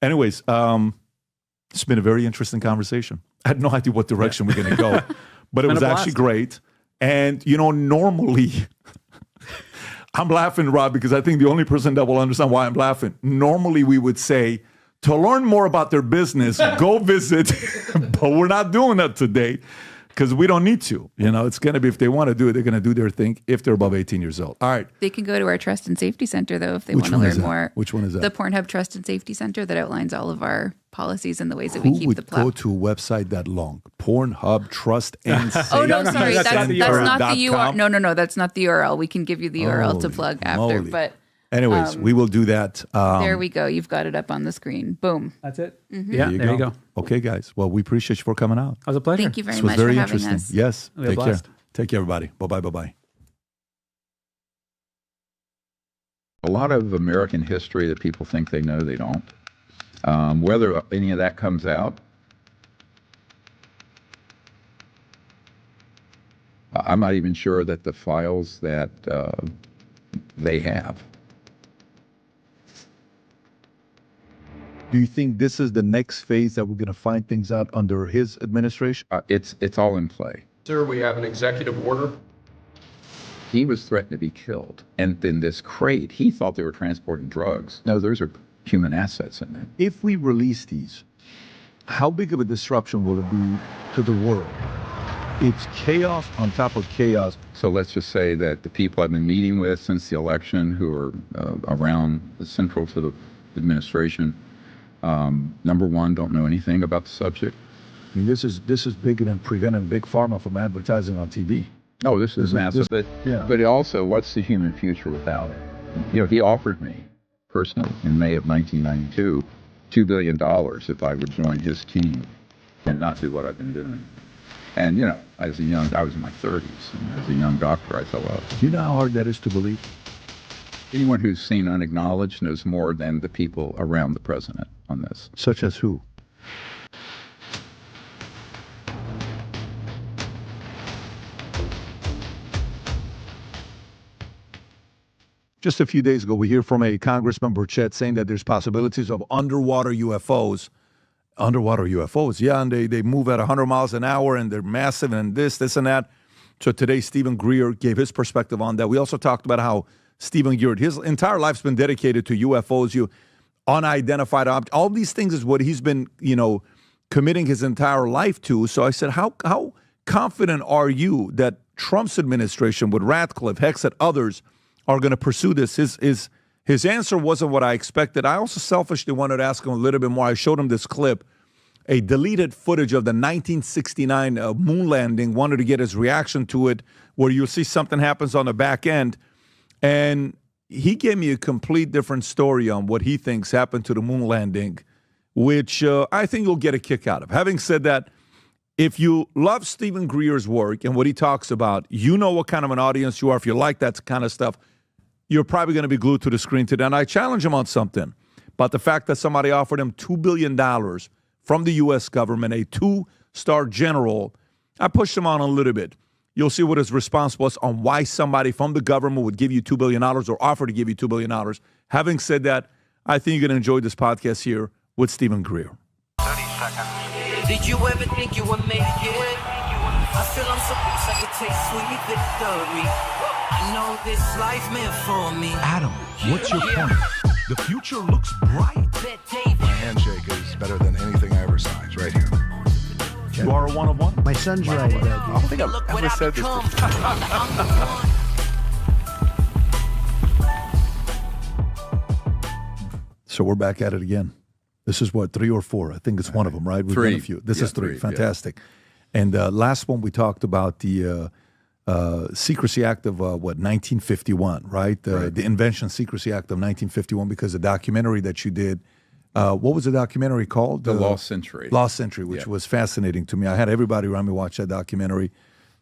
Anyways, it's been a very interesting conversation. I had no idea what direction we're going to go, but it was actually great. And, normally, I'm laughing, Rob, because I think the only person that will understand why I'm laughing. Normally, we would say, to learn more about their business, go visit. But we're not doing that today because we don't need to. It's going to be, if they want to do it, they're going to do their thing if they're above 18 years old. All right. They can go to our Trust and Safety Center, though, if they Which want to one is learn that? more. Which one is that? The PornHub Trust and Safety Center that outlines all of our policies and the ways that we Who keep would the go to a website that long? PornHub, Trust, and Safety. Oh, no, sorry. That's not the URL. .com? No, that's not the URL. We can give you the URL to plug after. moly. But anyways, we will do that. there we go. You've got it up on the screen. Boom. That's it. Mhm. Yeah, there you go. Okay, guys. Well, we appreciate you for coming out. That was a pleasure. Thank you very This was much very for having interesting. us. Yes. We had a Take care. blast. Take care, everybody. Bye-bye. Bye-bye. A lot of American history that people think they know, they don't. Whether any of that comes out, I'm not even sure that the files that they have. Do you think this is the next phase that we're going to find things out under his administration? It's all in play. Sir, we have an executive order. He was threatened to be killed. And in this crate, he thought they were transporting drugs. No, those are human assets in there. If we release these, how big of a disruption will it be to the world? It's chaos on top of chaos. So let's just say that the people I've been meeting with since the election who are around central to the administration, number one, don't know anything about the subject. I mean, this is bigger than preventing big pharma from advertising on TV. Oh, this is massive. But also, what's the human future without it? He offered me personally in May of 1992 $2 billion if I would join his team and not do what I've been doing. And, I was in my 30s. And as a young doctor, I thought, well, Do you know how hard that is to believe? anyone who's seen Unacknowledged knows more than the people around the president on this. Such as who? Just a few days ago, we hear from a Congressman Burchett saying that there's possibilities of underwater UFOs. Underwater UFOs, yeah, and they move at 100 miles an hour, and they're massive, and this, and that. So today, Stephen Greer gave his perspective on that. We also talked about how Stephen Greer, his entire life's been dedicated to UFOs, unidentified objects. All these things is what he's been, committing his entire life to. So I said, how confident are you that Trump's administration, with Ratcliffe, Hexet, others, are going to pursue this? His answer wasn't what I expected. I also selfishly wanted to ask him a little bit more. I showed him this clip, a deleted footage of the 1969 moon landing, wanted to get his reaction to it, where you'll see something happens on the back end. And he gave me a complete different story on what he thinks happened to the moon landing, which I think you'll get a kick out of. Having said that, if you love Stephen Greer's work and what he talks about, you know what kind of an audience you are. If you like that kind of stuff, you're probably going to be glued to the screen today. And I challenge him on something about the fact that somebody offered him $2 billion from the U.S. government, a 2-star general. I pushed him on a little bit. You'll see what his response was on why somebody from the government would give you $2 billion or offer to give you $2 billion. Having said that, I think you're going to enjoy this podcast here with Stephen Greer. 30 seconds. Did you ever think you would make it? I feel I'm so close, I could taste sweet victory. I know this life meant for me. Adam, what's your point? The future looks bright. My handshake is better than anything I ever saw. It's right here. You are a one of one? My son's right. I don't think I've ever said this before. So we're back at it again. This is what, 3 or 4? I think it's one of them, right? We've done a few. This is 3. Fantastic. Yeah. And last one, we talked about the Secrecy Act of, 1951, right? The Invention Secrecy Act of 1951, because the documentary that you did, what was the documentary called? The Lost Century. Lost Century, which was fascinating to me. I had everybody around me watch that documentary,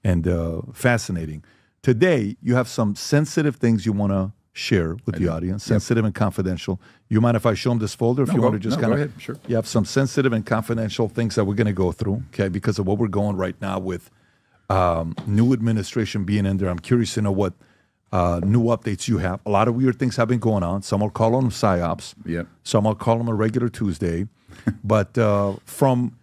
and fascinating. Today, you have some sensitive things you want to share with the audience, sensitive and confidential. You mind if I show them this folder? If you want to just kind of, go ahead. Sure. You have some sensitive and confidential things that we're going to go through, okay, because of what we're going right now with new administration being in there. I'm curious to know what new updates you have. A lot of weird things have been going on. Some will call them psyops. Yep. Some will call them a regular Tuesday. But from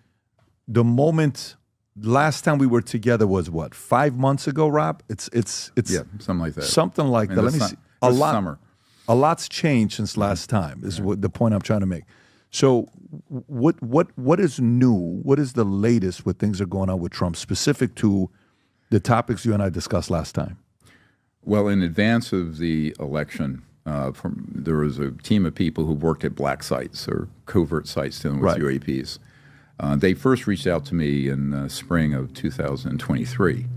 the moment last time we were together was what, 5 months ago, Rob? It's something like that. Something like that. Let me see. A lot's changed since last time is what the point I'm trying to make. So what is new? What is the latest with things that are going on with Trump specific to the topics you and I discussed last time? Well, in advance of the election, there was a team of people who worked at black sites or covert sites dealing with UAPs. They first reached out to me in the spring of 2023.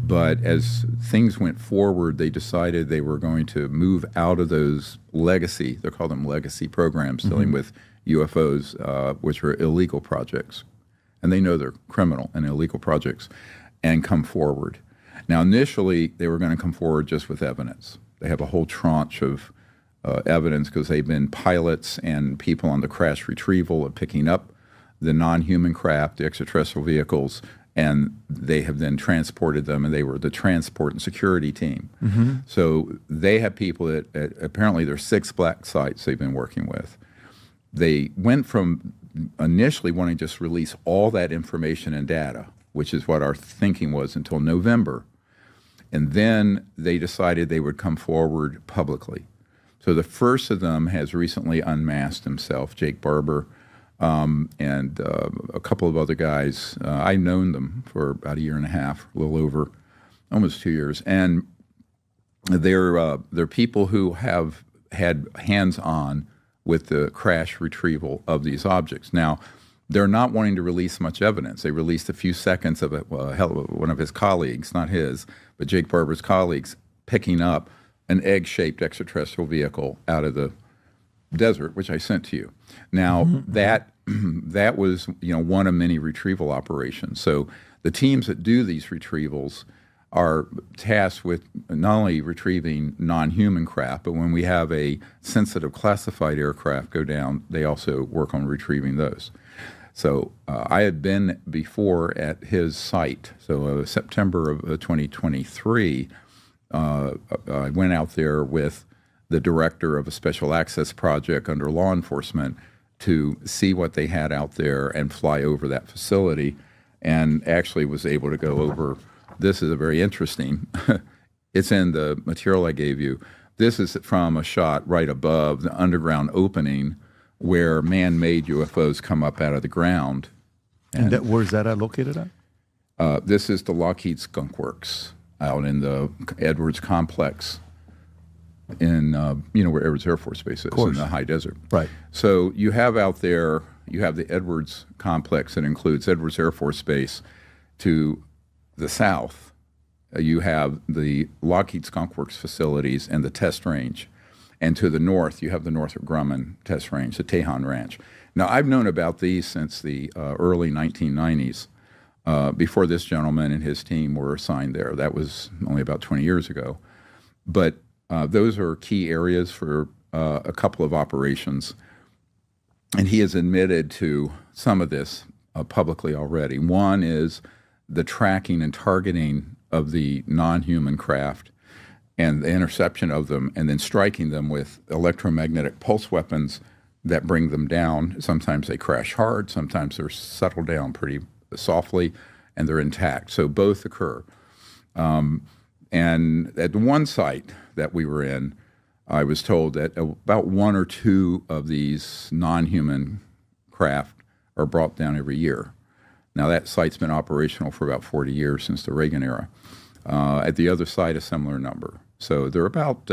But as things went forward, they decided they were going to move out of those legacy, they call them legacy programs, dealing with UFOs, which are illegal projects. And they know they're criminal and illegal projects, and come forward. Now, initially, they were going to come forward just with evidence. They have a whole tranche of evidence because they've been pilots and people on the crash retrieval of picking up the non-human craft, the extraterrestrial vehicles, and they have then transported them, and they were the transport and security team. So they have people that apparently there's 6 black sites they've been working with. They went from initially wanting to just release all that information and data, which is what our thinking was until November. And then they decided they would come forward publicly. So the first of them has recently unmasked himself, Jake Barber, and a couple of other guys. I've known them for about 1.5 years, a little over, almost 2 years. And they're people who have had hands-on with the crash retrieval of these objects. Now, they're not wanting to release much evidence. They released a few seconds of one of his colleagues, not his, but Jake Barber's colleagues, picking up an egg-shaped extraterrestrial vehicle out of the desert, which I sent to you. Now, that was one of many retrieval operations. So the teams that do these retrievals are tasked with not only retrieving non-human craft, but when we have a sensitive classified aircraft go down, they also work on retrieving those. So I had been before at his site. So September of 2023, I went out there with the director of a special access project under law enforcement to see what they had out there and fly over that facility, and actually was able to go over. This is a very interesting, it's in the material I gave you. This is from a shot right above the underground opening where man-made UFOs come up out of the ground. And where's that located at? This is the Lockheed Skunk Works out in the Edwards complex in, where Edwards Air Force Base is in the high desert. Right. So you have out there, you have the Edwards complex that includes Edwards Air Force Base. To the south, you have the Lockheed Skunk Works facilities and the test range. And to the north, you have the Northrop Grumman test range, the Tejon Ranch. Now, I've known about these since the early 1990s, before this gentleman and his team were assigned there. That was only about 20 years ago. But those are key areas for a couple of operations. And he has admitted to some of this publicly already. One is the tracking and targeting of the non-human craft and the interception of them, and then striking them with electromagnetic pulse weapons that bring them down. Sometimes they crash hard, sometimes they're settled down pretty softly, and they're intact. So both occur. And at one site that we were in, I was told that about 1 or 2 of these non-human craft are brought down every year. Now, that site's been operational for about 40 years since the Reagan era. At the other site, a similar number. So they're about,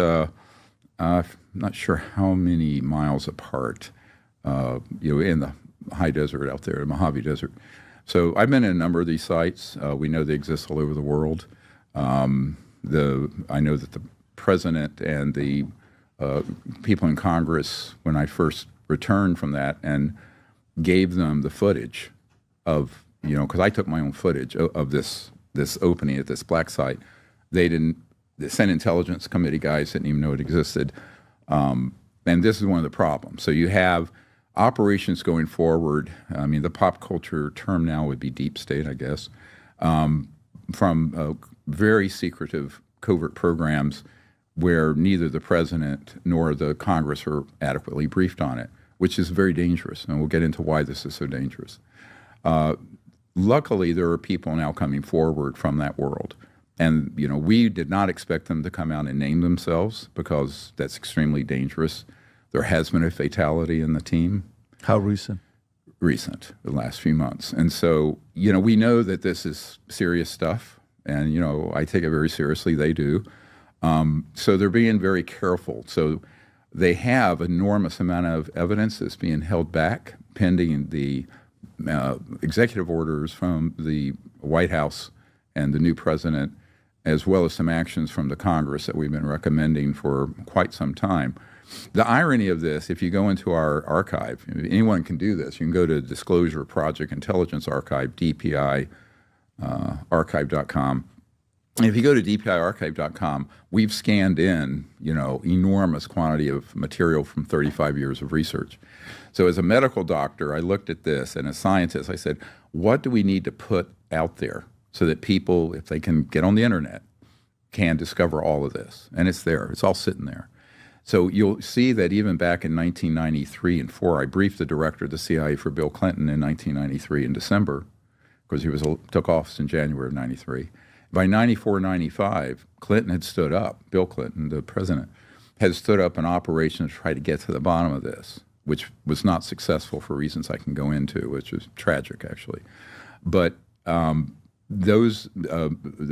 I'm not sure how many miles apart, in the high desert out there, the Mojave Desert. So I've been in a number of these sites. We know they exist all over the world. I know that the president and the people in Congress, when I first returned from that and gave them the footage of, because I took my own footage of this opening at this black site. The Senate Intelligence Committee guys didn't even know it existed. And this is one of the problems. So you have operations going forward. I mean, the pop culture term now would be deep state, I guess, from very secretive covert programs where neither the president nor the Congress are adequately briefed on it, which is very dangerous. And we'll get into why this is so dangerous. Luckily, there are people now coming forward from that world. And, we did not expect them to come out and name themselves because that's extremely dangerous. There has been a fatality in the team. How recent? Recent, the last few months. And so, we know that this is serious stuff. And, I take it very seriously. They do. So they're being very careful. So they have enormous amount of evidence that's being held back pending the executive orders from the White House and the new president, as well as some actions from the Congress that we've been recommending for quite some time. The irony of this, if you go into our archive, anyone can do this. You can go to Disclosure Project Intelligence Archive, DPI archive.com. And if you go to dpiarchive.com, we've scanned in, enormous quantity of material from 35 years of research. So as a medical doctor, I looked at this, and as a scientist, I said, what do we need to put out there so that people, if they can get on the internet, can discover all of this? And it's there. It's all sitting there. So you'll see that even back in 1993 and 4, I briefed the director of the CIA for Bill Clinton in 1993 in December, because he took office in January of 93. By 94, 95, Clinton had stood up, Bill Clinton, the president, had stood up an operation to try to get to the bottom of this, which was not successful for reasons I can go into, which is tragic, actually. But the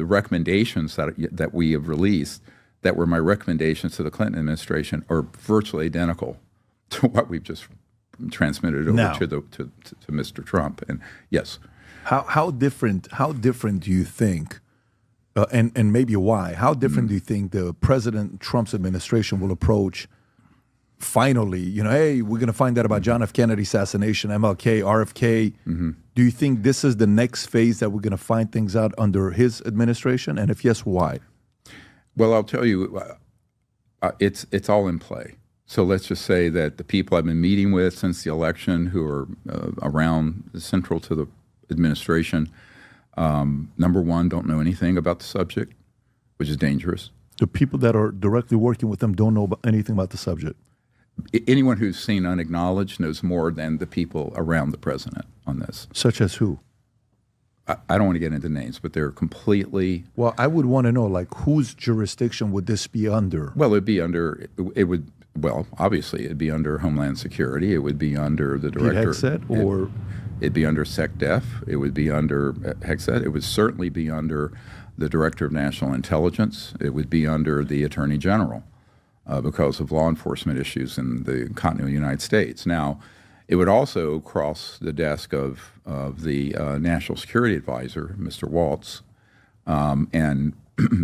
recommendations that we have released that were my recommendations to the Clinton administration are virtually identical to what we've just transmitted over to Mr. Trump. And yes. How different do you think, and maybe why, how different do you think the President Trump's administration will approach finally, hey, we're going to find out about John F. Kennedy assassination, MLK, RFK. Mm-hmm. Do you think this is the next phase that we're going to find things out under his administration? And if yes, why? Well, I'll tell you, it's all in play. So let's just say that the people I've been meeting with since the election who are around central to the administration, number one, don't know anything about the subject, which is dangerous. The people that are directly working with them don't know anything about the subject. Anyone who's seen unacknowledged knows more than the people around the president on this. Such as who? I don't want to get into names, but they're completely... Well, I would want to know, whose jurisdiction would this be under? Well, obviously, it'd be under Homeland Security. It would be under the director... It'd be under SecDef. It would be under Hexet. It would certainly be under the Director of National Intelligence. It would be under the Attorney General because of law enforcement issues in the continental United States. Now, it would also cross the desk of the National Security Advisor, Mr. Waltz, and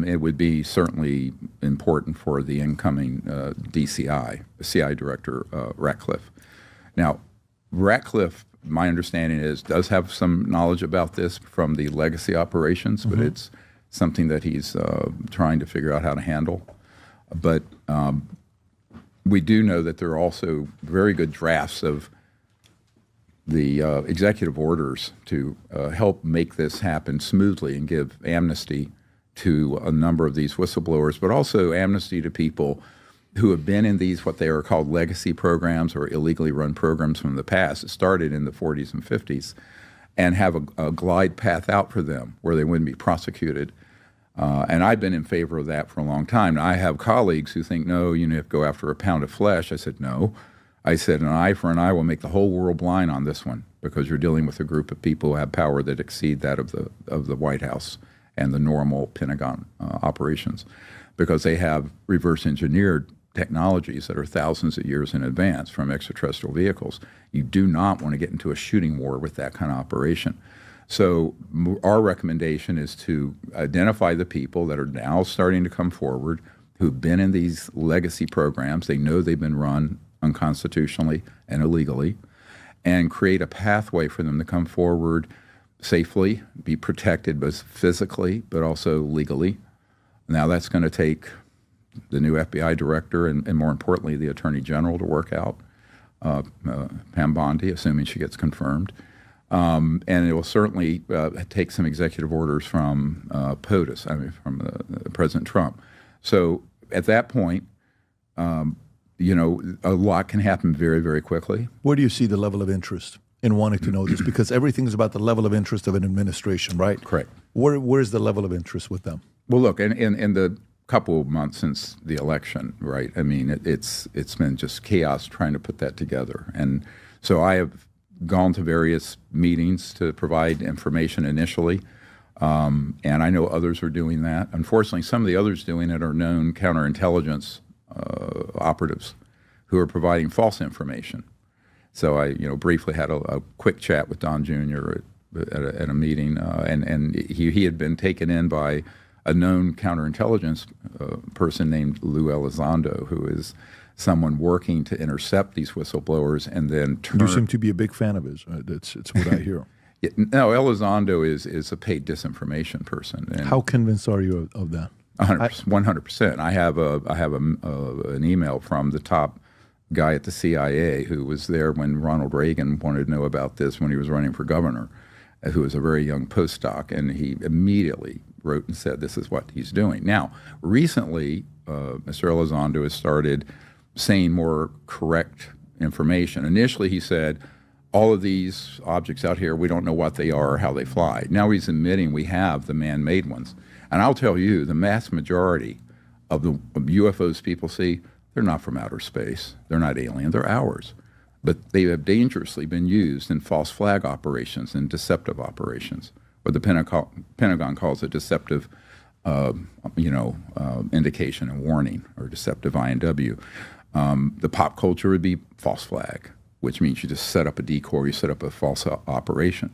it would be certainly important for the incoming DCI, the CI Director, Ratcliffe. Now, Ratcliffe, my understanding does have some knowledge about this from the legacy operations, but it's something that he's trying to figure out how to handle. But we do know that there are also very good drafts of the executive orders to help make this happen smoothly and give amnesty to a number of these whistleblowers, but also amnesty to people who have been in these, what they are called legacy programs or illegally run programs from the past. It started in the 40s and 50s, and have a glide path out for them where they wouldn't be prosecuted. And I've been in favor of that for a long time. Now, I have colleagues who think, no, you have to go after a pound of flesh. I said, no. I said, an eye for an eye will make the whole world blind on this one, because you're dealing with a group of people who have power that exceed that of the White House and the normal Pentagon operations, because they have reverse engineered technologies that are thousands of years in advance from extraterrestrial vehicles. You do not want to get into a shooting war with that kind of operation. So our recommendation is to identify the people that are now starting to come forward who've been in these legacy programs. They know they've been run unconstitutionally and illegally, and create a pathway for them to come forward safely, be protected both physically but also legally. Now that's going to take the new FBI director and more importantly the Attorney General to work out, Pam Bondi, assuming she gets confirmed. And it will certainly take some executive orders from POTUS, from President Trump. So at that point, a lot can happen very, very quickly. Where do you see the level of interest in wanting to know this? Because everything is about the level of interest of an administration, right? Correct. Where's the level of interest with them? Well, look, in the couple of months since the election, right? I mean, it's been just chaos trying to put that together. And so I have gone to various meetings to provide information initially, and I know others are doing that. Unfortunately, some of the others doing it are known counterintelligence operatives who are providing false information. So I, briefly had a quick chat with Don Jr. at a meeting, and he had been taken in by a known counterintelligence person named Lou Elizondo, who is someone working to intercept these whistleblowers and then turn. You seem to be a big fan of his. It's what I hear. No, Elizondo is a paid disinformation person. And how convinced are you of that? 100%. I have an email from the top guy at the CIA who was there when Ronald Reagan wanted to know about this when he was running for governor, who was a very young postdoc, and he immediately wrote and said this is what he's doing. Now, recently, Mr. Elizondo has started saying more correct information. Initially, he said, all of these objects out here, we don't know what they are or how they fly. Now he's admitting we have the man-made ones. And I'll tell you, the mass majority of the UFOs people see, they're not from outer space. They're not alien. They're ours. But they have dangerously been used in false flag operations and deceptive operations, what the Pentagon calls a deceptive indication and warning, or deceptive INW. The pop culture would be false flag, which means you just set up a decoy, you set up a false operation.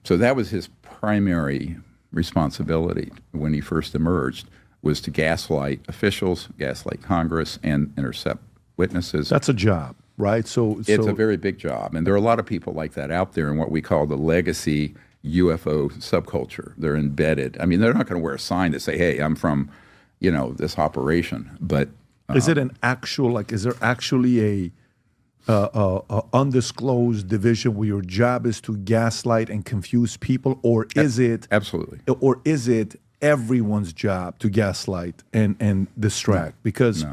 So that was his primary responsibility when he first emerged, was to gaslight officials, gaslight Congress, and intercept witnesses. That's a job, right? So it's a very big job. And there are a lot of people like that out there in what we call the legacy UFO subculture. They're embedded. I mean, they're not going to wear a sign that say, hey, I'm from, this operation. But is it an actual, is there actually a undisclosed division where your job is to gaslight and confuse people, or is it absolutely, or is it everyone's job to gaslight and distract? Because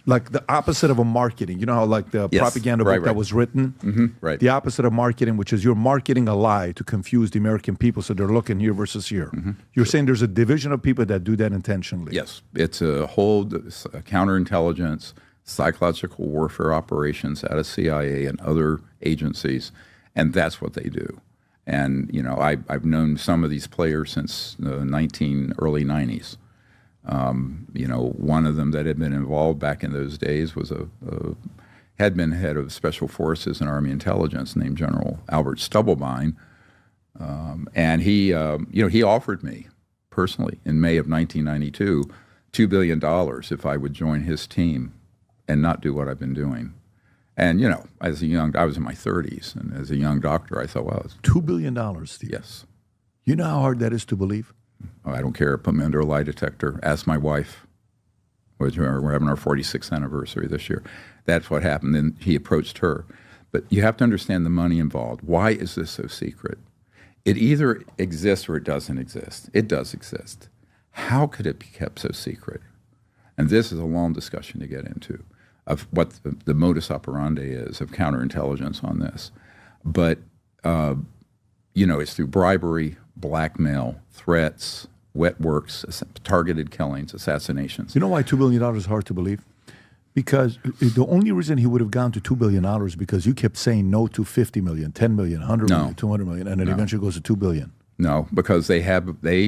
like the opposite of a marketing, how like the propaganda book that was written, right? The opposite of marketing, which is you're marketing a lie to confuse the American people, so they're looking here versus here. You're saying there's a division of people that do that intentionally. Yes, it's a whole counterintelligence, psychological warfare operations out of CIA and other agencies, and that's what they do. And I've known some of these players since the early 90s. One of them that had been involved back in those days was had been head of special forces and Army intelligence named General Albert Stubblebine, and he offered me personally in May of 1992 $2 billion if I would join his team and not do what I've been doing. And, I was in my 30s, and as a young doctor, I thought, well, it's $2 billion, Steve. Yes. You know how hard that is to believe? Oh, I don't care. Put me under a lie detector. Ask my wife. which we're having our 46th anniversary this year. That's what happened. Then he approached her. But you have to understand the money involved. Why is this so secret? It either exists or it doesn't exist. It does exist. How could it be kept so secret? And this is a long discussion to get into of what the modus operandi is of counterintelligence on this. But, it's through bribery, blackmail, threats, wet works, targeted killings, assassinations. You know why $2 billion is hard to believe? Because the only reason he would have gone to $2 billion is because you kept saying no to 50 million, 10 million, 100 million, 200 million, and it eventually goes to $2 billion. No, because they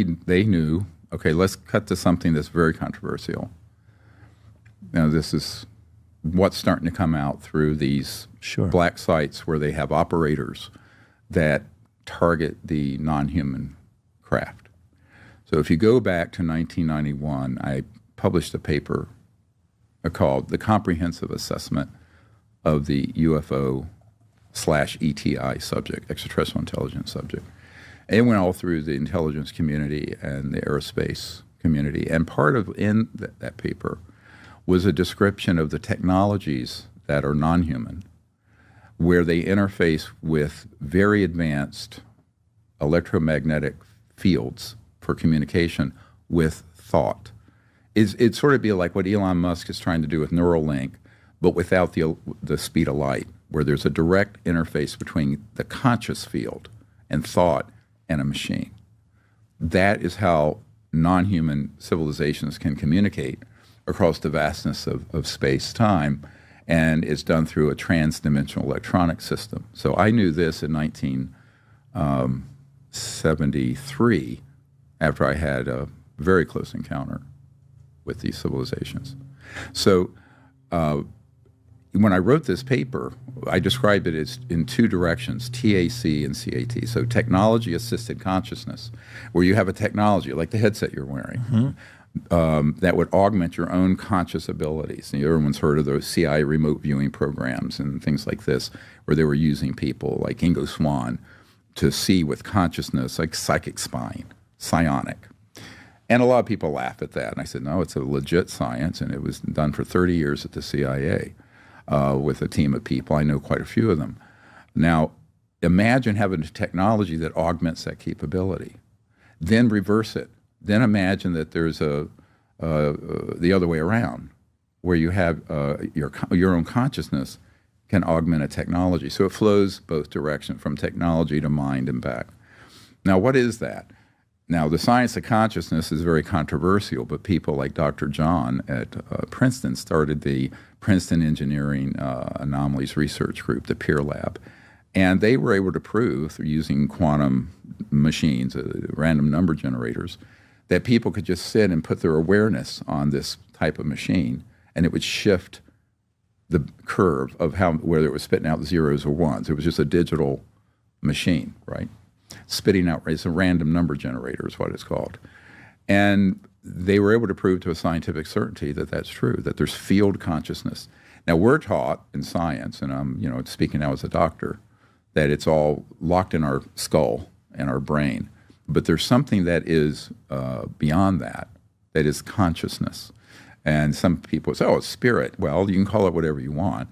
knew, okay, let's cut to something that's very controversial. This is what's starting to come out through these black sites where they have operators that target the non-human craft. So if you go back to 1991, I published a paper called The Comprehensive Assessment of the UFO/ETI subject, extraterrestrial intelligence subject. It went all through the intelligence community and the aerospace community. And part of that paper was a description of the technologies that are non-human, where they interface with very advanced electromagnetic fields for communication with thought. It'd sort of be like what Elon Musk is trying to do with Neuralink, but without the speed of light, where there's a direct interface between the conscious field and thought and a machine. That is how non-human civilizations can communicate across the vastness of space-time, and it's done through a trans-dimensional electronic system. So I knew this in 1973 after I had a very close encounter with these civilizations. So when I wrote this paper, I described it as in two directions, TAC and CAT. So technology-assisted consciousness, where you have a technology like the headset you're wearing, that would augment your own conscious abilities. And everyone's heard of those CIA remote viewing programs and things like this, where they were using people like Ingo Swann to see with consciousness, like psychic spying, psionic. And a lot of people laugh at that. And I said, no, it's a legit science, and it was done for 30 years at the CIA with a team of people. I know quite a few of them. Now, imagine having a technology that augments that capability. Then reverse it. Then imagine that there's the other way around, where you have your own consciousness can augment a technology. So it flows both directions, from technology to mind and back. Now, what is that? Now, the science of consciousness is very controversial, but people like Dr. John at Princeton started the Princeton Engineering Anomalies Research Group, the Peer Lab. And they were able to prove, through using quantum machines, random number generators, that people could just sit and put their awareness on this type of machine, and it would shift the curve of whether it was spitting out zeros or ones. It was just a digital machine, right? Spitting out, it's a random number generator is what it's called. And they were able to prove to a scientific certainty that that's true, that there's field consciousness. Now, we're taught in science, and I'm speaking now as a doctor, that it's all locked in our skull and our brain. But there's something that is beyond that is consciousness. And some people say, oh, it's spirit. Well, you can call it whatever you want,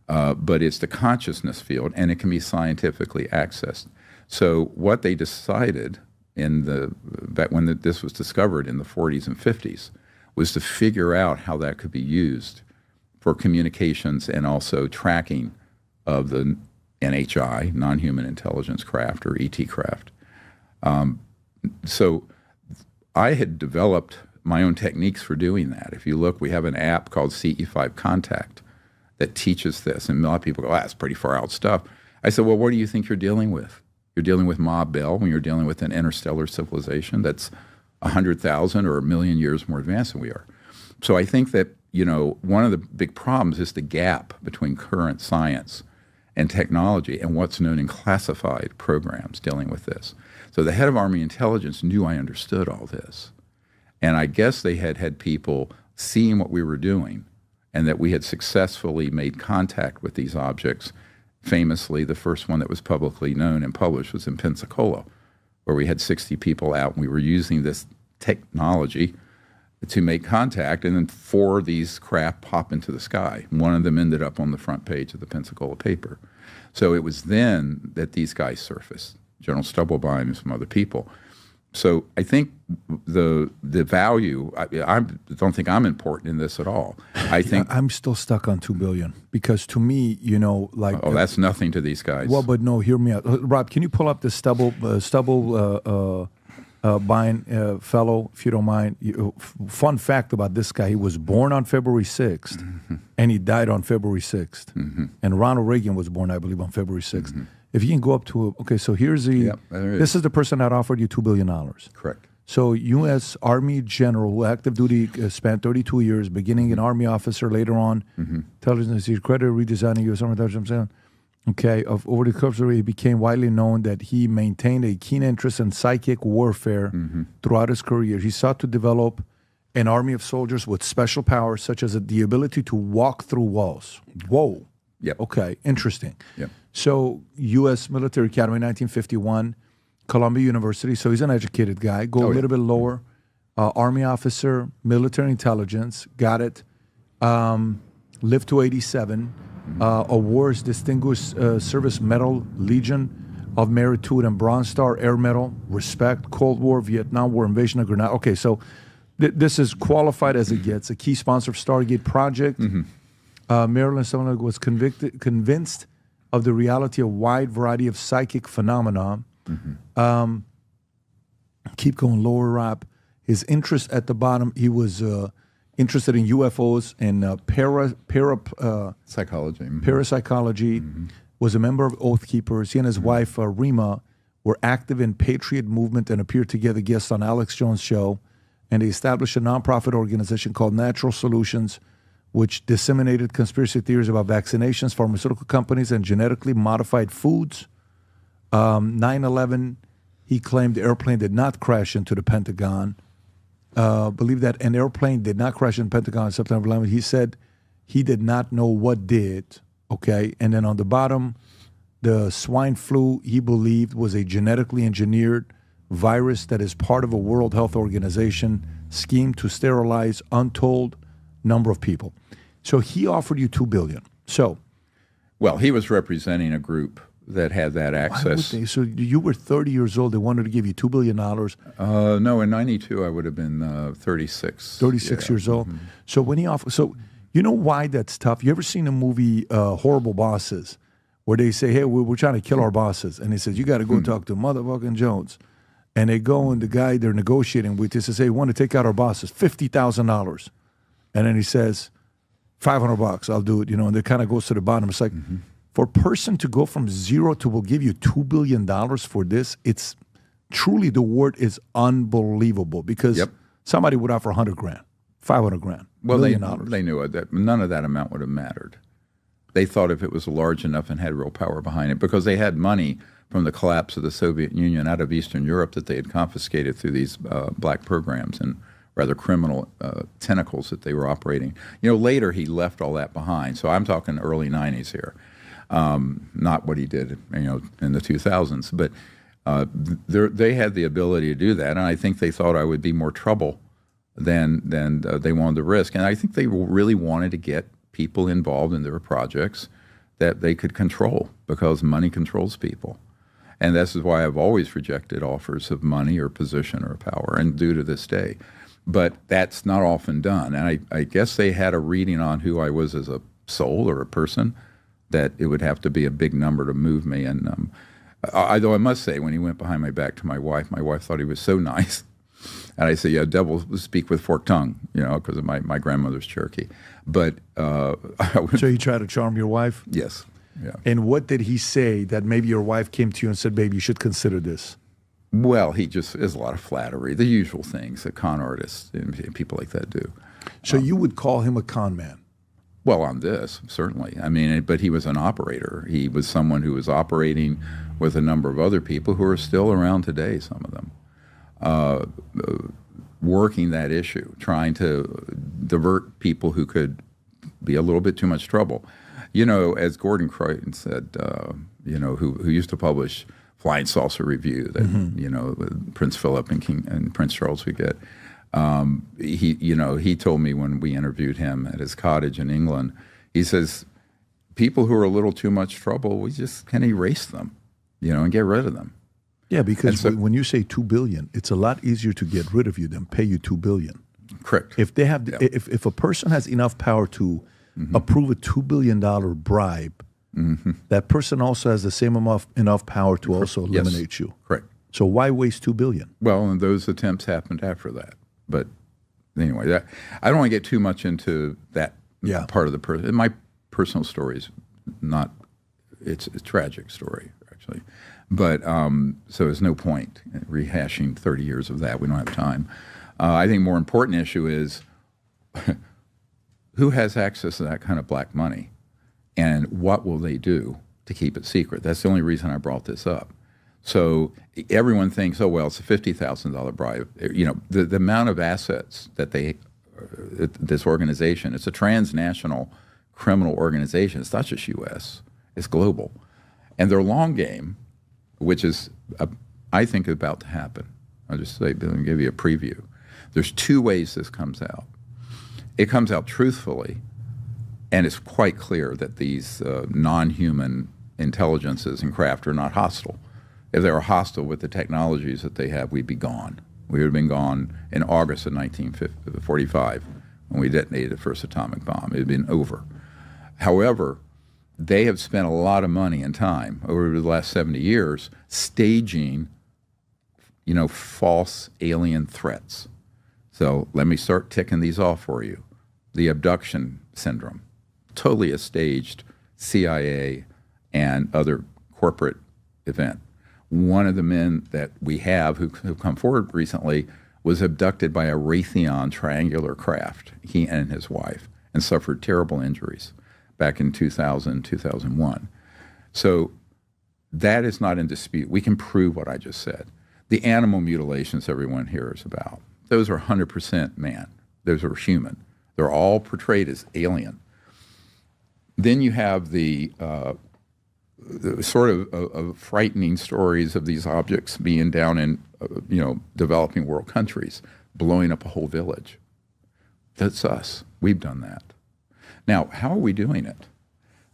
but it's the consciousness field, and it can be scientifically accessed. So what they decided back when this was discovered in the 40s and 50s was to figure out how that could be used for communications and also tracking of the NHI, non-human intelligence craft, or ET craft. So I had developed my own techniques for doing that. If you look, we have an app called CE5 Contact that teaches this. And a lot of people go, that's pretty far out stuff. I said, well, what do you think you're dealing with? You're dealing with Ma Bell when you're dealing with an interstellar civilization that's 100,000 or 1 million years more advanced than we are. So I think that, one of the big problems is the gap between current science and technology and what's known in classified programs dealing with this. So the head of Army Intelligence knew I understood all this. And I guess they had people seeing what we were doing and that we had successfully made contact with these objects. Famously, the first one that was publicly known and published was in Pensacola, where we had 60 people out and we were using this technology to make contact, and then 4 of these craft pop into the sky. One of them ended up on the front page of the Pensacola paper. So it was then that these guys surfaced, General Stubblebine and some other people. So I think the value, I don't think I'm important in this at all. I think I'm still stuck on $2 billion because to me, you know, like that's nothing to these guys. Well, but no, hear me out, Rob. Can you pull up the Stubblebine fellow, if you don't mind? Fun fact about this guy: he was born on February 6th, and he died on February 6th. And Ronald Reagan was born, I believe, on February 6th. If you can go up to so here's the this is the person that offered you $2 billion. Correct. So U.S. Army general who active duty spent 32 years, beginning an Army officer, later on intelligence, creditor, redesigning U.S. Army intelligence. Okay, over the course of it, he became widely known that he maintained a keen interest in psychic warfare throughout his career. He sought to develop an army of soldiers with special powers, such as the ability to walk through walls. Whoa. Yep. Okay, interesting. Yep. So, U.S. Military Academy, 1951, Columbia University. So he's an educated guy. Go a little bit lower. Army officer, military intelligence, got it. Lived to 87. Awards, Distinguished Service Medal, Legion of Merit and Bronze Star Air Medal, Respect, Cold War, Vietnam War, Invasion of Grenada. Okay, so this is qualified as it gets. A key sponsor of Stargate Project. Maryland someone was convinced of the reality of a wide variety of psychic phenomena. Keep going lower, Rob. His interest at the bottom, he was interested in UFOs and psychology. Parapsychology, was a member of Oath Keepers. He and his wife, Rima, were active in Patriot Movement and appeared together guests on Alex Jones' show. And they established a nonprofit organization called Natural Solutions, which disseminated conspiracy theories about vaccinations, pharmaceutical companies, and genetically modified foods. 9/11, he claimed the airplane did not crash into the Pentagon. Believe that an airplane did not crash in the Pentagon on September 11th. He said he did not know what did. Okay, and then on the bottom, the swine flu he believed was a genetically engineered virus that is part of a World Health Organization scheme to sterilize untold number of people. So he offered you $2 billion. So, well, he was representing a group that had that access. So you were 30 years old. They wanted to give you $2 billion. No, in 92, I would have been 36. 36 years old. So when he offered, so you know why that's tough? You ever seen a movie, Horrible Bosses, where they say, hey, we're trying to kill our bosses. And he says, you got to go talk to motherfucking Jones. And they go, and the guy they're negotiating with, he says, hey, we want to take out our bosses, $50,000. And then he says, $500, I'll do it, you know, and it kind of goes to the bottom. It's like, for a person to go from zero to, we'll give you $2 billion for this, it's truly, the word is unbelievable, because somebody would offer $100,000, $500,000, well, $1 million. They knew that none of that amount would have mattered. They thought if it was large enough and had real power behind it, because they had money from the collapse of the Soviet Union out of Eastern Europe that they had confiscated through these black programs and rather criminal tentacles that they were operating. You know, later he left all that behind. So I'm talking early 90s here, not what he did, you know, in the 2000s. But they had the ability to do that, and I think they thought I would be more trouble than they wanted to risk. And I think they really wanted to get people involved in their projects that they could control, because money controls people. And this is why I've always rejected offers of money or position or power, and do to this day. But that's not often done. And I guess they had a reading on who I was as a soul or a person, that it would have to be a big number to move me. And although I must say, when he went behind my back to my wife thought he was so nice. And I said, yeah, devils speak with forked tongue, you know, because of my grandmother's Cherokee. But so you try to charm your wife? Yes. Yeah. And what did he say that maybe your wife came to you and said, babe, you should consider this? Well, he just is a lot of flattery, the usual things that con artists and people like that do. So you would call him a con man? Well, on this, certainly. I mean, but he was an operator. He was someone who was operating with a number of other people who are still around today, some of them, working that issue, trying to divert people who could be a little bit too much trouble. You know, as Gordon Creighton said, you know, who used to publish Flying Saucer Review that, you know, Prince Philip and Prince Charles would get. He told me when we interviewed him at his cottage in England, he says, people who are a little too much trouble, we just can erase them, and get rid of them. Yeah, because when you say $2 billion, it's a lot easier to get rid of you than pay you $2 billion. Correct. If they have, if a person has enough power to approve a $2 billion bribe, that person also has the same enough power to also eliminate you. Correct. So why waste $2 billion? Well, and those attempts happened after that. But anyway, I don't want to get too much into that part of the person. My personal story is not, it's a tragic story, actually. But so there's no point in rehashing 30 years of that. We don't have time. I think a more important issue is who has access to that kind of black money, and what will they do to keep it secret? That's the only reason I brought this up. So everyone thinks, oh, well, it's a $50,000 bribe. The amount of assets that this organization, it's a transnational criminal organization. It's not just U.S., it's global. And their long game, which is, I think, about to happen. I'll just say, let me give you a preview. There's two ways this comes out. It comes out truthfully, and it's quite clear that these non-human intelligences and craft are not hostile. If they were hostile with the technologies that they have, we'd be gone. We would have been gone in August of 1945 when we detonated the first atomic bomb. It had been over. However, they have spent a lot of money and time over the last 70 years staging, false alien threats. So let me start ticking these off for you. The abduction syndrome, totally a staged CIA and other corporate event. One of the men that we have who come forward recently was abducted by a Raytheon triangular craft, he and his wife, and suffered terrible injuries back in 2000, 2001. So that is not in dispute. We can prove what I just said. The animal mutilations everyone hears about, those are 100% man. Those are human. They're all portrayed as alien. Then you have the sort of frightening stories of these objects being down in, developing world countries, blowing up a whole village. That's us. We've done that. Now, how are we doing it?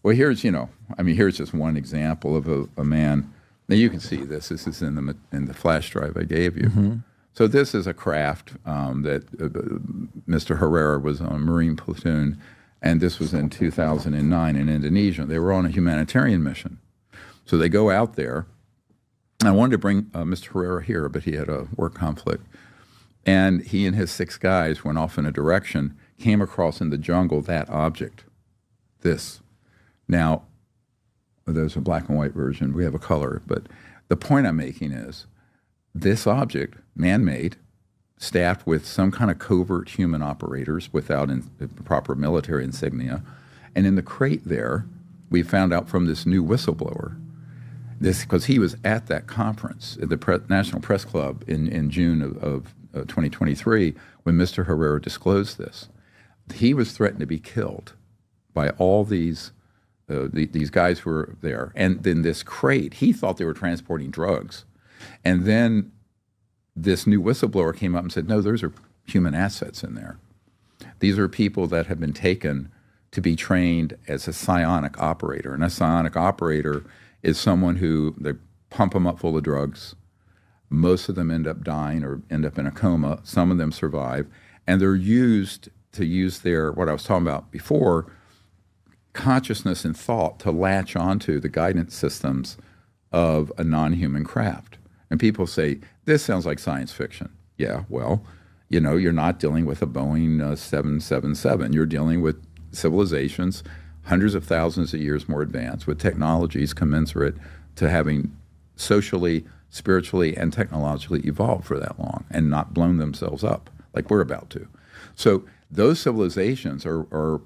Well, here's just one example of a man. Now you can see this. This is in the flash drive I gave you. Mm-hmm. So this is a craft that Mr. Herrera was on a Marine platoon, and this was in 2009 in Indonesia. They were on a humanitarian mission. So they go out there. I wanted to bring Mr. Herrera here, but he had a work conflict. And he and his 6 guys went off in a direction, came across in the jungle that object, this. Now, there's a black and white version. We have a color. But the point I'm making is this object, man-made, staffed with some kind of covert human operators without proper military insignia. And in the crate there, we found out from this new whistleblower, because he was at that conference at the National Press Club in June of 2023 when Mr. Herrera disclosed this. He was threatened to be killed by all these guys who were there. And then this crate, he thought they were transporting drugs. And then this new whistleblower came up and said, no, those are human assets in there. These are people that have been taken to be trained as a psionic operator. And a psionic operator is someone who, they pump them up full of drugs. Most of them end up dying or end up in a coma. Some of them survive. And they're used to use their, what I was talking about before, consciousness and thought to latch onto the guidance systems of a non-human craft. And people say, this sounds like science fiction. Yeah, well, you're not dealing with a Boeing 777. You're dealing with civilizations hundreds of thousands of years more advanced with technologies commensurate to having socially, spiritually, and technologically evolved for that long and not blown themselves up like we're about to. So those civilizations are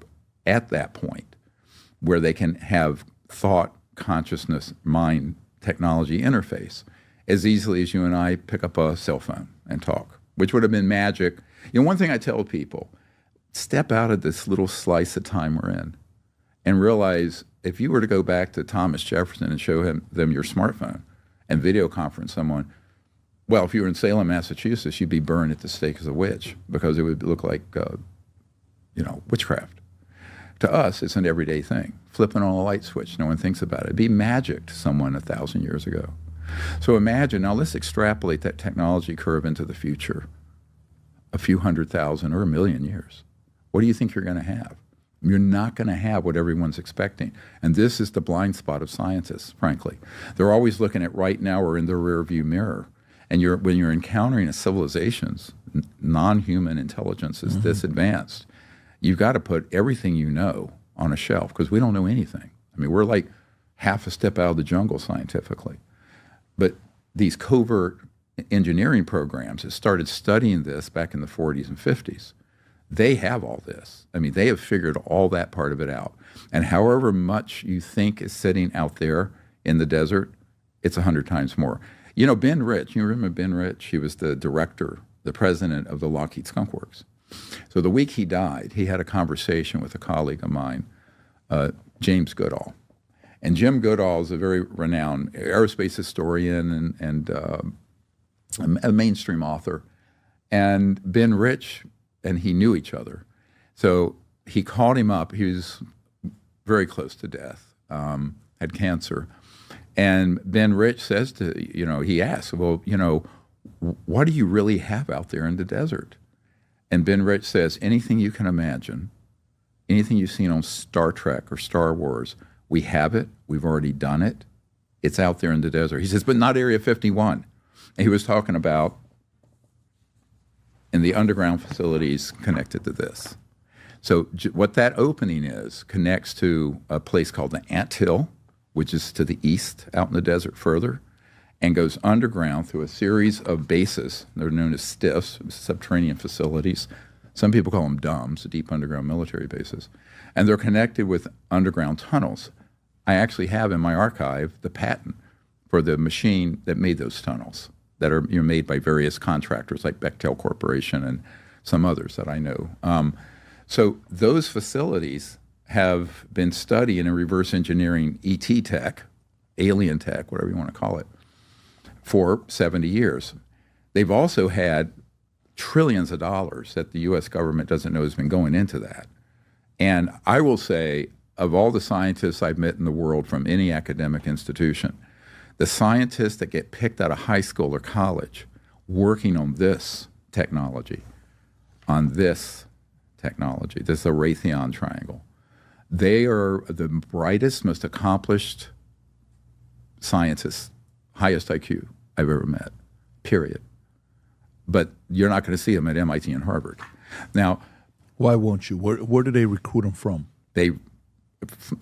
at that point where they can have thought, consciousness, mind, technology interface as easily as you and I pick up a cell phone and talk, which would have been magic. One thing I tell people, step out of this little slice of time we're in and realize if you were to go back to Thomas Jefferson and show them your smartphone and video conference someone, Well, if you were in Salem, Massachusetts, you'd be burned at the stake as a witch because it would look like, witchcraft. To us, it's an everyday thing. Flipping on a light switch, no one thinks about it. It'd be magic to someone 1,000 years ago. So imagine, now let's extrapolate that technology curve into the future, a few 100,000 or 1,000,000 years. What do you think you're going to have? You're not going to have what everyone's expecting. And this is the blind spot of scientists, frankly. They're always looking at right now or in the rearview mirror. And when you're encountering a civilization's non-human intelligence is this advanced, you've got to put everything you know on a shelf because we don't know anything. I mean, we're like half a step out of the jungle scientifically. But these covert engineering programs that started studying this back in the 40s and 50s, they have all this. I mean, they have figured all that part of it out. And however much you think is sitting out there in the desert, it's 100 times more. You know, Ben Rich, you remember Ben Rich? He was the director, the president of the Lockheed Skunk Works. So the week he died, he had a conversation with a colleague of mine, James Goodall. And Jim Goodall is a very renowned aerospace historian and a mainstream author. And Ben Rich and he knew each other. So he called him up. He was very close to death, had cancer. And Ben Rich says he asks, well, what do you really have out there in the desert? And Ben Rich says, anything you can imagine, anything you've seen on Star Trek or Star Wars, we have it. We've already done it. It's out there in the desert. He says, but not Area 51. And he was talking about in the underground facilities connected to this. So what that opening is connects to a place called the Ant Hill, which is to the east, out in the desert further, and goes underground through a series of bases. They're known as STIFs, subterranean facilities. Some people call them DUMBs, deep underground military bases. And they're connected with underground tunnels. I actually have in my archive the patent for the machine that made those tunnels that are made by various contractors like Bechtel Corporation and some others that I know. So those facilities have been studying and reverse engineering ET tech, alien tech, whatever you want to call it, for 70 years. They've also had trillions of dollars that the U.S. government doesn't know has been going into that. And I will say, of all the scientists I've met in the world from any academic institution, the scientists that get picked out of high school or college working on this technology, this Raytheon triangle, they are the brightest, most accomplished scientists, highest IQ I've ever met, period. But you're not going to see them at MIT and Harvard. Now, why won't you? Where do they recruit them from? They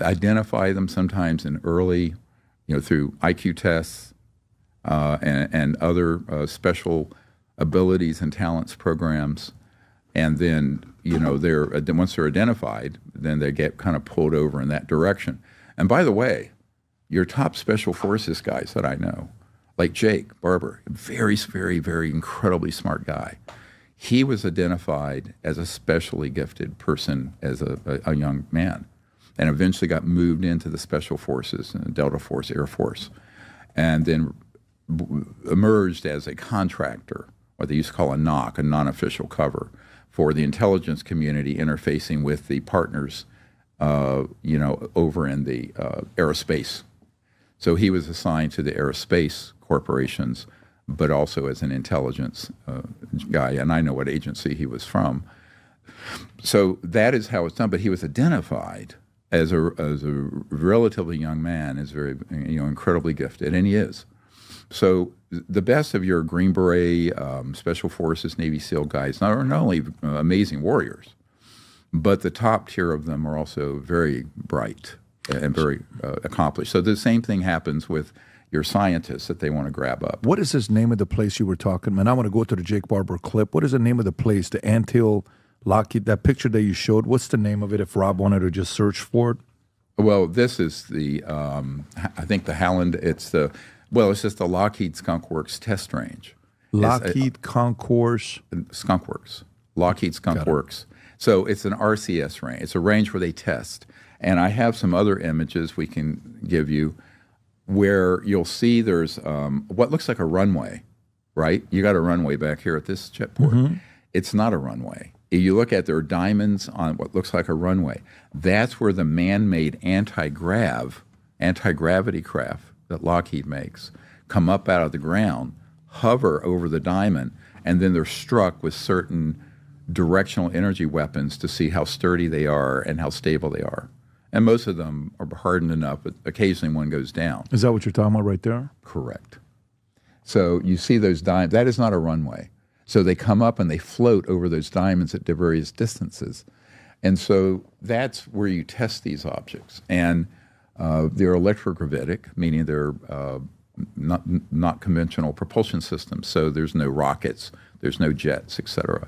identify them sometimes in early, through IQ tests and other special abilities and talents programs. And then, once they're identified, then they get kind of pulled over in that direction. And by the way, your top special forces guys that I know, like Jake Barber, very, very, very incredibly smart guy. He was identified as a specially gifted person as a young man and eventually got moved into the special forces, Delta Force, Air Force, and then emerged as a contractor, what they used to call a NOC, a non-official cover, for the intelligence community interfacing with the partners, over in the aerospace. So he was assigned to the aerospace corporations, but also as an intelligence guy, and I know what agency he was from. So that is how it's done. But he was identified as a relatively young man, as very incredibly gifted, and he is. So the best of your Green Beret, Special Forces, Navy SEAL guys are not only amazing warriors, but the top tier of them are also very bright and very accomplished. So the same thing happens with your scientists that they want to grab up. What is this name of the place you were talking about? I want to go to the Jake Barber clip. What is the name of the place, the Anthill, Lockheed, that picture that you showed? What's the name of it if Rob wanted to just search for it? Well, this is the, I think the Howland, it's just the Lockheed Skunk Works test range. Lockheed Concourse? Skunk Works. Lockheed Skunk Works. So it's an RCS range. It's a range where they test. And I have some other images we can give you where you'll see there's what looks like a runway right? You got a runway back here at this jetport. It's not a runway. If you look at, there are diamonds on what looks like a runway. That's where the man-made anti-gravity craft that Lockheed makes come up out of the ground, hover over the diamond, and then they're struck with certain directional energy weapons to see how sturdy they are and how stable they are. And most of them are hardened enough, but occasionally one goes down. Is that what you're talking about right there? Correct. So you see those diamonds. That is not a runway. So they come up and they float over those diamonds at various distances. And so that's where you test these objects. And they're electrogravitic, meaning they're not conventional propulsion systems. So there's no rockets, there's no jets, etc.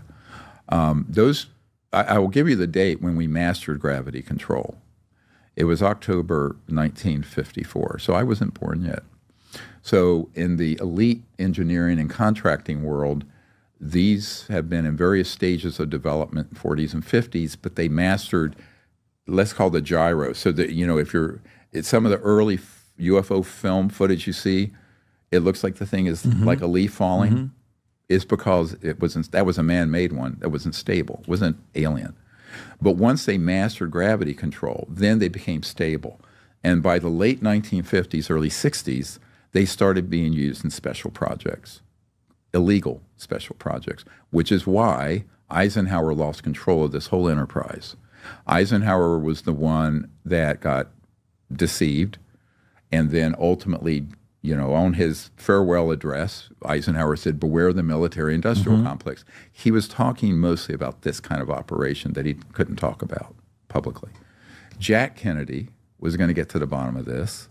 I will give you the date when we mastered gravity control. It was October 1954, so I wasn't born yet. So in the elite engineering and contracting world, these have been in various stages of development in 40s and 50s, but they mastered, let's call the gyro. So that, it's some of the early UFO film footage you see, it looks like the thing is like a leaf falling. It's because that was a man-made one that wasn't stable, wasn't alien. But once they mastered gravity control, then they became stable. And by the late 1950s, early 60s, they started being used in special projects, illegal special projects, which is why Eisenhower lost control of this whole enterprise. Eisenhower was the one that got deceived, and then ultimately, on his farewell address, Eisenhower said, beware the military-industrial complex. He was talking mostly about this kind of operation that he couldn't talk about publicly. Jack Kennedy was going to get to the bottom of this.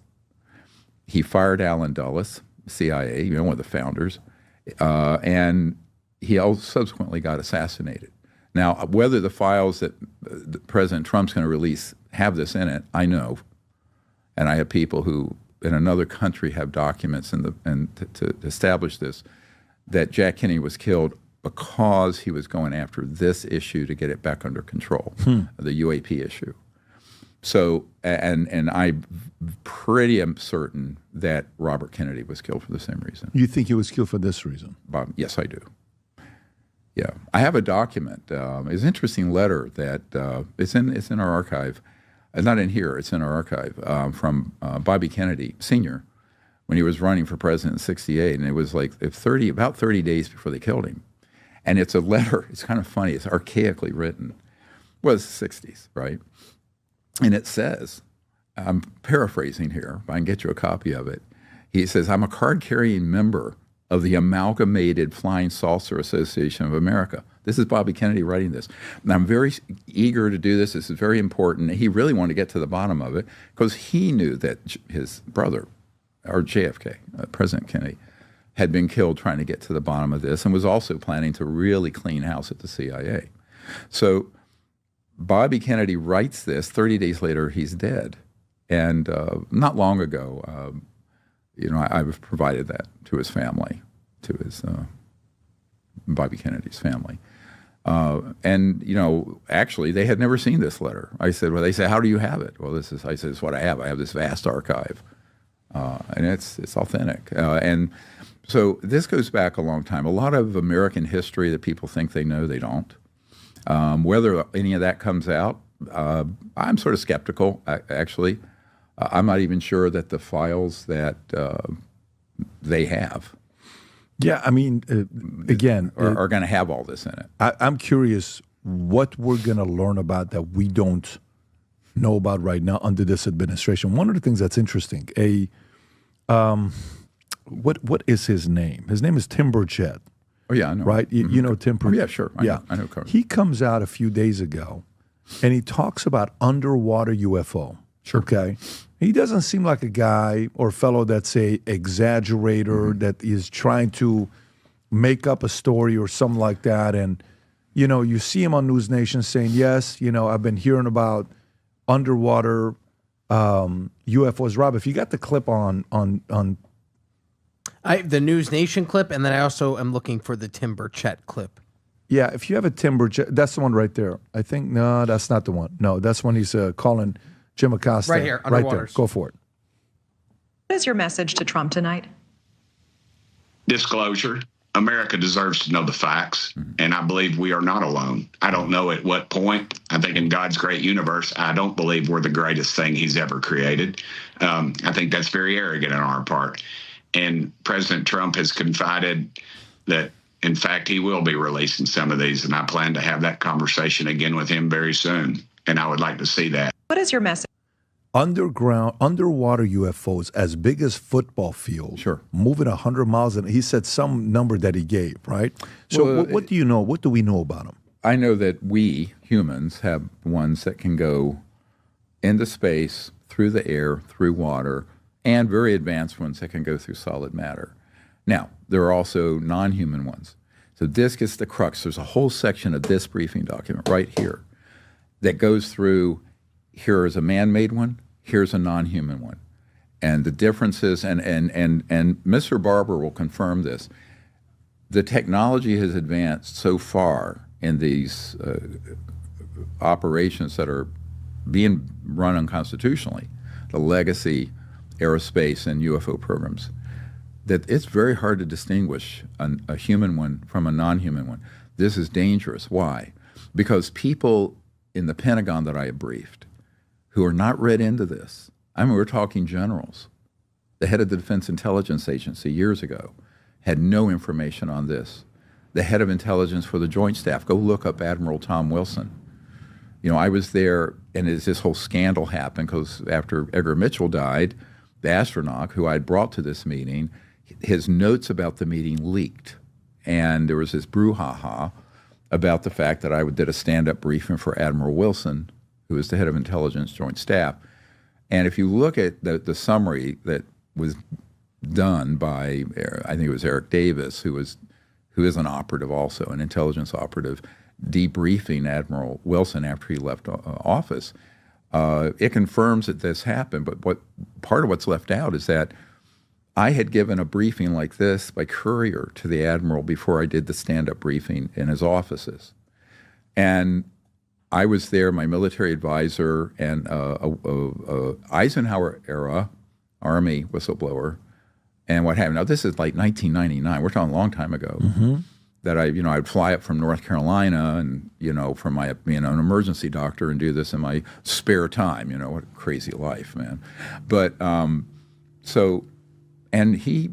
He fired Allen Dulles, CIA, one of the founders, and he also subsequently got assassinated. Now, whether the files that President Trump's going to release have this in it, I know. And I have people who in another country have documents to establish this, that Jack Kennedy was killed because he was going after this issue to get it back under control, the UAP issue. So, and I'm pretty certain that Robert Kennedy was killed for the same reason. You think he was killed for this reason? Yes, I do. Yeah, I have a document. It's an interesting letter that it's in our archive. Not in here, it's in our archive, from Bobby Kennedy, Sr., when he was running for president in 1968, and it was like about 30 days before they killed him. And it's a letter, it's kind of funny, it's archaically written. Well, it's the 1960s, right? And it says, I'm paraphrasing here, but I can get you a copy of it. He says, I'm a card-carrying member of the Amalgamated Flying Saucer Association of America. This is Bobby Kennedy writing this. And I'm very eager to do this. This is very important. He really wanted to get to the bottom of it because he knew that his brother, or JFK, President Kennedy, had been killed trying to get to the bottom of this and was also planning to really clean house at the CIA. So Bobby Kennedy writes this. 30 days later, he's dead. And not long ago, I've provided that to his family, to his Bobby Kennedy's family. And actually, they had never seen this letter. I said, well, they say, how do you have it? Well, I said, it's what I have. I have this vast archive. And it's authentic. And so this goes back a long time. A lot of American history that people think they know, they don't. Whether any of that comes out, I'm sort of skeptical, actually. I'm not even sure that the files that they have are going to have all this in it. I'm curious what we're going to learn about that we don't know about right now under this administration. One of the things that's interesting, what is his name? His name is Tim Burchett. Oh, yeah, I know. Right? You know Tim Burchett? Oh, yeah, sure. I know. He comes out a few days ago, and he talks about underwater UFO. Sure. Okay. He doesn't seem like a guy or fellow that's a exaggerator that is trying to make up a story or something like that. And, you see him on News Nation saying, yes, I've been hearing about underwater UFOs. Rob, if you got the clip on the News Nation clip, and then I also am looking for the Tim Burchett clip. Yeah, if you have a Tim Burchett, that's the one right there. I think, no, that's not the one. No, that's when he's calling Jim Acosta. Right here, right there. Go for it. What is your message to Trump tonight? Disclosure. America deserves to know the facts, and I believe we are not alone. I don't know at what point. I think in God's great universe, I don't believe we're the greatest thing he's ever created. I think that's very arrogant on our part. And President Trump has confided that, in fact, he will be releasing some of these, and I plan to have that conversation again with him very soon, and I would like to see that. What is your message? Underwater UFOs as big as football fields, moving 100 miles an hour. He said some number that he gave, right? So what do you know? What do we know about them? I know that we humans have ones that can go into space, through the air, through water, and very advanced ones that can go through solid matter. Now, there are also non-human ones. So this gets the crux. There's a whole section of this briefing document right here that goes through, here is a man-made one, here's a non-human one. And the differences, and Mr. Barber will confirm this, the technology has advanced so far in these operations that are being run unconstitutionally, the legacy aerospace and UFO programs, that it's very hard to distinguish a human one from a non-human one. This is dangerous. Why? Because people in the Pentagon that I have briefed who are not read into this, I mean, we're talking generals. The head of the Defense Intelligence Agency years ago had no information on this. The head of intelligence for the Joint Staff, go look up Admiral Tom Wilson. You know, I was there, and as this whole scandal happened, because after Edgar Mitchell died, the astronaut who I'd brought to this meeting, his notes about the meeting leaked. And there was this brouhaha about the fact that I did a stand-up briefing for Admiral Wilson, who was the head of intelligence Joint Staff. And if you look at the summary that was done by, I think it was Eric Davis, who is an operative also, an intelligence operative, debriefing Admiral Wilson after he left office, it confirms that this happened. But part of what's left out is that I had given a briefing like this by courier to the Admiral before I did the stand-up briefing in his offices. And I was there, my military advisor, and Eisenhower era Army whistleblower. And what happened? Now, this is like 1999. We're talking a long time ago. Mm-hmm. That I'd fly up from North Carolina and, from my being an emergency doctor and do this in my spare time. What a crazy life, man. But and he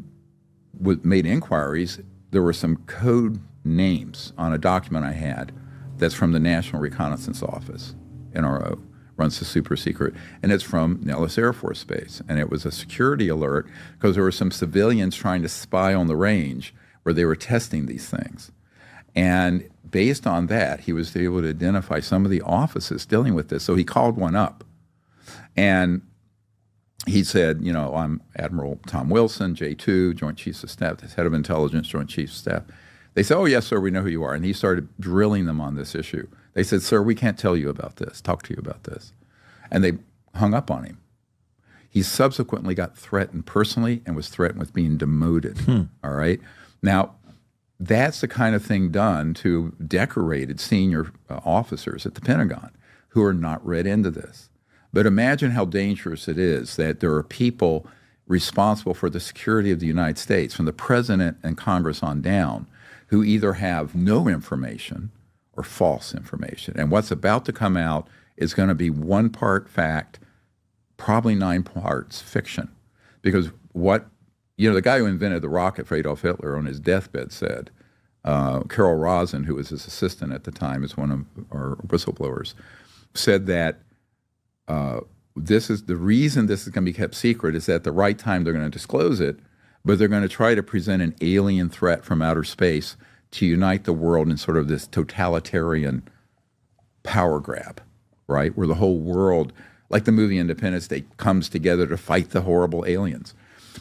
made inquiries. There were some code names on a document I had that's from the National Reconnaissance Office, NRO, runs the super secret, and it's from Nellis Air Force Base. And it was a security alert because there were some civilians trying to spy on the range where they were testing these things. And based on that, he was able to identify some of the offices dealing with this. So he called one up. And he said, I'm Admiral Tom Wilson, J2, Joint Chiefs of Staff, the head of intelligence, Joint Chiefs of Staff. They said, oh, yes, sir, we know who you are. And he started drilling them on this issue. They said, sir, we can't tell you about this, talk to you about this. And they hung up on him. He subsequently got threatened personally and was threatened with being demoted, all right? Now, that's the kind of thing done to decorated senior officers at the Pentagon who are not read into this. But imagine how dangerous it is that there are people responsible for the security of the United States, from the president and Congress on down, who either have no information or false information. And what's about to come out is going to be 1 part fact, probably 9 parts fiction. Because the guy who invented the rocket for Adolf Hitler on his deathbed said, Carol Rosin, who was his assistant at the time, is one of our whistleblowers, said that this is the reason this is going to be kept secret is that at the right time they're going to disclose it, but they're going to try to present an alien threat from outer space to unite the world in sort of this totalitarian power grab, right? Where the whole world, like the movie Independence Day, comes together to fight the horrible aliens.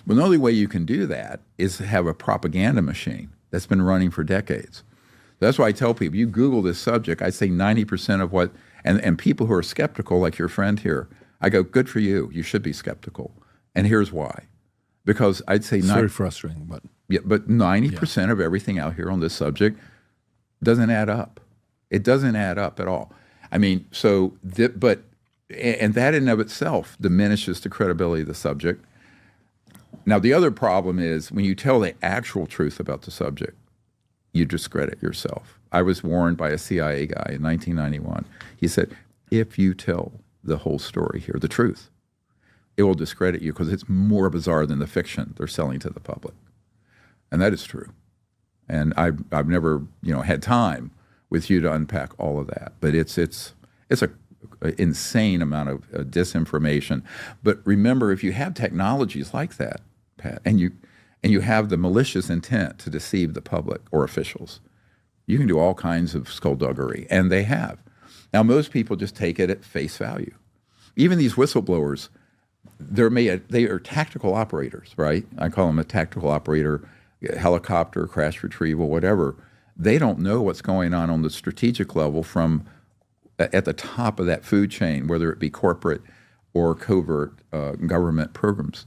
But the only way you can do that is to have a propaganda machine that's been running for decades. That's why I tell people, you Google this subject, I say 90% of what, and people who are skeptical, like your friend here, I go, good for you, you should be skeptical. And here's why. Because I'd say... It's very frustrating, but... Yeah, but 90% of everything out here on this subject doesn't add up. It doesn't add up at all. I mean, and that in and of itself diminishes the credibility of the subject. Now, the other problem is when you tell the actual truth about the subject, you discredit yourself. I was warned by a CIA guy in 1991. He said, if you tell the whole story here, the truth, it will discredit you because it's more bizarre than the fiction they're selling to the public. And that is true. And I've never, had time with you to unpack all of that. But it's a insane amount of disinformation. But remember, if you have technologies like that, Pat, and you have the malicious intent to deceive the public or officials, you can do all kinds of skullduggery, and they have. Now, most people just take it at face value. Even these whistleblowers, they are tactical operators, right? I call them a tactical operator, helicopter, crash retrieval, whatever. They don't know what's going on the strategic level from at the top of that food chain, whether it be corporate or covert government programs.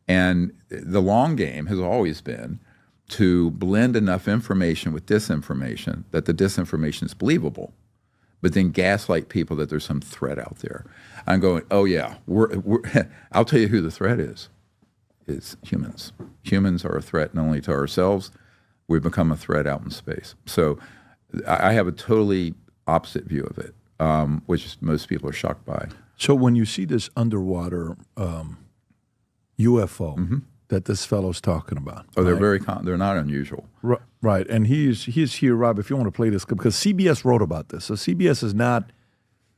And the long game has always been to blend enough information with disinformation that the disinformation is believable, but then gaslight people that there's some threat out there. I'm going, oh yeah, I'll tell you who the threat is. It's humans. Humans are a threat not only to ourselves, we've become a threat out in space. So I have a totally opposite view of it, which most people are shocked by. So when you see this underwater UFO that this fellow's talking about. Oh, they're they're not unusual. Right. And he's here, Rob, if you want to play this, because CBS wrote about this. So CBS is not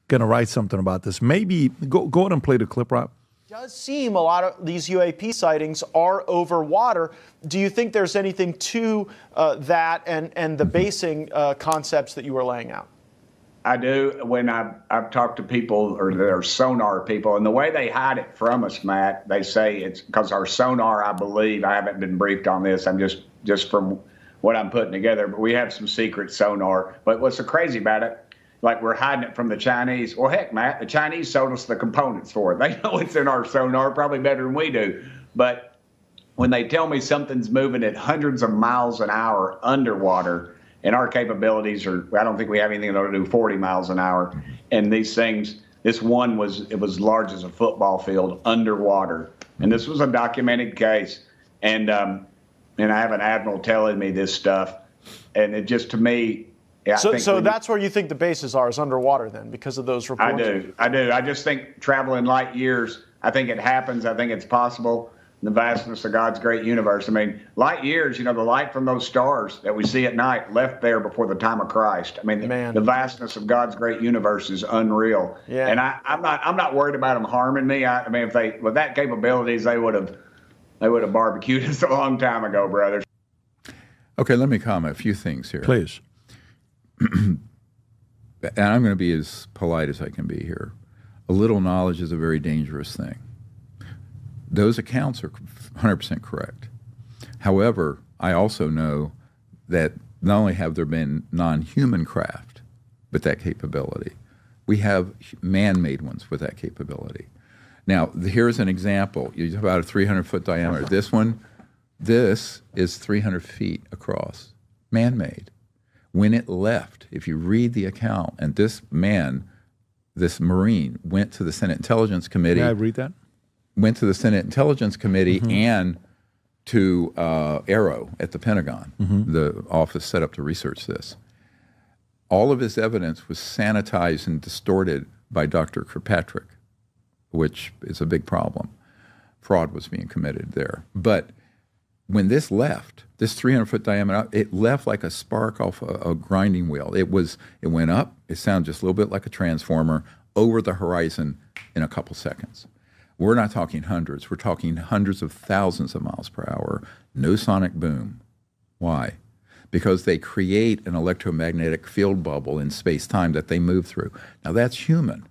going to write something about this. Maybe, go ahead and play the clip, Rob. It does seem a lot of these UAP sightings are over water. Do you think there's anything to that and the basing concepts that you were laying out? I do. When I've talked to people, or their sonar people, and the way they hide it from us, Matt, they say it's because our sonar, I believe, I haven't been briefed on this, I'm just from what I'm putting together, but we have some secret sonar. But what's so crazy about it, like we're hiding it from the Chinese. Well, heck, Matt, the Chinese sold us the components for it. They know it's in our sonar probably better than we do. But when they tell me something's moving at hundreds of miles an hour underwater, and our capabilities are, I don't think we have anything that'll do 40 miles an hour. And these things, this one was large as a football field underwater. And this was a documented case. And I have an admiral telling me this stuff. And it just, to me, I think so that's where you think the bases are, is underwater then, because of those reports? I do. I just think traveling light years, I think it happens. I think it's possible. The vastness of God's great universe. I mean, light years, the light from those stars that we see at night left there before the time of Christ. I mean, the vastness of God's great universe is unreal. Yeah. And I'm not worried about them harming me. I mean, if they, with that capabilities, they would have barbecued us a long time ago, brothers. Okay, let me comment a few things here. Please. And I'm going to be as polite as I can be here. A little knowledge is a very dangerous thing. Those accounts are 100% correct. However, I also know that not only have there been non-human craft with that capability, we have man-made ones with that capability. Now, here's an example. You have about a 300-foot diameter. This is 300 feet across, man-made. When it left, if you read the account, and this Marine, went to the Senate Intelligence Committee. May I read that? Went to the Senate Intelligence Committee and to Aero at the Pentagon, the office set up to research this. All of his evidence was sanitized and distorted by Dr. Kirkpatrick, which is a big problem. Fraud was being committed there. But when this left, this 300-foot diameter, it left like a spark off a grinding wheel. It went up. It sounded just a little bit like a transformer over the horizon in a couple seconds. We're not talking hundreds. We're talking hundreds of thousands of miles per hour. No sonic boom. Why? Because they create an electromagnetic field bubble in space-time that they move through. Now, that's human.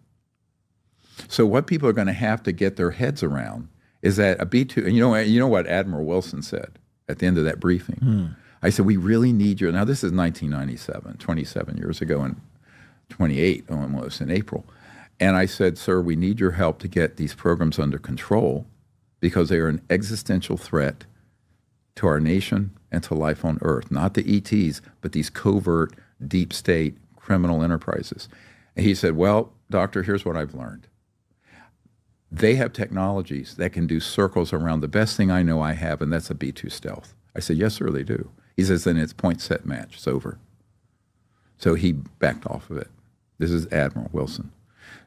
So what people are going to have to get their heads around is that a B-2, and you know what Admiral Wilson said at the end of that briefing? I said, we really need your, now this is 1997, 27 years ago, and 28 almost in April. And I said, sir, we need your help to get these programs under control because they are an existential threat to our nation and to life on Earth. Not the ETs, but these covert, deep state criminal enterprises. And he said, well, doctor, here's what I've learned. They have technologies that can do circles around the best thing I know I have, and that's a B-2 stealth. I said, yes, sir, they do. He says, then it's point set match. It's over. So he backed off of it. This is Admiral Wilson.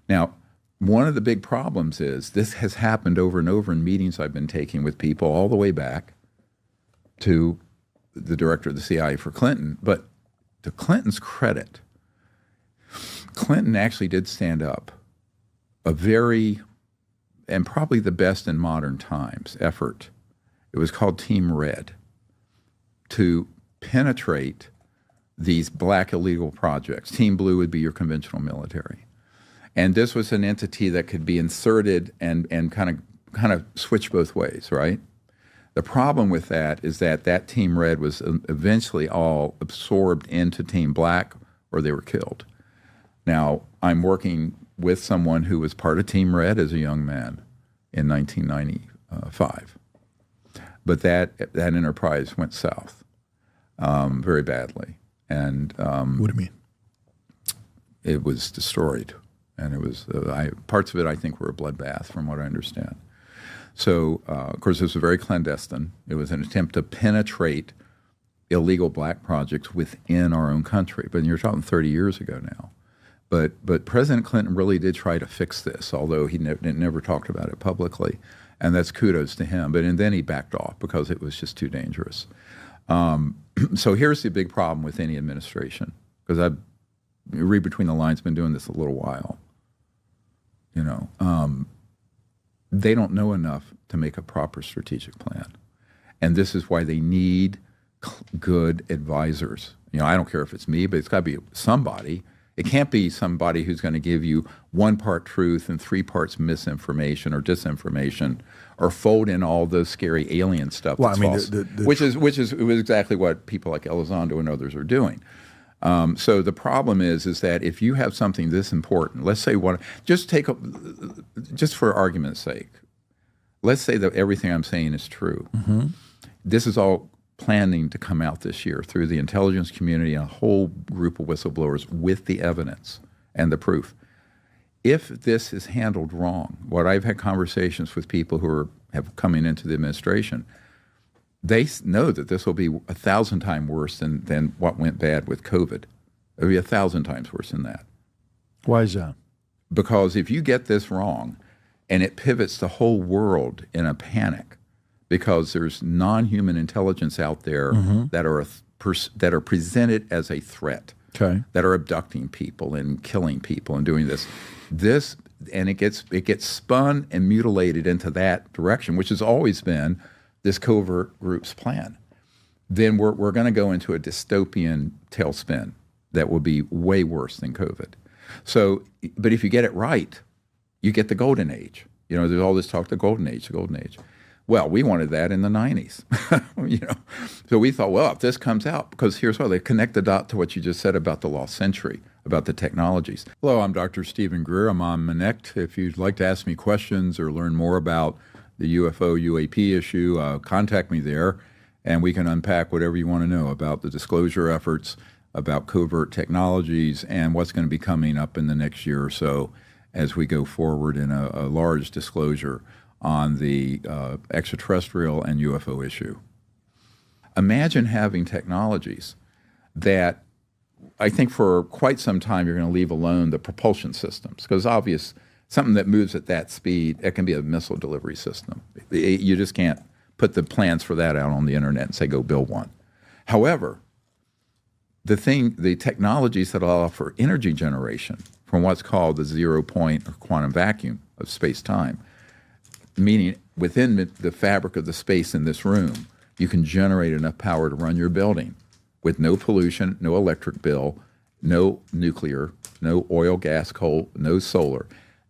Now, one of the big problems is this has happened over and over in meetings I've been taking with people all the way back to the director of the CIA for Clinton. But to Clinton's credit, Clinton actually did stand up a very, and probably the best in modern times, effort. It was called Team Red, to penetrate these black illegal projects. Team Blue would be your conventional military. And this was an entity that could be inserted and kind of switch both ways, right? The problem with that is that Team Red was eventually all absorbed into Team Black, or they were killed. Now, I'm working with someone who was part of Team Red as a young man in 1995. But that enterprise went south very badly. And what do you mean? It was destroyed. And it was parts of it, I think, were a bloodbath, from what I understand. So, of course, this was very clandestine. It was an attempt to penetrate illegal black projects within our own country. But you're talking 30 years ago now. But President Clinton really did try to fix this, although he never talked about it publicly. And that's kudos to him. And then he backed off because it was just too dangerous. So here's the big problem with any administration, because I've read between the lines, been doing this a little while. You know, they don't know enough to make a proper strategic plan. And this is why they need good advisors. You know, I don't care if it's me, but it's got to be somebody. It can't be somebody who's going to give you 1 part truth and 3 parts misinformation or disinformation, or fold in all those scary alien stuff. Well, I mean, which is exactly what people like Elizondo and others are doing. So the problem is that if you have something this important, let's say just for argument's sake, let's say that everything I'm saying is true. Mm-hmm. This is all planning to come out this year through the intelligence community and a whole group of whistleblowers with the evidence and the proof. If this is handled wrong, what I've had conversations with people who have coming into the administration, they know that this will be 1,000 times worse than what went bad with COVID. It'll be 1,000 times worse than that. Why is that? Because if you get this wrong and it pivots the whole world in a panic, because there's non-human intelligence out there that are presented as a threat, that are abducting people and killing people and doing this, and it gets spun and mutilated into that direction, which has always been this covert group's plan. Then we're going to go into a dystopian tailspin that will be way worse than COVID. So, but if you get it right, you get the golden age. You know, there's all this talk, the golden age. Well, we wanted that in the 90s, you know. So we thought, well, if this comes out, because here's why they connect the dot to what you just said about the lost century, about the technologies. Hello, I'm Dr. Stephen Greer. I'm on Minect. If you'd like to ask me questions or learn more about the UFO UAP issue, contact me there, and we can unpack whatever you want to know about the disclosure efforts, about covert technologies, and what's going to be coming up in the next year or so as we go forward in a large disclosure on the extraterrestrial and UFO issue. Imagine having technologies that I think for quite some time you're going to leave alone the propulsion systems, because obvious something that moves at that speed, it can be a missile delivery system. You just can't put the plans for that out on the internet and say, go build one. However, the technologies that allow for energy generation from what's called the 0 point or quantum vacuum of space-time, meaning within the fabric of the space in this room, you can generate enough power to run your building with no pollution, no electric bill, no nuclear, no oil, gas, coal, no solar.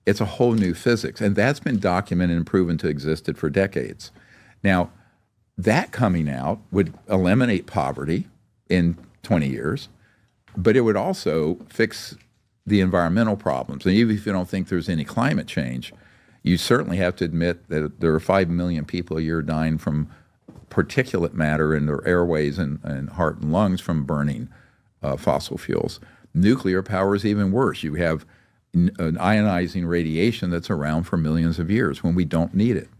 It's a whole new physics, and that's been documented and proven to exist for decades. Now, that coming out would eliminate poverty in 20 years, but it would also fix the environmental problems. And even if you don't think there's any climate change, you certainly have to admit that there are 5 million people a year dying from particulate matter in their airways and heart and lungs from burning fossil fuels. Nuclear power is even worse. You have an ionizing radiation that's around for millions of years when we don't need it.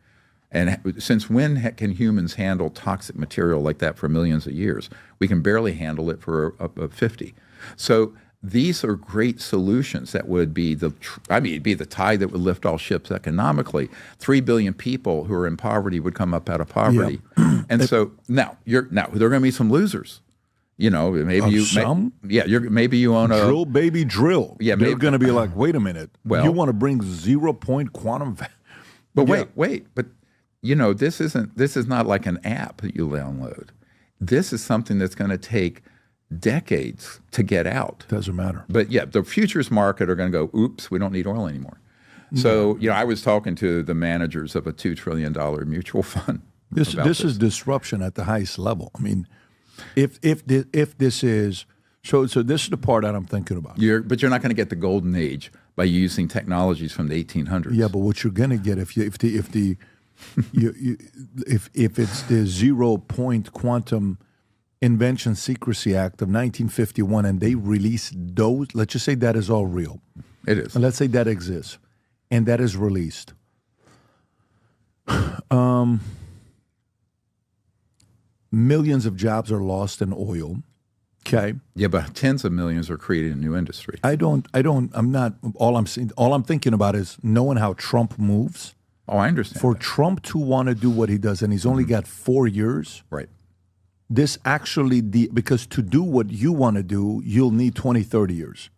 And since when can humans handle toxic material like that for millions of years? We can barely handle it for 50. So these are great solutions that would be it'd be the tide that would lift all ships economically. 3 billion people who are in poverty would come up out of poverty. Yeah. And so now there are going to be some losers. You know, maybe maybe you own a drill, baby, drill. Yeah, they're going to be like, wait a minute. Well, you want to bring 0-point quantum? But wait. But this is not like an app that you download. This is something that's going to take decades to get out. Doesn't matter. But yeah, the futures market are going to go, oops, we don't need oil anymore. So I was talking to the managers of a $2 trillion mutual fund. This is disruption at the highest level. I mean, if this is so this is the part that I'm thinking about. But you're not going to get the golden age by using technologies from the 1800s. Yeah, but what you're going to get if it's the 0-point quantum Invention Secrecy Act of 1951, and they release those. Let's just say that is all real. It is. And let's say that exists, and that is released. Millions of jobs are lost in oil. Okay. Yeah, but tens of millions are created in new industry. I'm not. All I'm thinking about is knowing how Trump moves. Oh, I understand. For Trump to want to do what he does, and he's only got 4 years. Right. This actually, because to do what you want to do, you'll need 20, 30 years.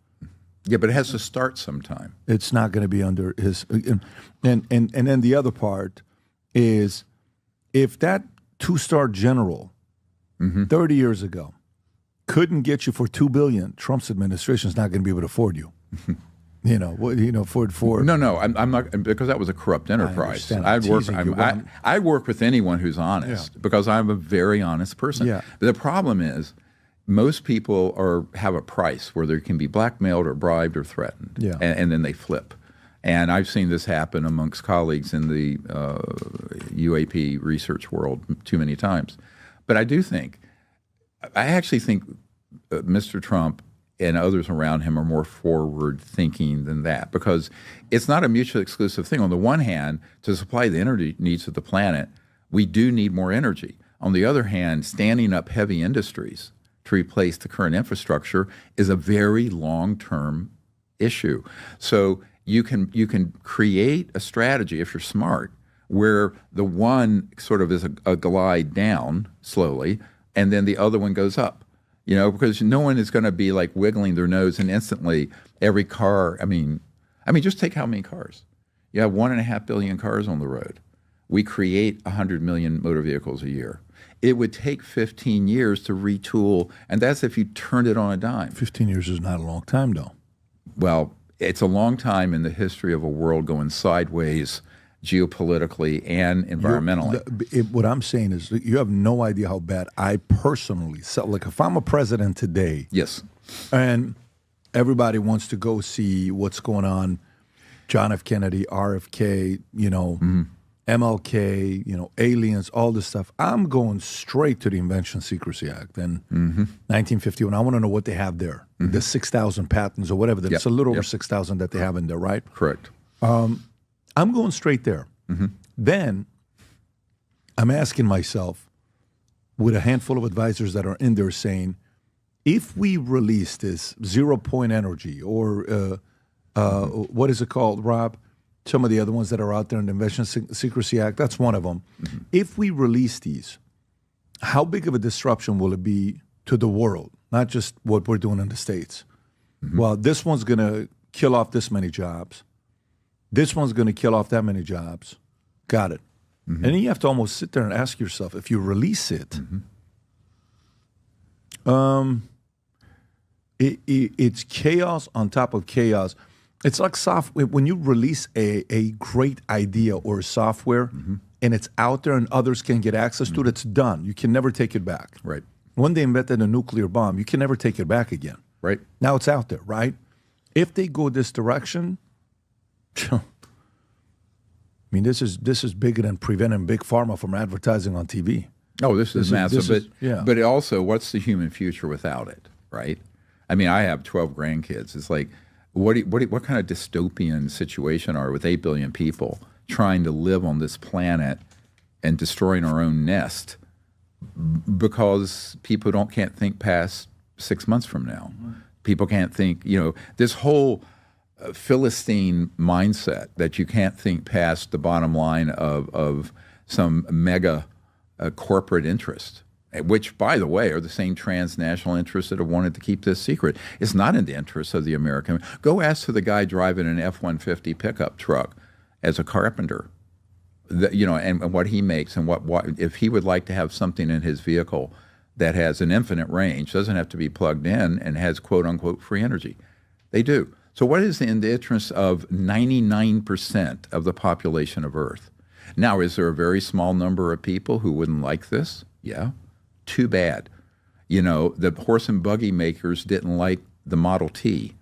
Yeah, but it has to start sometime. It's not going to be under his. And then the other part is if that 2-star general 30 years ago couldn't get you for $2 billion, Trump's administration is not going to be able to afford you. For no, I'm not, because that was a corrupt enterprise. I work with anyone who's honest because I'm a very honest person. Yeah. But the problem is most people have a price where they can be blackmailed or bribed or threatened, and then they flip. And I've seen this happen amongst colleagues in the UAP research world too many times. But I actually think Mr. Trump and others around him are more forward-thinking than that, because it's not a mutually exclusive thing. On the one hand, to supply the energy needs of the planet, we do need more energy. On the other hand, standing up heavy industries to replace the current infrastructure is a very long-term issue. So you can create a strategy, if you're smart, where the one sort of is a glide down slowly, and then the other one goes up. Because no one is going to be like wiggling their nose and instantly every car. I mean, just take how many cars. You have 1.5 billion cars on the road. We create 100 million motor vehicles a year. It would take 15 years to retool, and that's if you turned it on a dime. 15 years is not a long time, though. Well, it's a long time in the history of a world going sideways geopolitically and environmentally. What I'm saying is you have no idea how bad I personally felt. Like if I'm a president today, yes, and everybody wants to go see what's going on, John F. Kennedy, RFK, MLK, aliens, all this stuff. I'm going straight to the Invention Secrecy Act and 1951. I want to know what they have there. The 6,000 patents or whatever. It's a little over 6,000 that they have in there, right? Correct. I'm going straight there. Then I'm asking myself, with a handful of advisors that are in there saying, if we release this 0-point energy or what is it called, Rob? Some of the other ones that are out there in the Invention Secrecy Act, that's one of them. If we release these, how big of a disruption will it be to the world? Not just what we're doing in the States. Well, this one's going to kill off this many jobs. This one's going to kill off that many jobs. Got it. And then you have to almost sit there and ask yourself, if you release it, it's chaos on top of chaos. It's like software. When you release a great idea or software and it's out there and others can get access to it, it's done. You can never take it back. Right. When they invented a nuclear bomb, you can never take it back again. Right. Now it's out there, right? If they go this direction, I mean, this is bigger than preventing Big Pharma from advertising on TV. Oh, this is massive. But also, what's the human future without it, right? I mean, I have 12 grandkids. It's like, what kind of dystopian situation are we with 8 billion people trying to live on this planet and destroying our own nest because people can't think past 6 months from now. People can't think, this whole Philistine mindset that you can't think past the bottom line of some mega corporate interest, which, by the way, are the same transnational interests that have wanted to keep this secret. It's not in the interest of the American. Go ask to the guy driving an F-150 pickup truck as a carpenter, and what he makes, and what if he would like to have something in his vehicle that has an infinite range, doesn't have to be plugged in, and has quote-unquote free energy. They do. So what is in the interest of 99% of the population of Earth? Now, is there a very small number of people who wouldn't like this? Yeah. Too bad. The horse and buggy makers didn't like the Model T.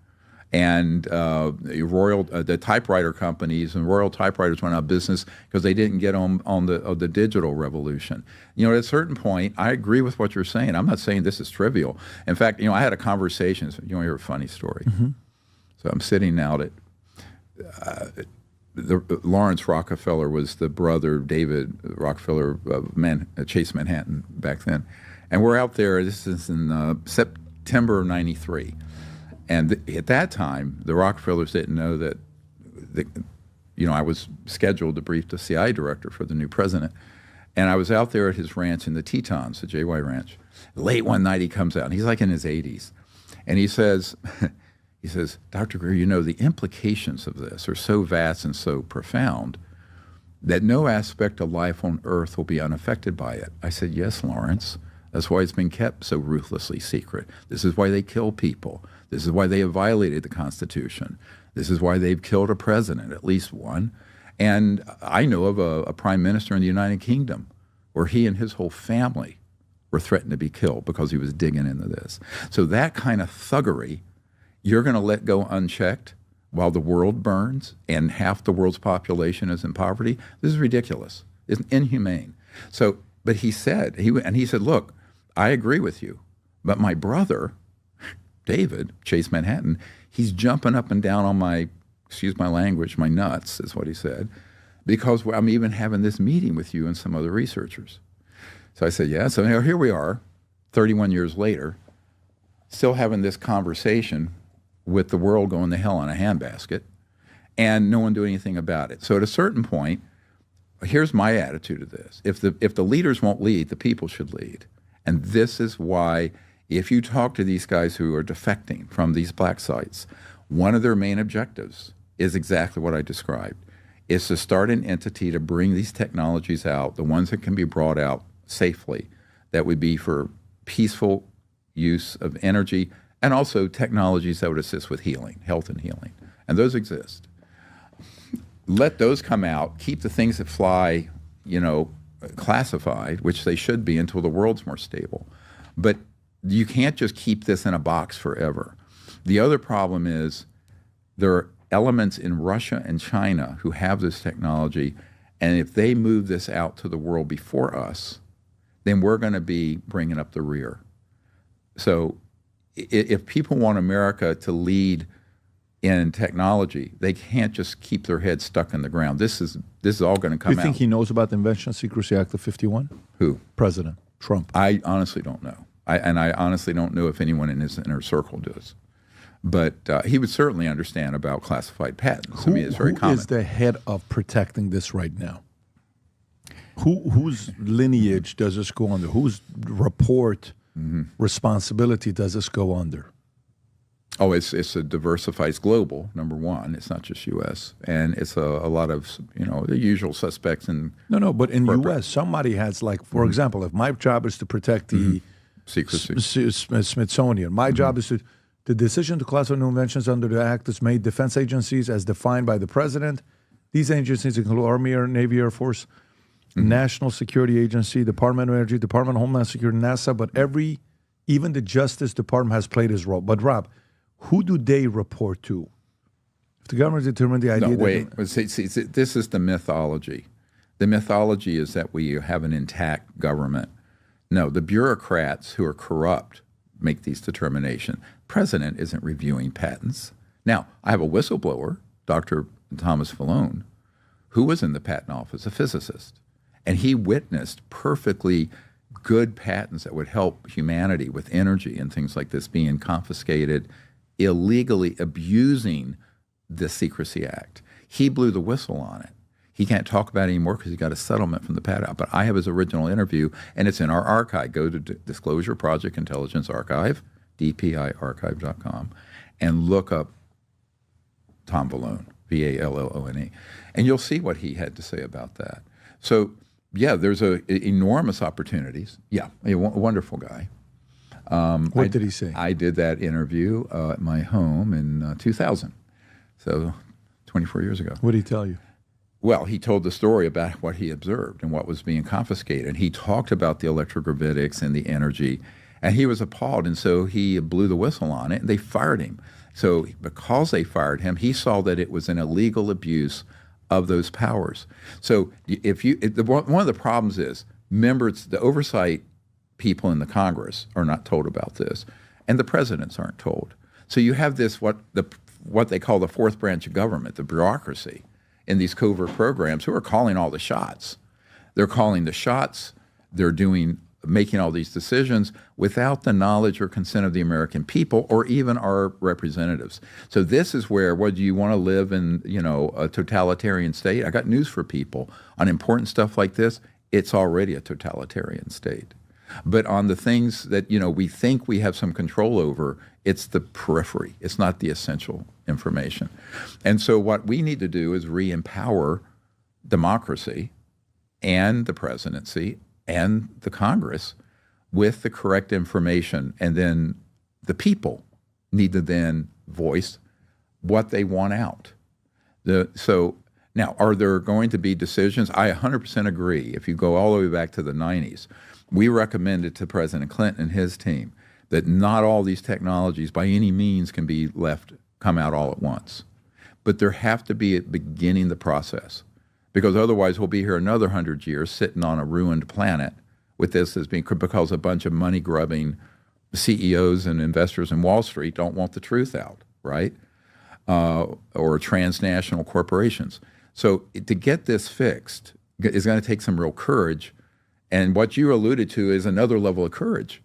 And the typewriter companies and Royal Typewriters went out of business because they didn't get on the digital revolution. At a certain point, I agree with what you're saying. I'm not saying this is trivial. In fact, I had a conversation. You want to hear a funny story? Mm-hmm. So I'm sitting out at Lawrence Rockefeller was the brother of David Rockefeller of Chase Manhattan back then, and we're out there. This is in September of '93. And at that time, the Rockefellers didn't know that, I was scheduled to brief the CIA director for the new president. And I was out there at his ranch in the Tetons, the JY Ranch. Late one night, he comes out, and he's like in his 80s. And he says, Dr. Greer, the implications of this are so vast and so profound that no aspect of life on Earth will be unaffected by it. I said, yes, Lawrence. That's why it's been kept so ruthlessly secret. This is why they kill people. This is why they have violated the Constitution. This is why they've killed a president, at least one. And I know of a prime minister in the United Kingdom where he and his whole family were threatened to be killed because he was digging into this. So that kind of thuggery, you're going to let go unchecked while the world burns and half the world's population is in poverty? This is ridiculous. It's inhumane. So, but he said, look, I agree with you, but my brother, David, Chase Manhattan, he's jumping up and down on my, excuse my language, my nuts, is what he said, because I'm even having this meeting with you and some other researchers. So I said, yeah. So now here we are, 31 years later, still having this conversation with the world going to hell in a handbasket, and no one doing anything about it. So at a certain point, here's my attitude of this. If the leaders won't lead, the people should lead. And this is why, if you talk to these guys who are defecting from these black sites, one of their main objectives is exactly what I described, is to start an entity to bring these technologies out, the ones that can be brought out safely, that would be for peaceful use of energy, and also technologies that would assist with healing, health and healing. And those exist. Let those come out, keep the things that fly, classified, which they should be until the world's more stable. But you can't just keep this in a box forever. The other problem is there are elements in Russia and China who have this technology, and if they move this out to the world before us, then we're going to be bringing up the rear. So if people want America to lead in technology, they can't just keep their heads stuck in the ground. This is all going to come out. You think he knows about the Invention Secrecy Act of 51? Who? President Trump. I honestly don't know. I honestly don't know if anyone in his inner circle does. But he would certainly understand about classified patents. It's very common. Who is the head of protecting this right now? Whose lineage does this go under? Whose report responsibility does this go under? Oh, it's a diversified, it's global, number one. It's not just U.S. And it's a lot of, the usual suspects in No, but in U.S., somebody has, like, for example, if my job is to protect the secrecy Smithsonian, my job is to, the decision to classify new inventions under the Act is made defense agencies as defined by the President. These agencies include Army, Air, Navy, Air Force, National Security Agency, Department of Energy, Department of Homeland Security, NASA, but even the Justice Department has played its role. But Rob, who do they report to? If the government determined the idea... No, wait. See, this is the mythology. The mythology is that we have an intact government. No, the bureaucrats who are corrupt make these determinations. President isn't reviewing patents. Now, I have a whistleblower, Dr. Thomas Falone, who was in the patent office, a physicist. And he witnessed perfectly good patents that would help humanity with energy and things like this being confiscated, illegally abusing the Secrecy Act. He blew the whistle on it. He can't talk about it anymore because he got a settlement from the patent. But I have his original interview, and it's in our archive. Go to Disclosure Project Intelligence Archive, dpiarchive.com, and look up Tom Vallone, Vallone, and you'll see what he had to say about that. So, yeah, there's enormous opportunities. Yeah, a wonderful guy. What did he say? I did that interview at my home in 2000, so 24 years ago. What did he tell you? Well, he told the story about what he observed and what was being confiscated. And he talked about the electrogravitics and the energy, and he was appalled. And so he blew the whistle on it, and they fired him. So because they fired him, he saw that it was an illegal abuse of those powers. So one of the problems is the oversight people in the Congress are not told about this, and the presidents aren't told. So you have this what they call the fourth branch of government, the bureaucracy, in these covert programs who are calling all the shots. They're calling the shots. They're making all these decisions without the knowledge or consent of the American people or even our representatives. So this is where, do you want to live in, a totalitarian state? I got news for people. On important stuff like this, it's already a totalitarian state. But on the things that, we think we have some control over, it's the periphery. It's not the essential information. And so what we need to do is re-empower democracy and the presidency and the Congress with the correct information. And then the people need to then voice what they want out. So now, are there going to be decisions? I 100% agree. If you go all the way back to the 90s, we recommended to President Clinton and his team that not all these technologies by any means can be come out all at once. But there have to be at beginning the process, because otherwise we'll be here another 100 years sitting on a ruined planet with this as being, because a bunch of money-grubbing CEOs and investors in Wall Street don't want the truth out, right? Or transnational corporations. So to get this fixed is going to take some real courage. And what you alluded to is another level of courage,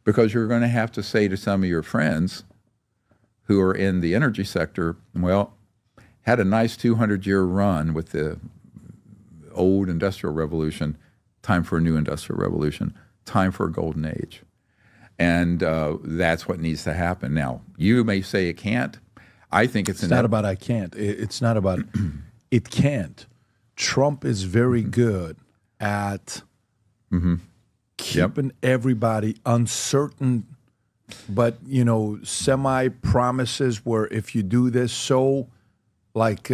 because you're going to have to say to some of your friends who are in the energy sector, well, had a nice 200-year run with the old industrial revolution, time for a new industrial revolution, time for a golden age. And that's what needs to happen. Now, you may say it can't. I think it's not about I can't. It's not about it can't. Trump is very good at keeping everybody uncertain, but semi-promises where if you do this, so like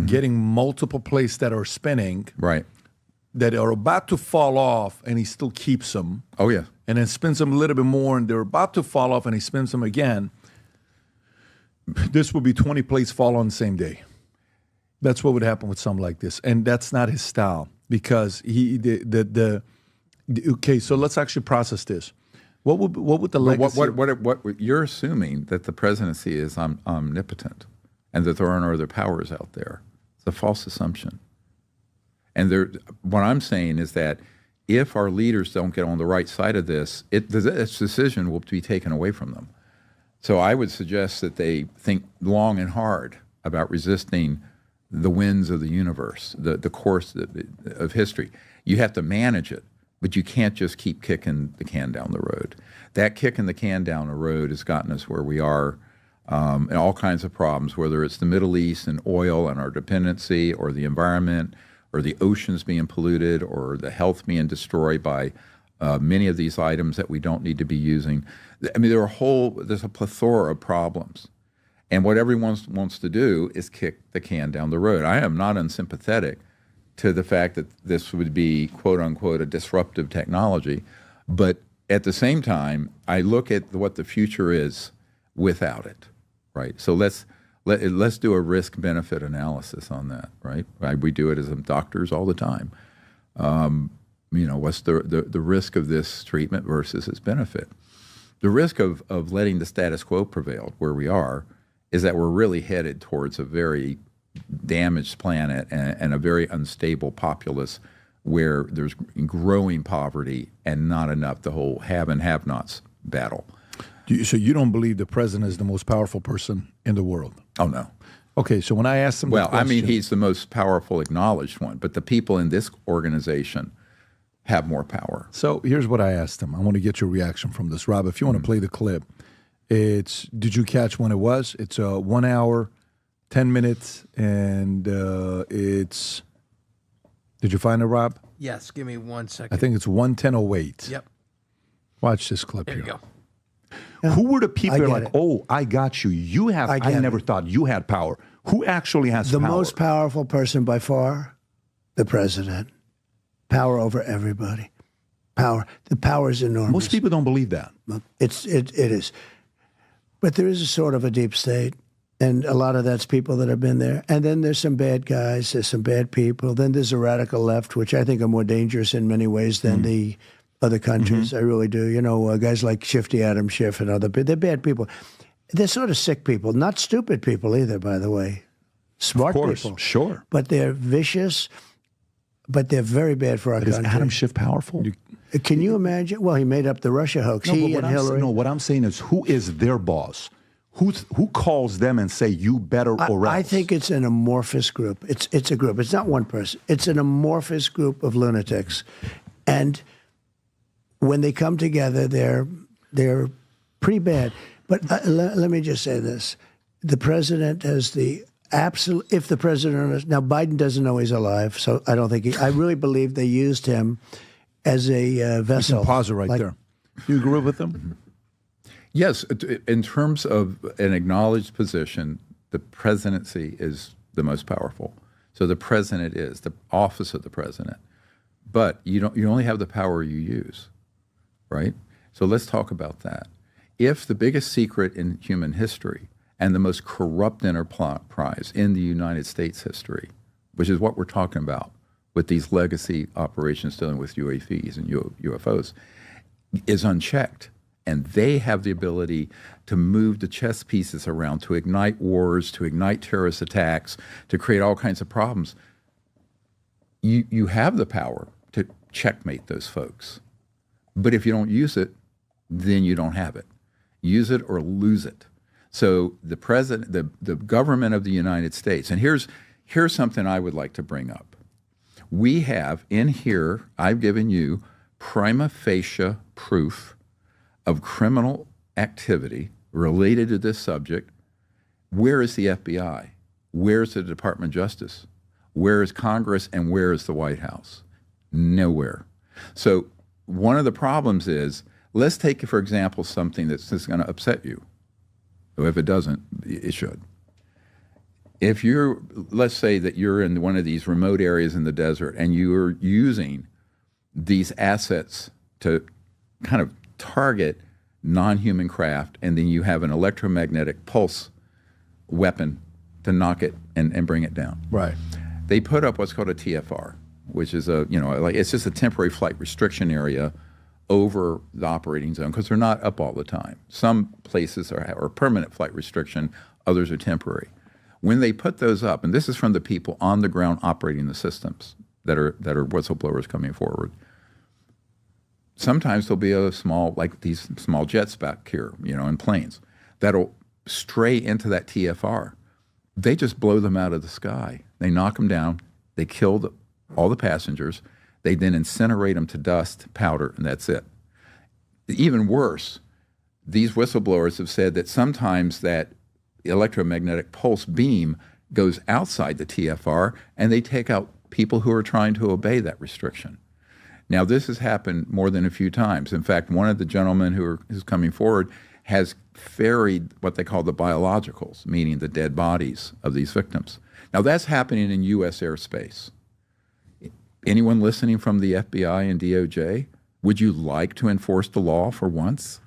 getting multiple plates that are spinning, right, that are about to fall off, and he still keeps them. Oh yeah, and then spins them a little bit more, and they're about to fall off, and he spins them again. This would be 20 plates fall on the same day. That's what would happen with something like this, and that's not his style. Because okay, so let's actually process this. What would the legacy? What you're assuming that the presidency is omnipotent, and that there aren't other powers out there. It's a false assumption. And what I'm saying is that if our leaders don't get on the right side of this, this decision will be taken away from them. So I would suggest that they think long and hard about resisting the winds of the universe, the course of history. You have to manage it, but you can't just keep kicking the can down the road. That kicking the can down the road has gotten us where we are, and all kinds of problems, whether it's the Middle East and oil and our dependency, or the environment, or the oceans being polluted, or the health being destroyed by many of these items that we don't need to be using. I mean, there's a plethora of problems. And what everyone wants to do is kick the can down the road. I am not unsympathetic to the fact that this would be, quote unquote, a disruptive technology. But at the same time, I look at what the future is without it, right? So let's do a risk-benefit analysis on that, right? We do it as doctors all the time. What's the risk of this treatment versus its benefit? The risk of letting the status quo prevail where we are is that we're really headed towards a very damaged planet and a very unstable populace where there's growing poverty and not enough, the whole have and have-nots battle. So you don't believe the president is the most powerful person in the world? Oh, no. Okay, so when I asked him Well, I mean, he's the most powerful acknowledged one, but the people in this organization have more power. So here's what I asked him. I want to get your reaction from this. Rob, if you want to play the clip, did you catch when it was? It's 1 hour, 10 minutes, and did you find it, Rob? Yes, give me 1 second. I think it's 1:10:08. Yep. Watch this clip There here. you go. Who were the people I that are get like, it. oh, I got you. You have, I never thought you had power. Who actually has The power? most powerful person by far, the president. Power over everybody. Power. The power is enormous. Most people don't believe that. It is. But there is a sort of a deep state. And a lot of that's people that have been there. And then there's some bad guys. There's some bad people. Then there's a radical left, which I think are more dangerous in many ways than the other countries. I really do. You know, guys like Shifty Adam Schiff and other people. They're bad people. They're sort of sick people. Not stupid people either, by the way. Smart Of course, people. sure. But they're vicious. But they're very bad for our But is country. Adam Schiff powerful? Can you imagine? Well, he made up the Russia hoax. He and Hillary. What I'm saying is, who is their boss? Who calls them and say, you better or else? I think it's an amorphous group. It's a group. It's not one person. It's an amorphous group of lunatics. And when they come together, they're pretty bad. But let me just say this. The president has the absolute, if the president, now Biden doesn't know he's alive, so I don't think I really believe they used him as a vessel. You can pause it right there. You agree with them? Yes, in terms of an acknowledged position, the presidency is the most powerful. So the president is the office of the president, but you only have the power you use, right? So let's talk about that. If the biggest secret in human history and the most corrupt enterprise in the United States history, which is what we're talking about with these legacy operations dealing with UAVs and UFOs, is unchecked, and they have the ability to move the chess pieces around, to ignite wars, to ignite terrorist attacks, to create all kinds of problems, you have the power to checkmate those folks. But if you don't use it, then you don't have it. Use it or lose it. So the president, the government of the United States, and here's something I would like to bring up. We have in here, I've given you prima facie proof of criminal activity related to this subject. Where is the FBI? Where is the Department of Justice? Where is Congress, and where is the White House? Nowhere. So one of the problems is, let's take, for example, something that's going to upset you. If it doesn't, it should. If let's say that you're in one of these remote areas in the desert and you're using these assets to kind of target non-human craft, and then you have an electromagnetic pulse weapon to knock it and bring it down. Right. They put up what's called a TFR, which is it's just a temporary flight restriction area over the operating zone, because they're not up all the time. Some places are permanent flight restriction, others are temporary. When they put those up, and this is from the people on the ground operating the systems that are whistleblowers coming forward, sometimes there'll be these small jets back here, in planes, that'll stray into that TFR. They just blow them out of the sky. They knock them down. They kill all the passengers. They then incinerate them to dust, powder, and that's it. Even worse, these whistleblowers have said that sometimes that electromagnetic pulse beam goes outside the TFR, and they take out people who are trying to obey that restriction. Now, this has happened more than a few times. In fact, one of the gentlemen who's coming forward has ferried what they call the biologicals, meaning the dead bodies of these victims. Now, that's happening in U.S. airspace. Anyone listening from the FBI and DOJ, would you like to enforce the law for once?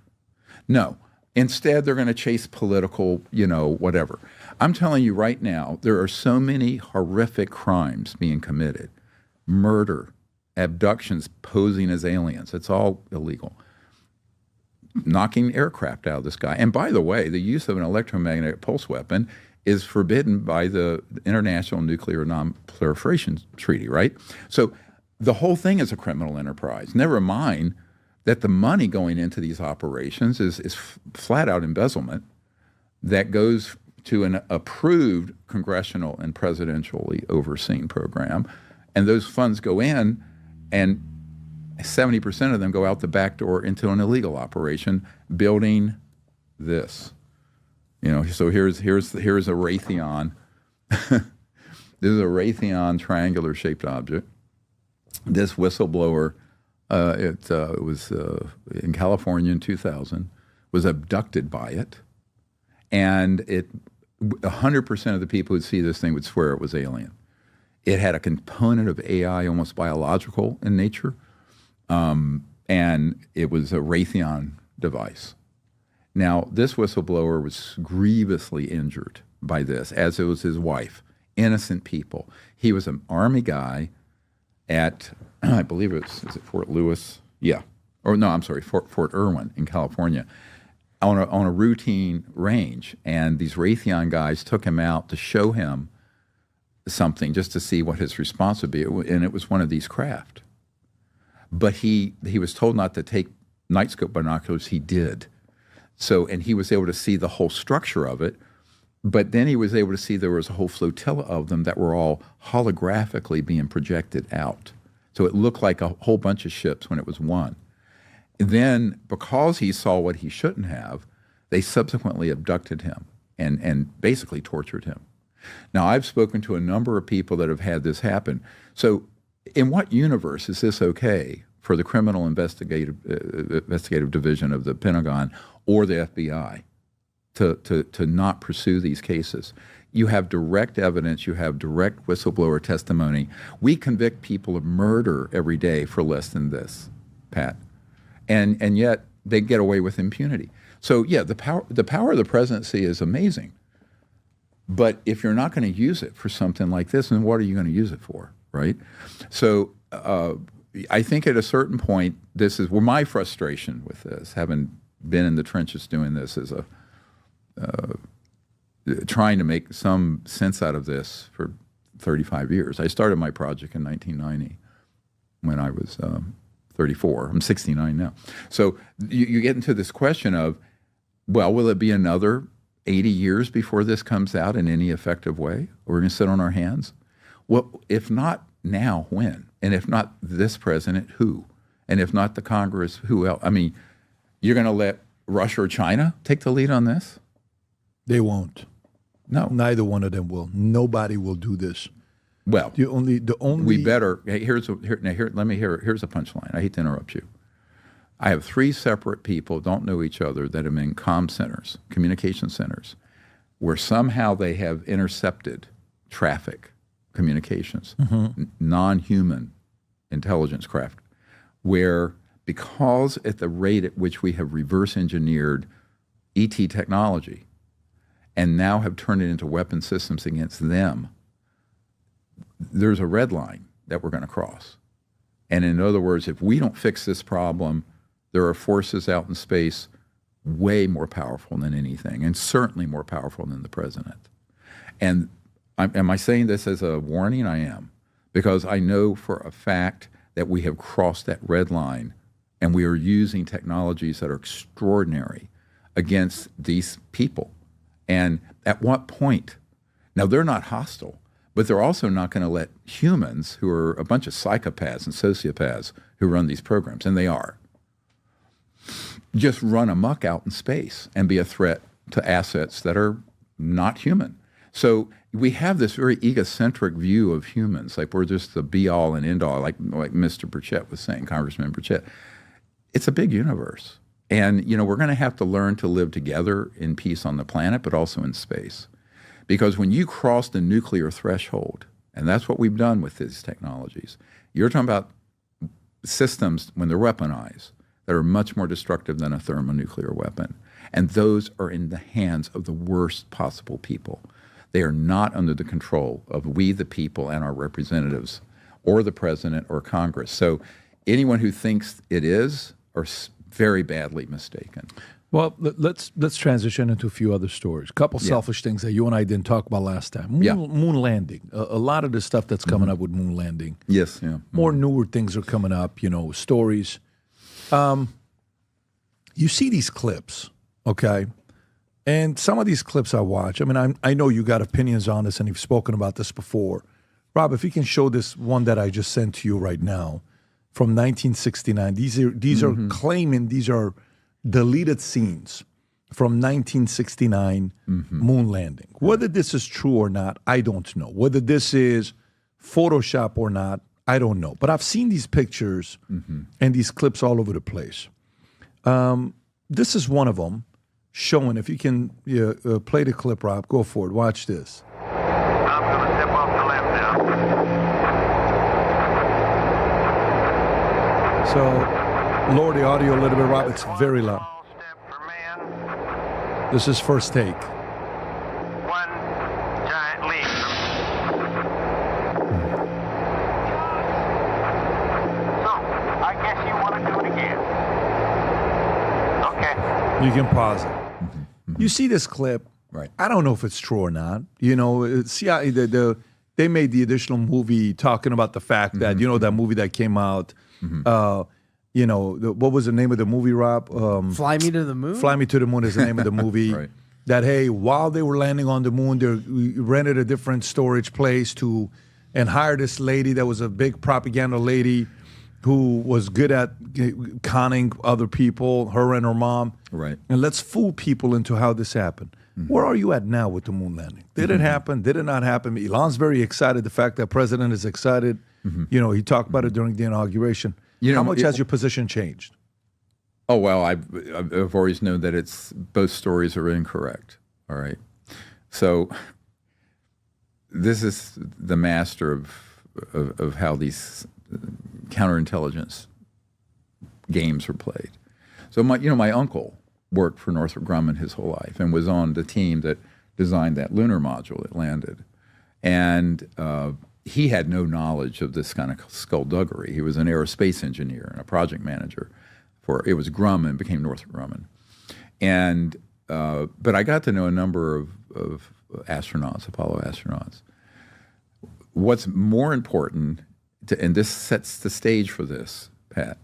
No. Instead, they're going to chase political, whatever. I'm telling you right now, there are so many horrific crimes being committed. Murder, abductions posing as aliens. It's all illegal. Knocking aircraft out of the sky. And by the way, the use of an electromagnetic pulse weapon is forbidden by the International Nuclear Non-Proliferation Treaty, right? So the whole thing is a criminal enterprise. Never mind that the money going into these operations is flat out embezzlement that goes to an approved congressional and presidentially overseen program. And those funds go in, and 70% of them go out the back door into an illegal operation, building this. So here's a Raytheon. This is a Raytheon triangular shaped object. This whistleblower, it was in California in 2000, was abducted by it, and 100% of the people who see this thing would swear it was alien. It had a component of AI, almost biological in nature, and it was a Raytheon device. Now, this whistleblower was grievously injured by this, as it was his wife. Innocent people. He was an Army guy at, I believe is it Fort Lewis? Yeah. Or no, I'm sorry, Fort Irwin in California, on a routine range. And these Raytheon guys took him out to show him something just to see what his response would be. And it was one of these craft. But he was told not to take night scope binoculars. He did. So, and he was able to see the whole structure of it. But then he was able to see there was a whole flotilla of them that were all holographically being projected out. So it looked like a whole bunch of ships when it was one. And then, because he saw what he shouldn't have, they subsequently abducted him and basically tortured him. Now, I've spoken to a number of people that have had this happen. So in what universe is this okay for the criminal investigative division of the Pentagon or the FBI to not pursue these cases? You have direct evidence. You have direct whistleblower testimony. We convict people of murder every day for less than this, Pat. And yet they get away with impunity. So, yeah, the power of the presidency is amazing. But if you're not going to use it for something like this, then what are you going to use it for, right? So I think at a certain point, this is where my frustration with this, having been in the trenches doing this as a trying to make some sense out of this for 35 years. I started my project in 1990 when I was 34. I'm 69 now. So you get into this question of, well, will it be another 80 years before this comes out in any effective way? We're going to sit on our hands? Well, if not now, when? And if not this president, who? And if not the Congress, who else? I mean, you're going to let Russia or China take the lead on this? They won't. No. Neither one of them will. Nobody will do this. Well, the only we better. Here's a punchline. I hate to interrupt you. I have 3 separate people don't know each other that are in comm centers, communication centers, where somehow they have intercepted traffic communications, non-human intelligence craft, where because at the rate at which we have reverse engineered ET technology and now have turned it into weapon systems against them, there's a red line that we're going to cross. And in other words, if we don't fix this problem, there are forces out in space way more powerful than anything, and certainly more powerful than the president. And am I saying this as a warning? I am. Because I know for a fact that we have crossed that red line, and we are using technologies that are extraordinary against these people. And at what point? Now, they're not hostile, but they're also not going to let humans, who are a bunch of psychopaths and sociopaths who run these programs, and they are, just run amok out in space and be a threat to assets that are not human. So we have this very egocentric view of humans, like we're just the be-all and end-all, like Mr. Burchett was saying, Congressman Burchett. It's a big universe. And, we're going to have to learn to live together in peace on the planet, but also in space. Because when you cross the nuclear threshold, and that's what we've done with these technologies, you're talking about systems, when they're weaponized, that are much more destructive than a thermonuclear weapon. And those are in the hands of the worst possible people. They are not under the control of we, the people, and our representatives, or the president or Congress. So anyone who thinks it is are very badly mistaken. Well, let's transition into a few other stories. A couple selfish things that you and I didn't talk about last time. Moon landing. A lot of the stuff that's coming up with moon landing. Yes, yeah. More newer things are coming up, stories. You see these clips, okay? And some of these clips I watch, I mean, I know you got opinions on this and you've spoken about this before. Rob, if you can show this one that I just sent to you right now from 1969. These are claiming these are deleted scenes from 1969 moon landing. Whether this is true or not, I don't know. Whether this is Photoshop or not, I don't know. But I've seen these pictures and these clips all over the place. This is one of them showing, if you can play the clip, Rob, go for it. Watch this. I'm going to step off the left now. So lower the audio a little bit, Rob. It's very loud. This is first take. One giant leap. So, I guess you want to do it again. Okay. You can pause it. You see this clip. Right. I don't know if it's true or not. CIA, they made the additional movie talking about the fact that, that movie that came out, what was the name of the movie, Rob? Fly Me to the Moon? Fly Me to the Moon is the name of the movie. Right. That, hey, while they were landing on the moon, they rented a different storage place and hired this lady that was a big propaganda lady who was good at conning other people, her and her mom. Right. And let's fool people into how this happened. Where are you at now with the moon landing? Did it happen? Did it not happen? Elon's very excited. The fact that president is excited. He talked about it during the inauguration. How much has your position changed? Oh, well, I've always known that both stories are incorrect. All right. So this is the master of how these counterintelligence games are played. So my uncle worked for Northrop Grumman his whole life and was on the team that designed that lunar module that landed. And he had no knowledge of this kind of skullduggery. He was an aerospace engineer and a project manager it was Grumman, became Northrop Grumman. And, but I got to know a number of astronauts, Apollo astronauts. What's more important, and this sets the stage for this, Pat,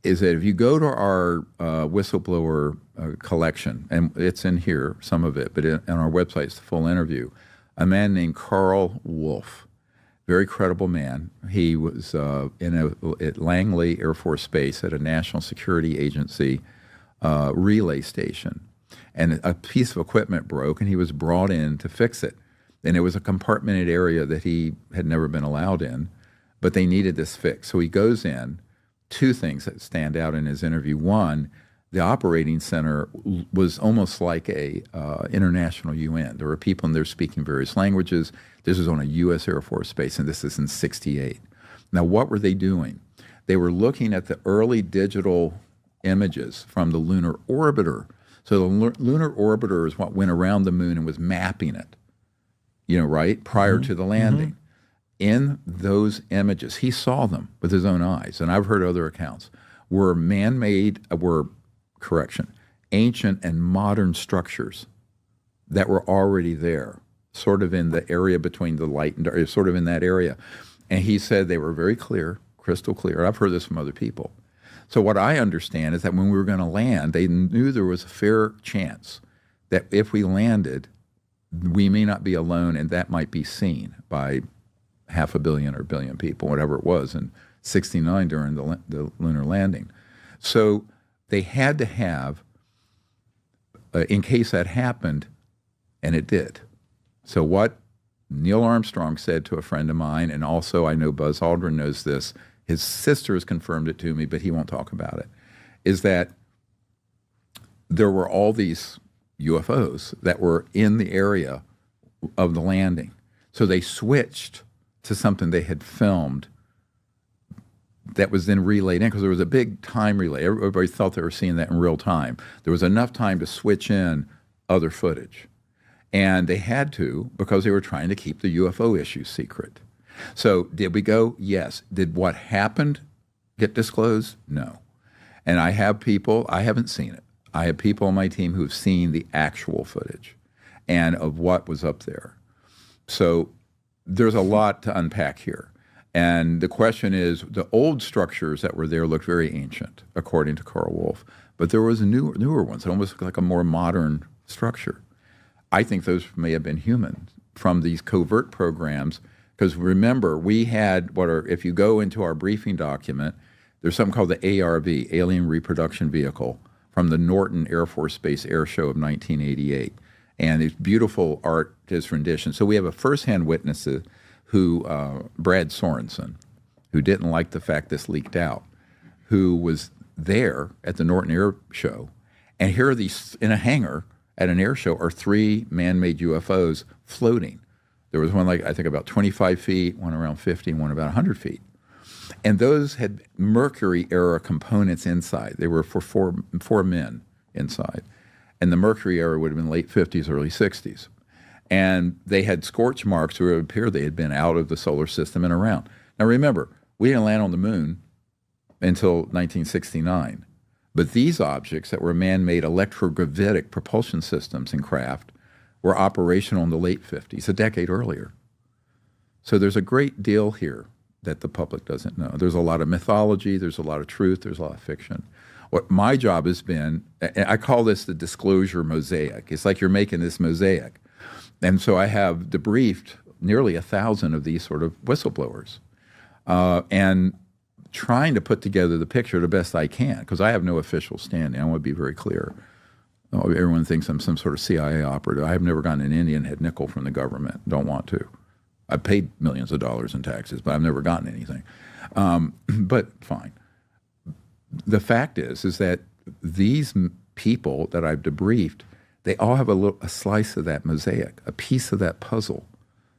is that if you go to our whistleblower collection, and it's in here, some of it, but on our website, it's the full interview, a man named Carl Wolf, very credible man. He was at Langley Air Force Base at a National Security Agency relay station. And a piece of equipment broke, and he was brought in to fix it. And it was a compartmented area that he had never been allowed in, but they needed this fix. So he goes in. Two things that stand out in his interview. One, the operating center was almost like a international UN. There were people in there speaking various languages. This was on a U.S. Air Force base, and this is in '68. Now, what were they doing? They were looking at the early digital images from the lunar orbiter. So the lunar orbiter is what went around the moon and was mapping it, right, prior to the landing. In those images, he saw them with his own eyes, and I've heard other accounts, were ancient and modern structures that were already there, sort of in the area between the light and dark, sort of in that area. And he said they were very clear, crystal clear. I've heard this from other people. So what I understand is that when we were going to land, they knew there was a fair chance that if we landed, we may not be alone, and that might be seen by 500 million or 1 billion people, whatever it was, in '69 during the lunar landing. So they had to have, in case that happened, and it did. So what Neil Armstrong said to a friend of mine, and also I know Buzz Aldrin knows this, his sister has confirmed it to me, but he won't talk about it, is that there were all these UFOs that were in the area of the landing. So they switched to something they had filmed that was then relayed in, because there was a big time relay. Everybody thought they were seeing that in real time. There was enough time to switch in other footage. And they had to, because they were trying to keep the UFO issue secret. So did we go? Yes. Did what happened get disclosed? No. And I have people, I haven't seen it, I have people on my team who've seen the actual footage and of what was up there. So there's a lot to unpack here. And the question is, the old structures that were there looked very ancient, according to Carl Wolf, but there was newer ones, almost looked like a more modern structure. I think those may have been human from these covert programs, because remember, we had if you go into our briefing document, there's something called the ARV, Alien Reproduction Vehicle, from the Norton Air Force Base Air Show of 1988. And it's beautiful artist rendition. So we have a first-hand witness who, Brad Sorensen, who didn't like the fact this leaked out, who was there at the Norton Air Show. And here are these, in a hangar at an air show, are 3 man-made UFOs floating. There was one, I think about 25 feet, one around 50, and one about 100 feet. And those had Mercury-era components inside. They were for four men inside. And the Mercury era would have been late 50s, early 60s. And they had scorch marks where it appeared they had been out of the solar system and around. Now remember, we didn't land on the moon until 1969. But these objects that were man-made electrogravitic propulsion systems and craft were operational in the late 50s, a decade earlier. So there's a great deal here that the public doesn't know. There's a lot of mythology, there's a lot of truth, there's a lot of fiction. What my job has been, I call this the disclosure mosaic. It's like you're making this mosaic. And so I have debriefed nearly 1,000 of these sort of whistleblowers and trying to put together the picture the best I can, because I have no official standing. I want to be very clear. Everyone thinks I'm some sort of CIA operative. I have never gotten an Indian head nickel from the government. Don't want to. I've paid millions of dollars in taxes, but I've never gotten anything. But fine. The fact is that these people that I've debriefed, they all have a slice of that mosaic, a piece of that puzzle,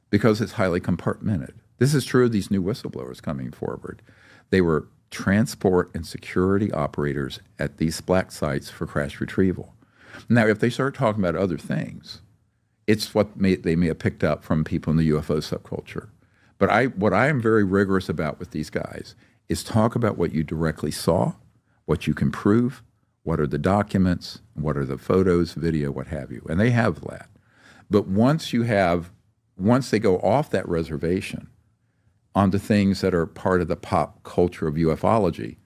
because it's highly compartmented. This is true of these new whistleblowers coming forward. They were transport and security operators at these black sites for crash retrieval. Now, if they start talking about other things, it's what they may have picked up from people in the UFO subculture. But what I am very rigorous about with these guys is talk about what you directly saw, what you can prove, what are the documents, what are the photos, video, what have you. And they have that. But once they go off that reservation onto things that are part of the pop culture of ufology,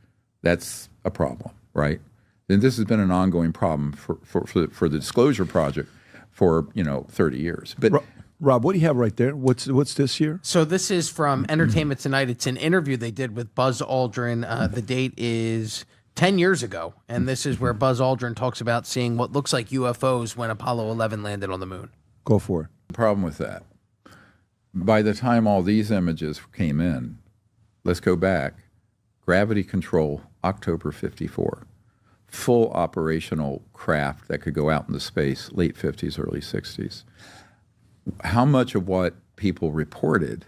that's a problem, right? And this has been an ongoing problem for the Disclosure Project for 30 years. But Rob, what do you have right there? What's this here? So this is from Entertainment Tonight. It's an interview they did with Buzz Aldrin. The date is 10 years ago, and this is where Buzz Aldrin talks about seeing what looks like UFOs when Apollo 11 landed on the moon. Go for it. The problem with that, by the time all these images came in, let's go back, gravity control, October 54. Full operational craft that could go out into space, late 50s, early 60s. How much of what people reported,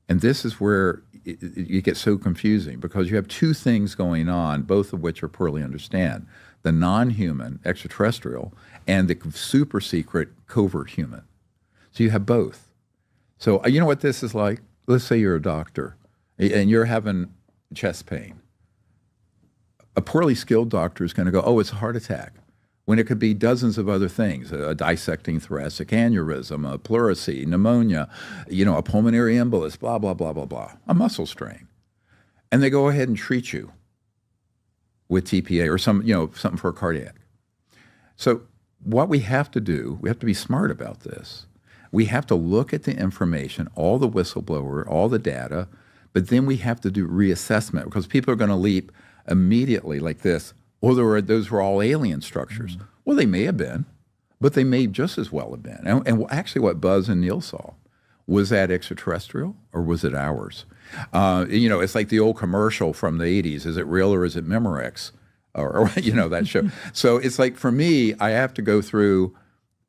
and this is where it gets so confusing, because you have two things going on, both of which are poorly understood: the non-human, extraterrestrial, and the super secret, covert human. So you have both. So you know what this is like? Let's say you're a doctor, and you're having chest pain. A poorly skilled doctor is going to go, oh, it's a heart attack, when it could be dozens of other things: a dissecting thoracic aneurysm, a pleurisy, pneumonia, a pulmonary embolus, blah, blah, blah, blah, blah, a muscle strain. And they go ahead and treat you with TPA or something for a cardiac. So what we have to do, we have to be smart about this. We have to look at the information, all the whistleblower, all the data, but then we have to do reassessment, because people are going to leap immediately like this. Well, those were all alien structures. Mm-hmm. Well, they may have been, but they may just as well have been. And actually what Buzz and Neil saw, was that extraterrestrial or was it ours? It's like the old commercial from the 80s. Is it real or is it Memorex? Or that show. So it's like, for me, I have to go through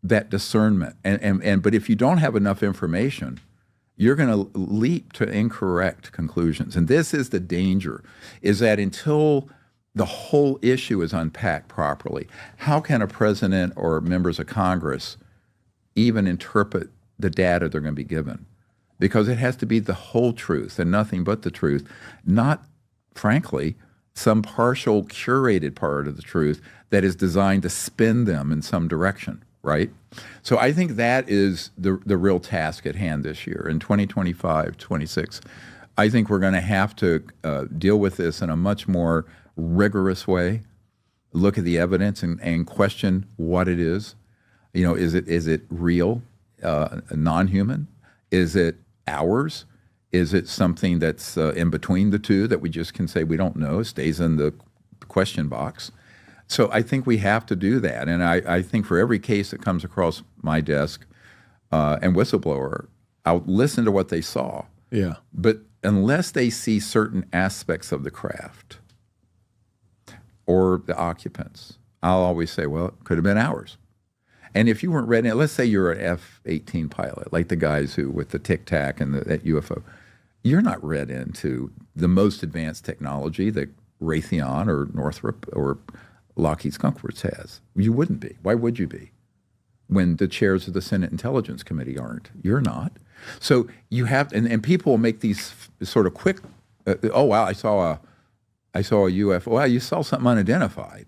that discernment. But if you don't have enough information, you're going to leap to incorrect conclusions. And this is the danger, is that until the whole issue is unpacked properly, how can a president or members of Congress even interpret the data they're going to be given? Because it has to be the whole truth and nothing but the truth, not, frankly, some partial curated part of the truth that is designed to spin them in some direction, right? So I think that is the real task at hand this year. In 2025, 26, I think we're going to have to deal with this in a much more rigorous way, look at the evidence and question what it is. You know, is it real, non-human? Is it ours? Is it something that's in between the two that we just can say we don't know, stays in the question box? So I think we have to do that. And I think for every case that comes across my desk and whistleblower, I'll listen to what they saw. Yeah. But unless they see certain aspects of the craft or the occupants, I'll always say, well, it could have been ours. And if you weren't ready, let's say you're an F-18 pilot, like the guys who with the Tic Tac and that UFO, you're not read into the most advanced technology that Raytheon or Northrop or Lockheed Skunk Works has. You wouldn't be. Why would you be? When the chairs of the Senate Intelligence Committee aren't. You're not. So you have, and people will make these sort of quick, oh, wow, I saw a UFO. Well, you saw something unidentified,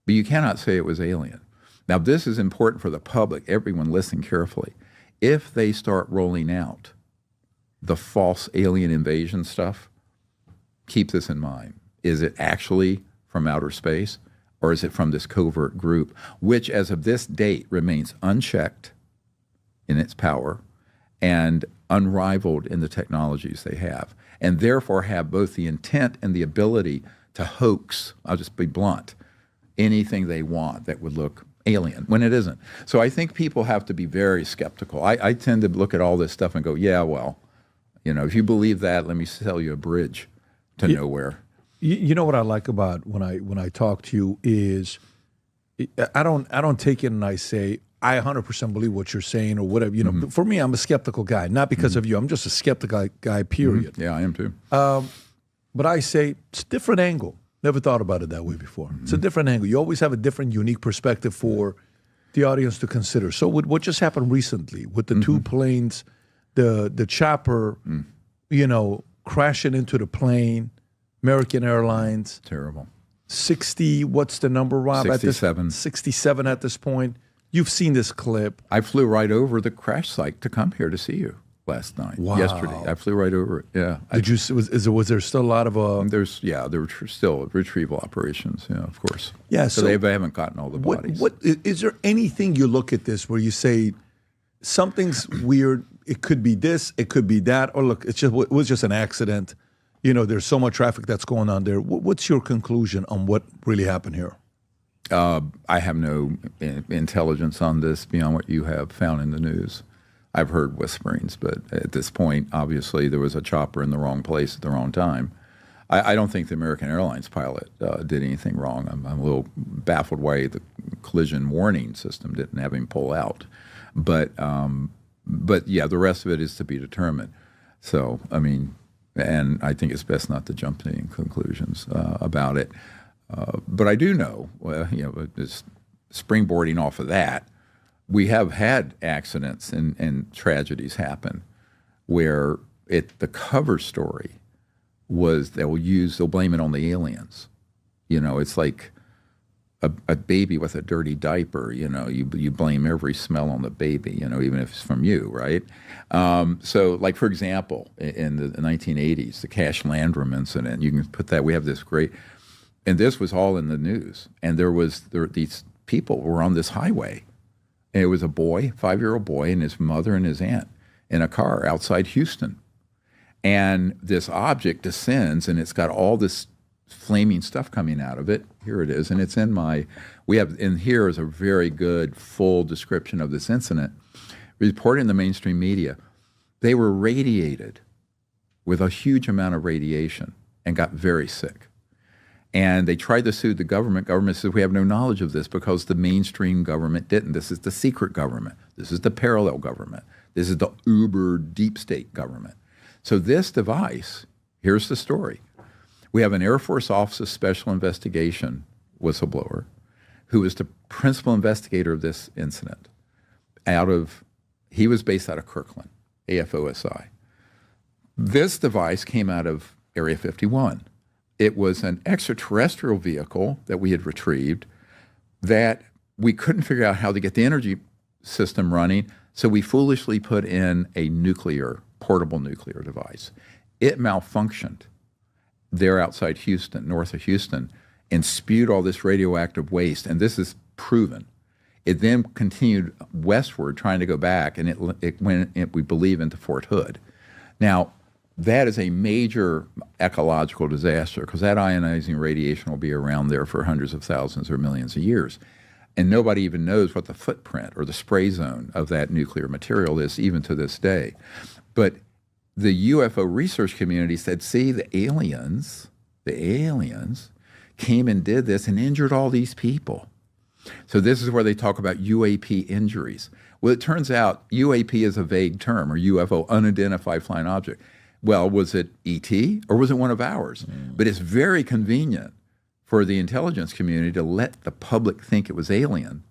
but you cannot say it was alien. Now, this is important for the public. Everyone listen carefully. If they start rolling out the false alien invasion stuff, keep this in mind. Is it actually from outer space, or is it from this covert group, which as of this date remains unchecked in its power and unrivaled in the technologies they have, and therefore have both the intent and the ability to hoax, I'll just be blunt, anything they want that would look alien when it isn't. So I think people have to be very skeptical. I tend to look at all this stuff and go, yeah, well, you know, if you believe that, let me sell you a bridge to nowhere. You know what I like about when I talk to you is I don't take it and I say I 100% believe what you're saying or whatever. You know, for me, I'm a skeptical guy, not because of you. I'm just a skeptical guy. Period. Yeah, I am too. But I say it's a different angle. Never thought about it that way before. It's a different angle. You always have a different, unique perspective for the audience to consider. So with what just happened recently with the two planes, the chopper, you know, crashing into the plane, American Airlines. Terrible. 60, what's the number, Rob? 67. 67 at this point. You've seen this clip. I flew right over the crash site to come here to see you last night. Wow. Yesterday. I flew right over it. Yeah. Was there still a lot of there were still retrieval operations, yeah, of course. Yeah, so they haven't gotten all the bodies. What is there anything you look at this where you say something's weird, it could be this, it could be that, or look, it was just an accident. You know, there's so much traffic that's going on there. What's your conclusion on what really happened here? I have no intelligence on this beyond what you have found in the news. I've heard whisperings, but at this point, obviously, there was a chopper in the wrong place at the wrong time. I don't think the American Airlines pilot did anything wrong. I'm a little baffled why the collision warning system didn't have him pull out. But yeah, the rest of it is to be determined. So, I mean, and I think it's best not to jump to any conclusions about it. But I do know, you know, just springboarding off of that, we have had accidents and tragedies happen where the cover story was they'll blame it on the aliens. You know, it's like a baby with a dirty diaper. You know, you blame every smell on the baby. You know, even if it's from you, right? So, like for example, in the 1980s, the Cash Landrum incident. You can put that. We have this great, and this was all in the news. And these people were on this highway. And it was a boy, 5-year-old boy, and his mother and his aunt in a car outside Houston. And this object descends, and it's got all this flaming stuff coming out of it. Here it is, and it's here is a very good full description of this incident. Reported in the mainstream media. They were radiated with a huge amount of radiation and got very sick. And they tried to sue the government. Government says, we have no knowledge of this because the mainstream government didn't. This is the secret government. This is the parallel government. This is the uber deep state government. So this device, here's the story. We have an Air Force Office of Special Investigation whistleblower who is the principal investigator of this incident. He was based out of Kirkland, AFOSI. This device came out of Area 51. it was an extraterrestrial vehicle that we had retrieved that we couldn't figure out how to get the energy system running, so we foolishly put in a portable nuclear device. It malfunctioned there outside Houston, north of Houston, and spewed all this radioactive waste, and this is proven. It then continued westward, trying to go back, and it went, we believe, into Fort Hood. Now, that is a major ecological disaster because that ionizing radiation will be around there for hundreds of thousands or millions of years. And nobody even knows what the footprint or the spray zone of that nuclear material is, even to this day. But the UFO research community said, see, the aliens came and did this and injured all these people. So this is where they talk about UAP injuries. Well, it turns out UAP is a vague term, or UFO, unidentified flying object. Well, was it ET or was it one of ours? But it's very convenient for the intelligence community to let the public think it was alien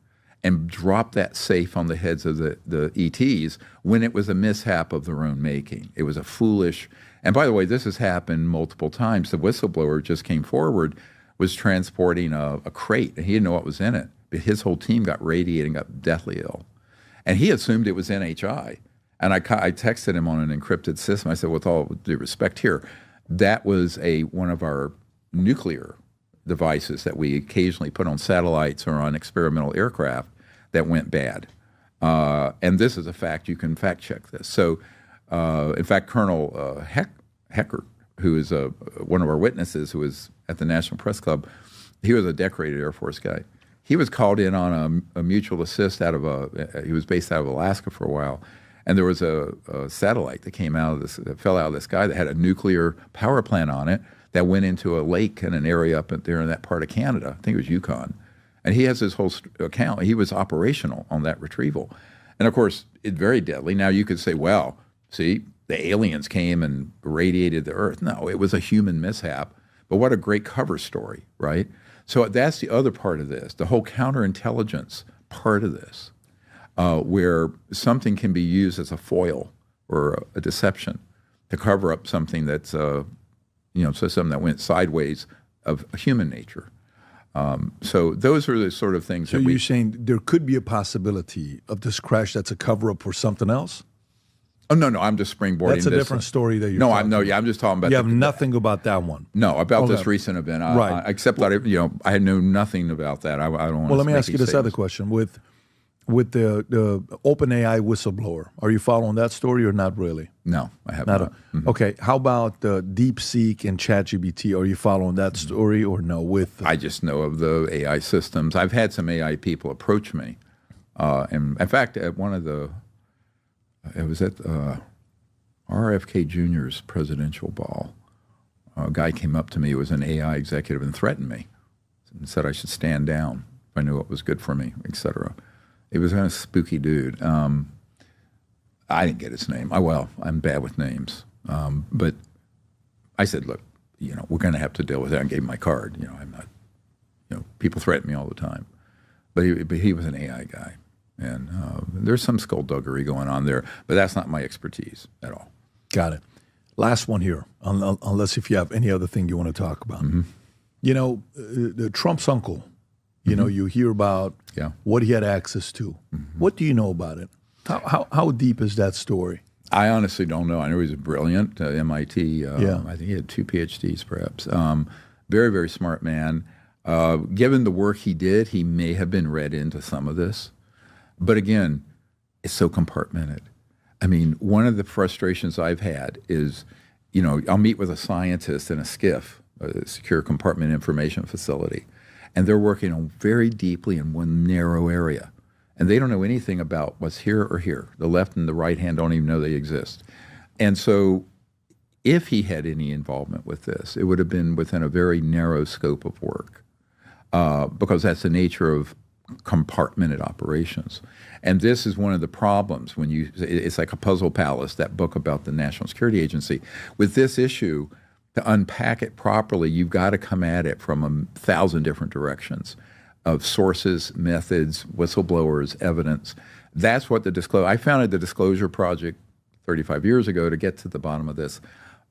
and drop that safe on the heads of the ETs when it was a mishap of their own making. It was a foolish, and by the way, this has happened multiple times. The whistleblower just came forward, was transporting a crate, and he didn't know what was in it. But his whole team got radiated and got deathly ill. And he assumed it was NHI. And I texted him on an encrypted system. I said, with all due respect here, that was one of our nuclear devices that we occasionally put on satellites or on experimental aircraft that went bad. And this is a fact. You can fact check this. So, in fact, Colonel Heckert, who is one of our witnesses who was at the National Press Club, he was a decorated Air Force guy. He was called in on a mutual assist he was based out of Alaska for a while. And there was a satellite that fell out of the sky that had a nuclear power plant on it that went into a lake in an area up there in that part of Canada. I think it was Yukon. And he has his whole account. He was operational on that retrieval. And of course, it's very deadly. Now you could say, well, see, the aliens came and radiated the Earth. No, it was a human mishap. But what a great cover story, right? So that's the other part of this, the whole counterintelligence part of this. Where something can be used as a foil or a deception to cover up something that's, something that went sideways of human nature. So those are the sort of things. So you're saying there could be a possibility of this crash that's a cover-up for something else? Oh, no, I'm just springboarding this. That's a different story that you're talking about. I'm just talking about. You have nothing about that one. No, about this recent event. Right. Except that, I know nothing about that. I don't want to. Well, let me ask you this other question. With the OpenAI whistleblower, are you following that story or not really? No, I have not. Okay, how about DeepSeek and ChatGPT? Are you following that story or no? I just know of the AI systems. I've had some AI people approach me. And in fact, at it was at RFK Jr.'s presidential ball. A guy came up to me, who was an AI executive, and threatened me and said I should stand down if I knew what was good for me, et cetera. It was kind of a spooky dude. I didn't get his name. I'm bad with names. But I said, look, we're going to have to deal with that. I gave him my card. I'm not, people threaten me all the time. But he was an AI guy. And there's some skullduggery going on there. But that's not my expertise at all. Got it. Last one here, unless if you have any other thing you want to talk about. The Trump's uncle, you hear about what he had access to. What do you know about it? How deep is that story? I honestly don't know. I know he's brilliant, MIT. I think he had 2 PhDs perhaps. Very, very smart man. Given the work he did, he may have been read into some of this. But again, it's so compartmented. I mean, one of the frustrations I've had is, I'll meet with a scientist in a SCIF, a secure compartment information facility, and they're working on very deeply in one narrow area. And they don't know anything about what's here or here. The left and the right hand don't even know they exist. And so if he had any involvement with this, it would have been within a very narrow scope of work because that's the nature of compartmented operations. And this is one of the problems when it's like a puzzle palace, that book about the National Security Agency. With this issue, to unpack it properly, you've got to come at it from 1,000 different directions of sources, methods, whistleblowers, evidence. That's what I founded the Disclosure Project 35 years ago to get to the bottom of this.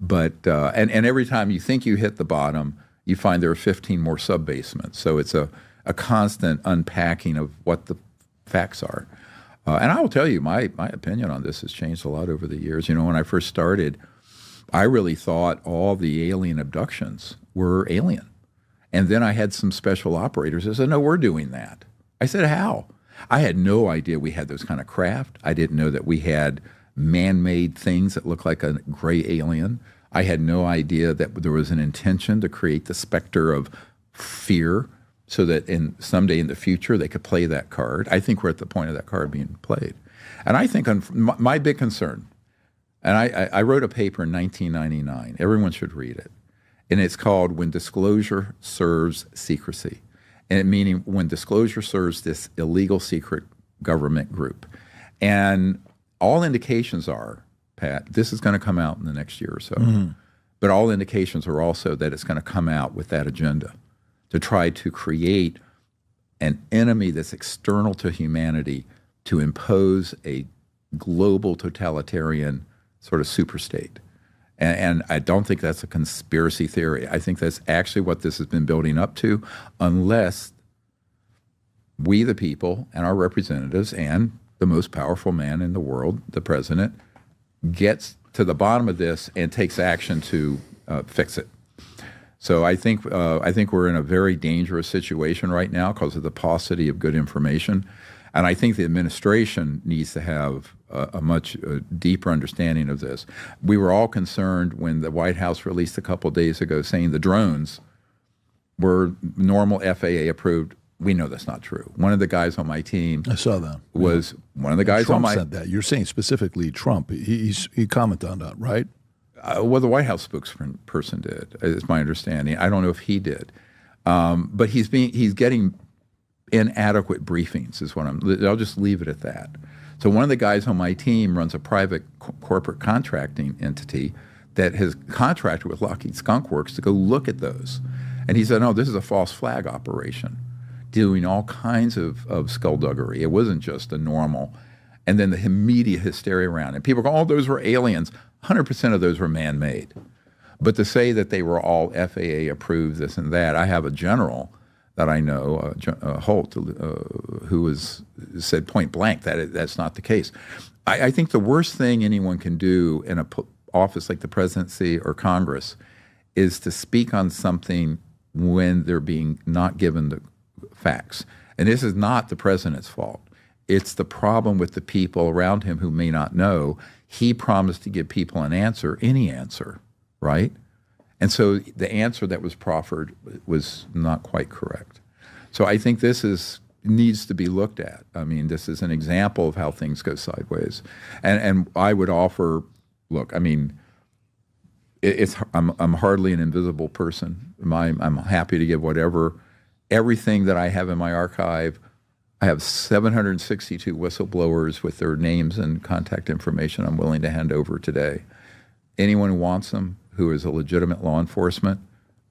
But and every time you think you hit the bottom, you find there are 15 more sub-basements. So it's a constant unpacking of what the facts are. And I will tell you, my opinion on this has changed a lot over the years. You know, when I first started, I really thought all the alien abductions were alien. And then I had some special operators that said, no, we're doing that. I said, how? I had no idea we had those kind of craft. I didn't know that we had man-made things that looked like a gray alien. I had no idea that there was an intention to create the specter of fear so that someday in the future they could play that card. I think we're at the point of that card being played. And I think my big concern, and I wrote a paper in 1999. Everyone should read it. And it's called When Disclosure Serves Secrecy. And meaning when disclosure serves this illegal secret government group. And all indications are, Pat, this is going to come out in the next year or so. Mm-hmm. But all indications are also that it's going to come out with that agenda to try to create an enemy that's external to humanity to impose a global totalitarian sort of superstate. And I don't think that's a conspiracy theory. I think that's actually what this has been building up to, unless we, the people, and our representatives, and the most powerful man in the world, the president, gets to the bottom of this and takes action to fix it. So I think we're in a very dangerous situation right now because of the paucity of good information. And I think the administration needs to have a much deeper understanding of this. We were all concerned when the White House released a couple of days ago saying the drones were normal FAA approved. We know that's not true. One of the guys on my team, I saw that, was one of the guys Trump on my said that. You're saying specifically Trump. He commented on that, right? Well, the White House spokesperson did, is my understanding. I don't know if he did, but he's getting inadequate briefings. Is what I'll just leave it at that. So one of the guys on my team runs a private corporate contracting entity that has contracted with Lockheed Skunk Works to go look at those. And he said, no, this is a false flag operation, doing all kinds of skullduggery. It wasn't just a normal. And then the immediate hysteria around it. People go, oh, those were aliens. 100% of those were man-made. But to say that they were all FAA approved, this and that, I have a general that I know, Holt, who said point blank that that's not the case. I think the worst thing anyone can do in an office like the presidency or Congress is to speak on something when they're being not given the facts. And this is not the president's fault. It's the problem with the people around him who may not know. He promised to give people an answer, any answer, right? And so the answer that was proffered was not quite correct. So I think this needs to be looked at. I mean, this is an example of how things go sideways. And I would offer, look, I mean, I'm hardly an invisible person. I'm happy to give everything that I have in my archive. I have 762 whistleblowers with their names and contact information I'm willing to hand over today. Anyone who wants them, who is a legitimate law enforcement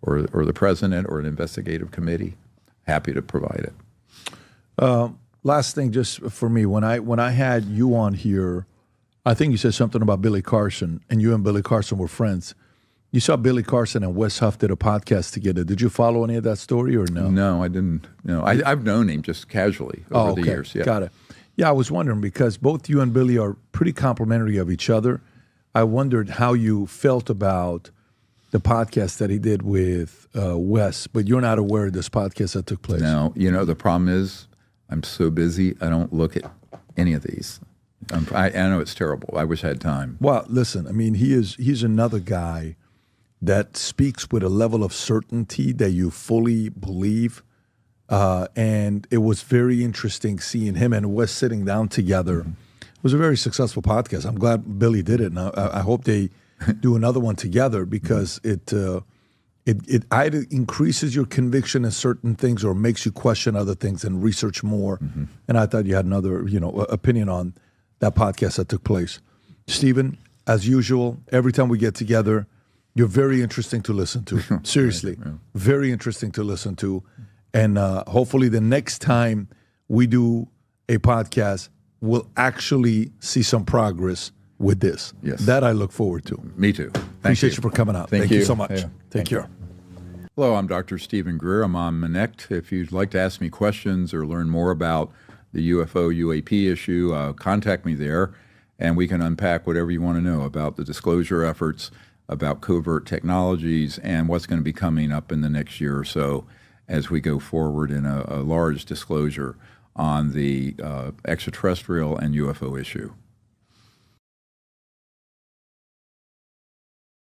or the president or an investigative committee, happy to provide it. Last thing, just for me, when I had you on here, I think you said something about Billy Carson, and you and Billy Carson were friends. You saw Billy Carson and Wes Huff did a podcast together. Did you follow any of that story or no? No, I didn't. No, I've known him just casually over the years. Yeah. Got it. Yeah, I was wondering because both you and Billy are pretty complimentary of each other. I wondered how you felt about the podcast that he did with Wes, but you're not aware of this podcast that took place. No, the problem is I'm so busy, I don't look at any of these. I know it's terrible. I wish I had time. Well, listen, I mean, he's another guy that speaks with a level of certainty that you fully believe. And it was very interesting seeing him and Wes sitting down together. Mm-hmm. It was a very successful podcast. I'm glad Billy did it. And I hope they do another one together because it either increases your conviction in certain things or makes you question other things and research more. Mm-hmm. And I thought you had another, opinion on that podcast that took place. Stephen, as usual, every time we get together, you're very interesting to listen to. Seriously, very interesting to listen to. And hopefully the next time we do a podcast, we'll actually see some progress with this. Yes. That I look forward to. Me too. Appreciate you for coming out. Thank you so much. Yeah. Take care. Hello, I'm Dr. Stephen Greer. I'm on Connect. If you'd like to ask me questions or learn more about the UFO UAP issue, contact me there, and we can unpack whatever you want to know about the disclosure efforts, about covert technologies, and what's going to be coming up in the next year or so as we go forward in a large disclosure on the extraterrestrial and UFO issue.